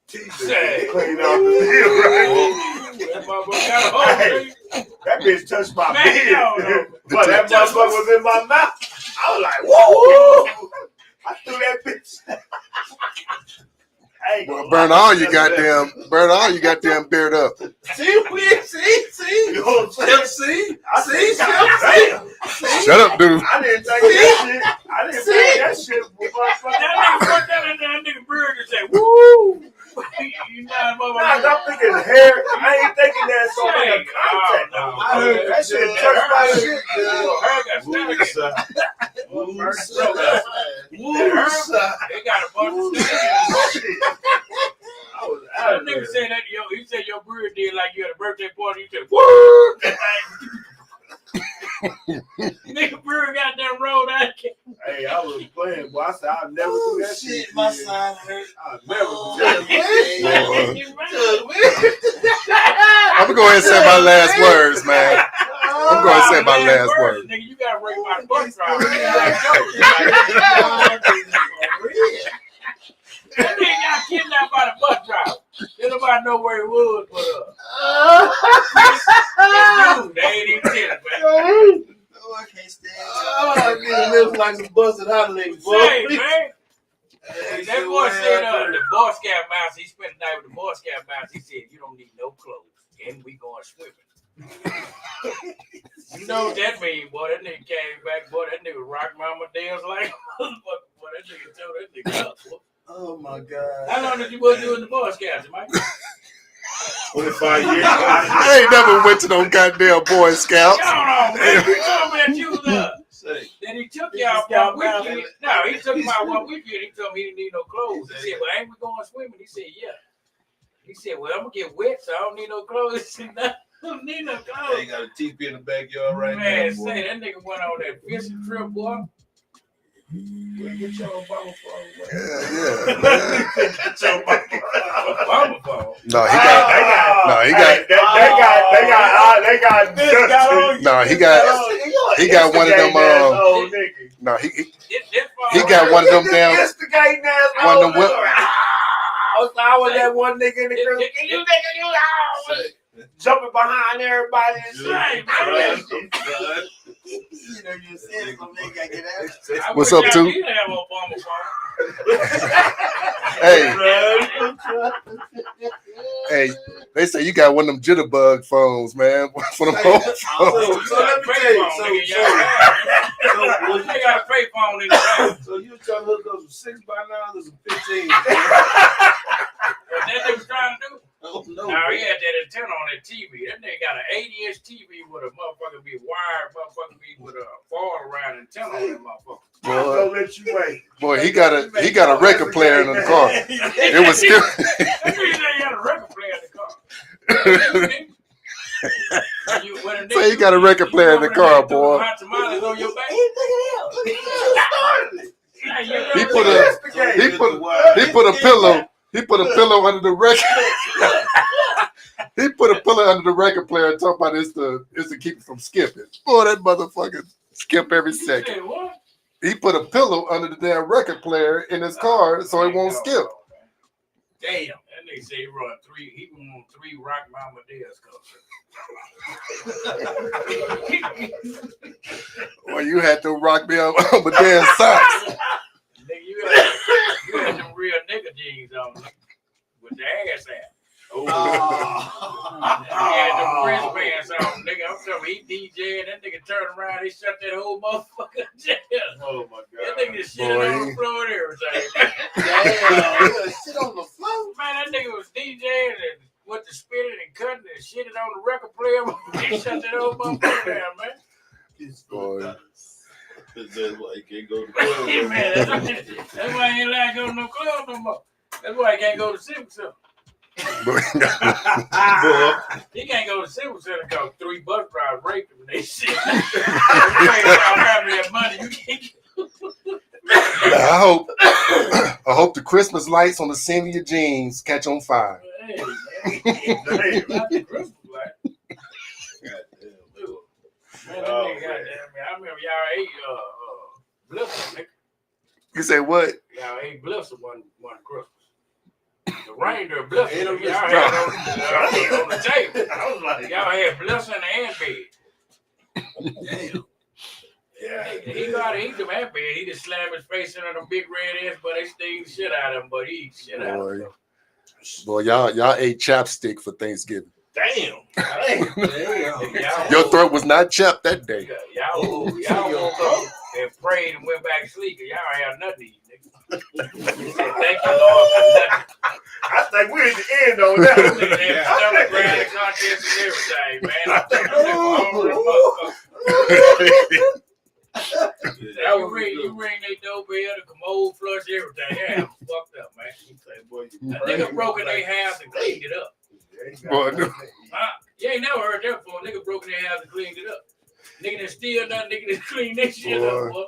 teeth to Say. clean out the deal, right? that motherfucker got a hold of you. That bitch touched my Man, beard. no. But that motherfucker was in my mouth. I was like, whoa! I threw that bitch. Well, burn all you goddamn beard up. See? You know what I'm saying? See? Shut up, dude. I didn't take that shit. I didn't take that shit. That nigga put that in that nigga bird and say, woo! You know, Nah, I'm thinking hair. I ain't thinking that sort of contact. I heard That shit touched my shit. They got a bunch of stuff. I was That out of nigga there. said that, he said your bird did like you at a birthday party. You said, woo! Nigga bird got that road out. Hey, I was playing, boy. I said I'll never do that shit. My sign hurt. I'll never do I'm gonna go ahead and say my last words, man. I'm going to say my last word. Nigga, you got raped by the bus driver. That nigga got kidnapped by the bus driver. Didn't nobody know where he was, but dude, they ain't even tell it, man. Oh, I can't stand it. Oh, nigga lives like some busted hot legs, boy. Say, man. That boy said the Boy Scout mouse, he spent the night with the Boy Scout mouse. He said, you don't need no clothes. And we going swimming. You know what that mean, boy. That nigga came back, boy. That nigga rock mama dance like boy, that nigga told that nigga up, boy. Oh, my God. How long did you boys do in the Boy Scouts, Mike? 25 years. I ain't never went to no goddamn Boy Scouts. Hold on, man. You told me that you was up. Then he took y'all one weekend. No, he took my one weekend. He told me he didn't need no clothes. He said, well, ain't we going swimming? He said, yeah. He said, well, I'm going to get wet, so I don't need no clothes. He said, no, I don't need no clothes. He got a teepee in the backyard right Man, now, boy. say that nigga went on that fishing trip, boy. Where you get your Obama phone? Yeah. Get your Obama phone. No, he got. He got one of them. No, he got one of them damn. One of them. I was that one nigga in the group. You nigga, you out. Jumping behind everybody and shit. You know, you said it, so nigga gotta get out. What's up, too? He didn't have Obama phone. Hey, they say you got one of them jitterbug phones, man. For them old phones. So let me tell you. They got a fake phone in the house. So you trying to hook up some 6x9 or some 15? That nigga trying No, he had that antenna on that TV. That nigga got an 80-inch TV with a motherfucker be wired, motherfucker be with a fall around antenna on that motherfucker. I'm gonna let you wait. Boy, he got a record player in the car. It was still. That nigga said he had a record player in the car. Say he got a record player in the car, boy. Hot tamales on your back. He put a pillow. He put a pillow under the record. He put a pillow under the record player and talk about it's to keep it from skipping. Boy, that motherfucker skip every second. He put a pillow under the damn record player in his car so it won't skip. Damn, that nigga say he run 3 Rock Mama Dea's concerts. Well, you had to rock me on my damn socks. Nigga, you had them real nigga jeans on, nigga, with the ass out. Oh. He had them wristbands on, nigga. I'm telling you, he DJing, that nigga turned around, he shut that whole motherfucker down. Oh my God. That nigga just shit on the floor and everything. Damn, shit on the floor. Man, that nigga was DJing and went to spinning and cutting and shitting on the record player. He shut that whole motherfucker down, man. Boy. That's why he can't go to the club. Yeah, man, that's why he ain't allowed to go to no club no more. That's why he can't go to Civic Center. He can't go to Civic Center because 3 bus drivers raped him and they shit. You ain't got that money. You can't I hope the Christmas lights on the senior jeans catch on fire. Hey, man. Not the Christmas light. Man, that nigga, goddamn, man. I remember y'all ate blister, nigga. You say what? Y'all ate blister one Christmas. The reindeer blister. Y'all had on the table. I was like, y'all had blister and bed. Damn. Yeah, he got to eat them and bed. He just slammed his face into them big red ass, but they sting the shit out of him. But he eat shit out of them. Boy, y'all ate chapstick for Thanksgiving. Damn. Your throat was not chapped that day. Y'all woke up and prayed and went back to sleep. Y'all had nothing to eat, nigga. You said, thank you, Lord, for nothing. I think we're at the end on that. Nigga, they have stomach grinding contest and everything, man. I think you ring their doorbell, the commode flush, everything. Yeah, I'm fucked up, man. That nigga broke in their house and cleaned it up. Boy, no. You ain't never heard that before. Nigga broke in their house and cleaned it up. Nigga that steal nothing, nigga that clean that shit up, boy.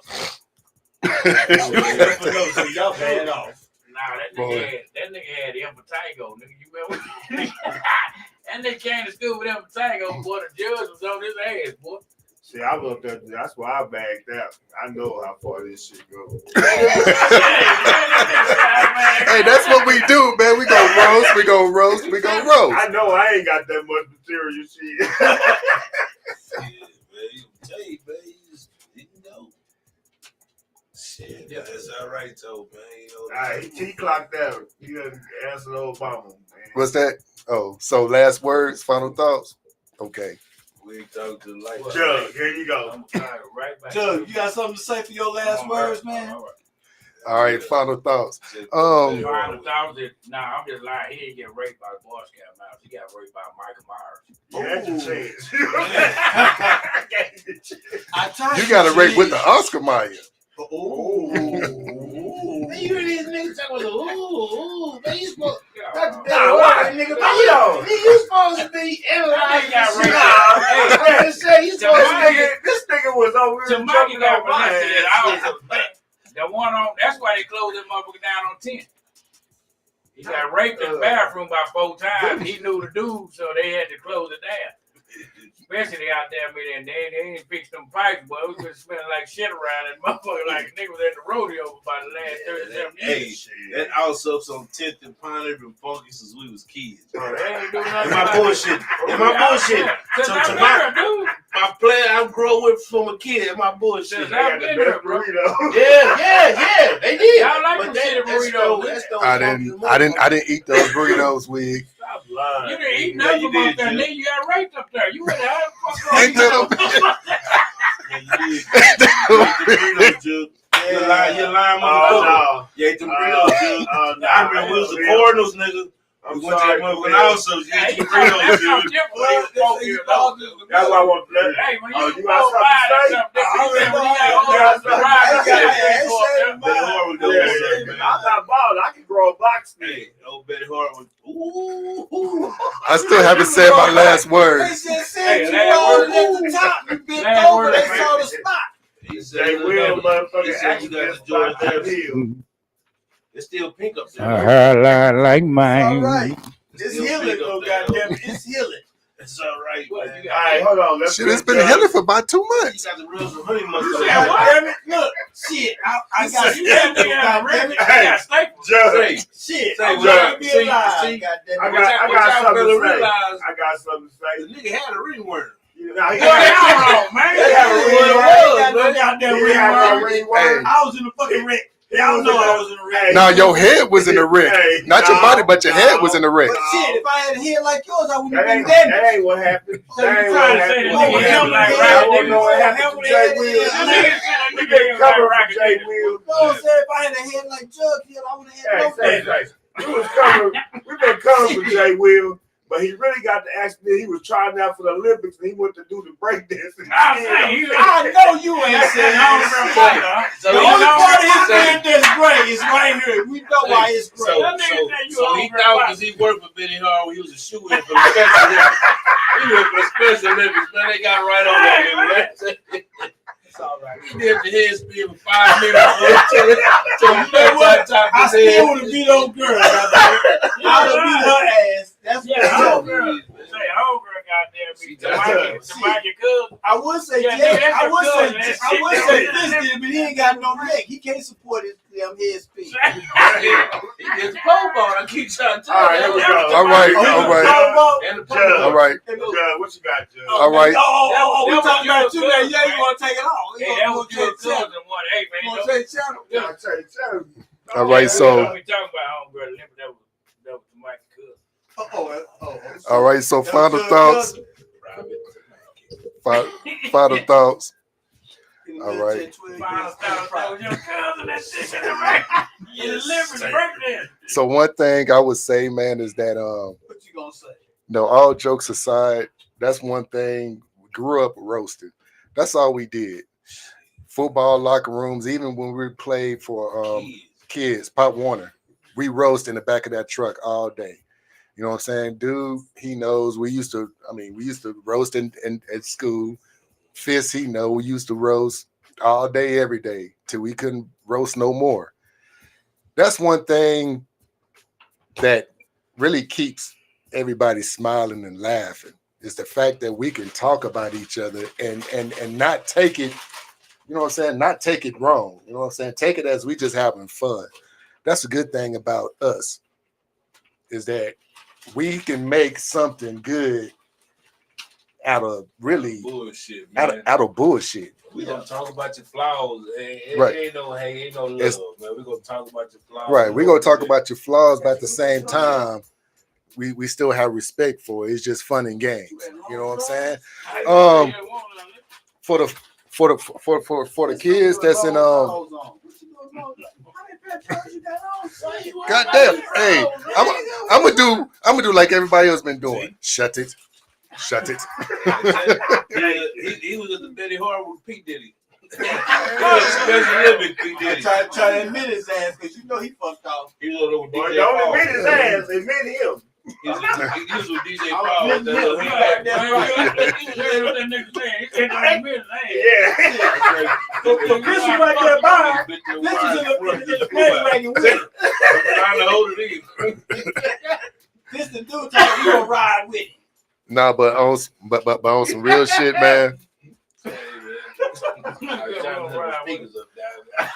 Y'all bad off. Nah, that nigga had impetigo, nigga. You remember? That nigga came to school with impetigo, boy. The judge was on his ass, boy. See, I looked at that's why I bagged out. I know how far this shit goes. Hey, that's what we do, man. We gonna roast, we gonna roast, we gonna roast. I know I ain't got that much material shit. Yeah, man, you tell you, man, you can go. Shit, yeah, that's all right, though, man. You know, All right, he clocked out. He done answered Obama, man. What's that? Oh, so last words, final thoughts? Okay. we ain't talking to the light. Jug, here you go. I'm tired right back. Jug, you got something to say for your last words, man? All right, final thoughts. Final thoughts is, nah, I'm just lying. He didn't get raped by Boy Scout Mouse. He got raped by Michael Myers. You got to rate with the Oscar Mayer. Ooh. Man, you hear these niggas talking about ooh, man, you supposed You supposed to be analyzing this nigga was over here. Mikey got molested. The one on, that's why they closed that motherfucker down on 10. He got raped in the bathroom by 4 times. He knew the dude, so they had to close it down. Especially out there, man, they ain't fixed them pipes, but it was just smelling like shit around that motherfucker, like a nigga was at the rodeo for about the last 37 years. Hey, that house ups on 10th and Pine been funky since we was kids. They ain't do nothing. My bullshit. My plan I grew with from a kid. My bullshit. I've been there, bro. Yeah. They did. Y'all like them shitty burritos. I didn't eat those burritos, Wig. Stop lying. You didn't eat nothing up there, nigga. You got raped up there. You went out Ain't that You're lying, motherfucker. You ate them burritos, dude. I remember we was the Cardinals, nigga. I'm We went to sorry, that motherfucker man. also. Hey, you probably that's something different when you smoke here, though. That's why I want to let. Hey, when Oh, you you got smoke something to by, say? that's something different. You I said when you got got all the Betty Hart was doing that, man. I'm not bald. I can grow a box. Hey, old Betty Hart was. Ooh. I still haven't said my last word. They just Hey, said you last rolled word. at the top. You bent Last over. word, They man. saw the spot. He They said, will, he motherfucker. said you got to join that hill. It's still pink up there. highlight like All mine. right. It's still healing, pink though, up there, goddamn. It's healing. It's all right, What, man. you All right, hold on. Let's Shit, it's get been done. healing for about 2 You months. got the real some honey You mustard. said what? Damn it. Look, shit. I got You that nigga got goddamn it. you got staples. Judge, Shit. Say I'm what? trying to be See, alive. see, Goddamn I it. got something to say. realize I got something to say. the nigga had a ringworm. Nah, he Boy, y'all wrong, man. They had a Yeah, ringworm. I ain't got no man. goddamn He had no ringworm. ringworm. I was in the fucking wreck. Y'all know I was in the wreck. Now your head was in the wreck. Not your body, but your head was in the wreck. But shit, if I had a head like yours, I wouldn't have That been ain't, damaged. that ain't what happened. So That you ain't trying what to say happened. that nigga had like I rock don't know what happened to Jay Will. That nigga said that We nigga been had like covering rock for Jay Will. No, I'm saying if I had a head like Jug Hill, I would have had no Hey, we've been covering for Jay Will, but he really got the accident. He was trying out for the Olympics and he went to do the breakdancing. I know you ain't saying that. So The he- only part of his so- head that's great is right here. We know why it's great. So he thought because he worked for Betty Hart when he was a shoe-in for the Special Olympics. He went for the Special Olympics, man. They got right on that. It's all right. He did the head spin for 5 minutes. So you know what? I still would have beat on girl. I would have beat her ass. That's what I'm saying. Say, homegirl goddamn me. Somebody cousin. I would say Yeah, Jay. that's I your would cousin. say That shit this did, but he ain't got no neck. He can't support his damn head spin. He gets pole ball. I keep trying to tell All right, here we you. go. All right, all right, And the pole Judge. all ball. right, Judge, what you got, Judge? all right. Oh, we That was talking about your you, man. cousin, Yeah, you man. want to take it off. Hey, that was your cousin one. Hey, man. You want don't- to take the channel? Yeah, tell me. All right, so Don't be talking about homegirl. That was my cousin. all right, so final thoughts. Final thoughts. All right. Final thought, that was your cousin. That shit in the right. You delivered breakdown. So one thing I would say, man, is that What you gonna say? no, all jokes aside, that's one thing. We grew up roasting. That's all we did. Football locker rooms, even when we played for kids, Pop Warner, we roast in the back of that truck all day. You know what I'm saying? Dude, he knows we used to roast in at school. Fist, he know we used to roast all day, every day, till we couldn't roast no more. That's one thing that really keeps everybody smiling and laughing, is the fact that we can talk about each other and not take it, you know what I'm saying, not take it wrong. You know what I'm saying? Take it as we just having fun. That's a good thing about us, is that we can make something good out of really Bullshit, man. out of bullshit. We gonna talk about your flaws. Right. Ain't no love, It's- man. We gonna talk about your flaws. Right. We're gonna talk about your flaws, but at the same time, we still have respect for it. It's just fun and games. You know what I'm saying? For the kids that's in goddamn, hey, I'm gonna do like everybody else been doing. Shut it. He was at the Betty Hart with P. Diddy. Special Olympics, P. Diddy. Try to admit his ass, because you know he fucked off. He was over Boy, DJ don't Paul. admit his ass, admit him. He was with DJ I was Paul. admitting That him. little- That's right. He was what that nigga saying. He said, "I admit it, I ain't." Yeah. But this one right there by him, this is in the plane wagon with him. Trying to hold it in. This the dude talking, we gonna ride with him. Nah, but on some real shit, man. I was trying to have the speakers up down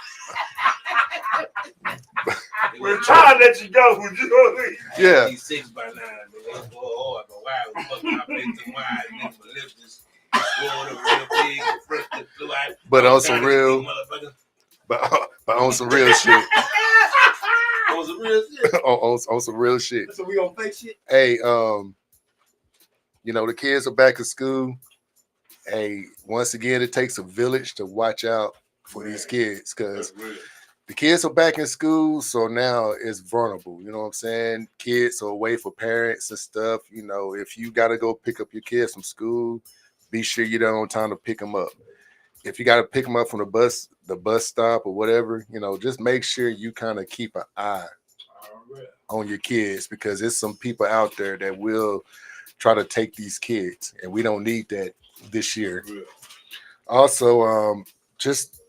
We're trying to let you go. Would you know what I mean? Yeah. He's 6 by 9. It's hard, but why was fucking my face and wide and then my lips just going up real big and fresh and flew out. But on some real, Motherfucker. but on some real shit. On some real shit. on some real shit. So we gonna fake shit? Hey, you know, the kids are back at school. Hey, once again, it takes a village to watch out for these kids, because That's real. the kids are back in school, so now it's vulnerable. You know what I'm saying? Kids are away for parents and stuff. You know, if you got to go pick up your kids from school, be sure you're there on time to pick them up. If you got to pick them up from the bus stop or whatever, you know, just make sure you kind of keep an eye on your kids, because there's some people out there that will try to take these kids, and we don't need that this year. Also, just,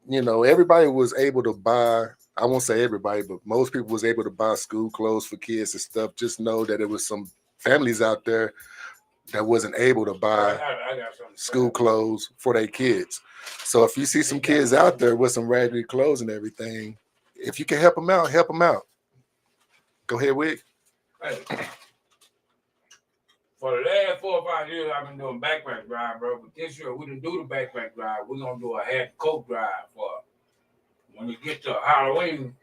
you know, everybody was able to buy, I won't say everybody, but most people was able to buy school clothes for kids and stuff. Just know that there was some families out there that wasn't able to buy school clothes for their kids. So if you see some kids out there with some raggedy clothes and everything, if you can help them out, help them out. Go ahead, Wick. Hey. For the last 4 or 5 years, I've been doing backpack drive, bro. But this year, we didn't do the backpack drive. We're going to do a hat and coat drive for when you get to Halloween.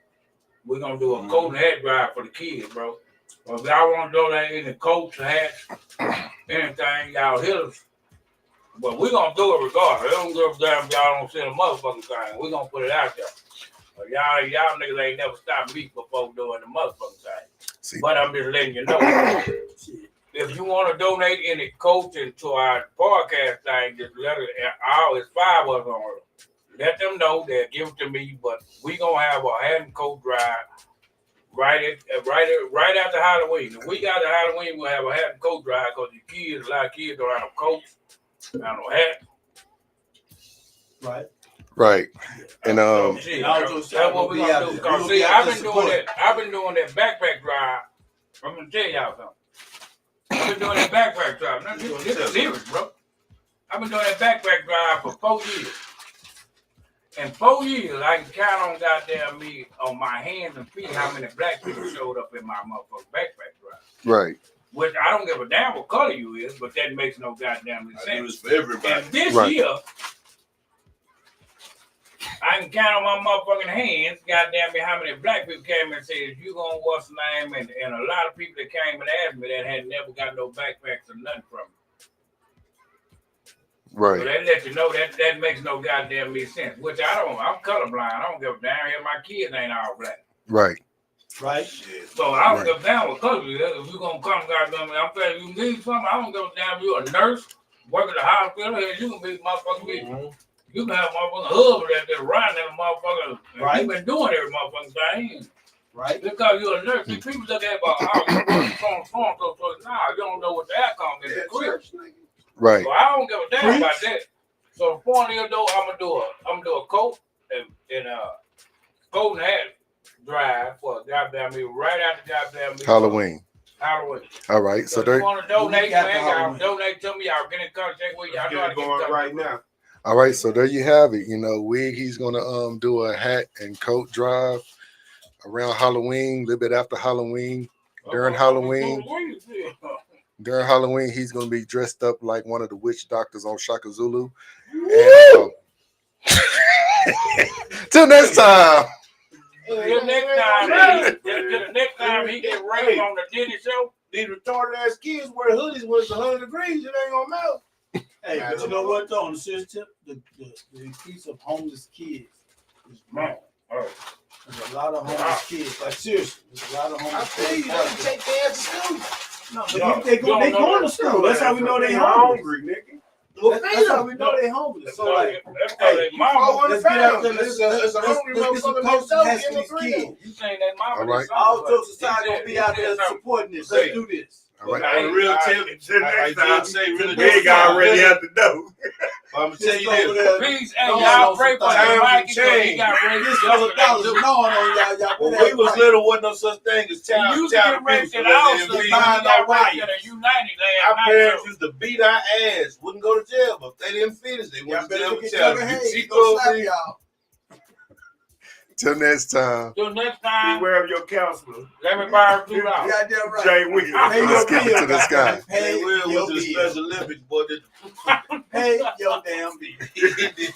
We're going to do a coat and hat drive for the kids, bro. Well, if y'all want to donate any coats, hats, anything, y'all hit us. But we're going to do it regardless. I don't give a damn if y'all don't send a motherfucking thing. We're going to put it out there. But y'all niggas ain't never stopped me before doing the motherfucking thing. But I'm just letting you know. If you want to donate any coaching to our podcast thing, just let it. It's 5 of us on it. Let them know they'll give it to me. But we gonna have a hat and coat drive right after Halloween. The week after Halloween, we'll have a hat and coat drive because the kids, a lot of kids don't have coats, don't have no hat. Right. Right. And that's what we're gonna do. Because see, I've been doing that backpack drive. I'm gonna tell y'all something. I've been doing that backpack drive. Now, this is serious, bro. I've been doing that backpack drive for 4 years. In 4 years, I can count on goddamn me on my hands and feet how many black people showed up in my motherfucking backpack drive. Right. Which I don't give a damn what color you is, but that makes no goddamn sense. I do this for everybody. And this year, I can count on my motherfucking hands, goddamn me, how many black people came and said, you gonna what's the name? And a lot of people that came and asked me that had never got no backpacks or nothing from me. Right. So that lets you know that makes no goddamn me sense. Which I'm colorblind. I don't give a damn if my kids ain't all black. Right. Right. So I don't give a damn what color you is. If you gonna come, goddamn me, I'm saying you need something. I don't give a damn if you a nurse, work at the hospital, you can be motherfucking people. You can have motherfucking husband that riding that motherfucker. Right. You been doing every motherfucking thing. Right. Because you're a nurse. See, people look at about how you work on the farm, so nah, you don't know what the outcome is. Right. So I don't give a damn about that. So the point is though, I'm gonna do a coat and coat and hat drive for goddamn me right after goddamn me Halloween. All right. So if you want to donate, man, y'all donate to me. Y'all get in contact with you. I know how to get in contact right now. All right, so there you have it. You know, he's gonna do a hat and coat drive around Halloween, a little bit after Halloween. During Halloween, he's gonna be dressed up like one of the witch doctors on Shaka Zulu. And, till next time. Till next time he get rained on the Diddy show. These retarded ass kids wear hoodies when it's 100 degrees. It ain't gonna melt. Hey, but you know what though? On the serious tip, the increase of homeless kids is wrong. There's a lot of homeless kids. Like seriously, there's a lot of homeless kids. You take their ass to school. No, but they going to school. That's how we know they hungry, nigga. That's how we know they homeless. So like, hey, let's get out there. Let's get some coaches and have some kids. You saying that mama? All right. All jokes aside, gonna be out there supporting this. Let's do this. All right. On the real tip, next time, say really Big already at the door. I'm gonna tell you this. Please, hey, y'all pray for him. Mikey, he got ready. When we was little, wasn't no such thing as child abuse. Our parents used to beat our ass, wouldn't go to jail, but if they didn't finish, they went to jail with child. Till next time. Beware of your counselor. Let me borrow $2. Goddamn right. Jay Will. Let's get it to this guy. Jay Will was the Special Olympics boy. Pay your damn bill.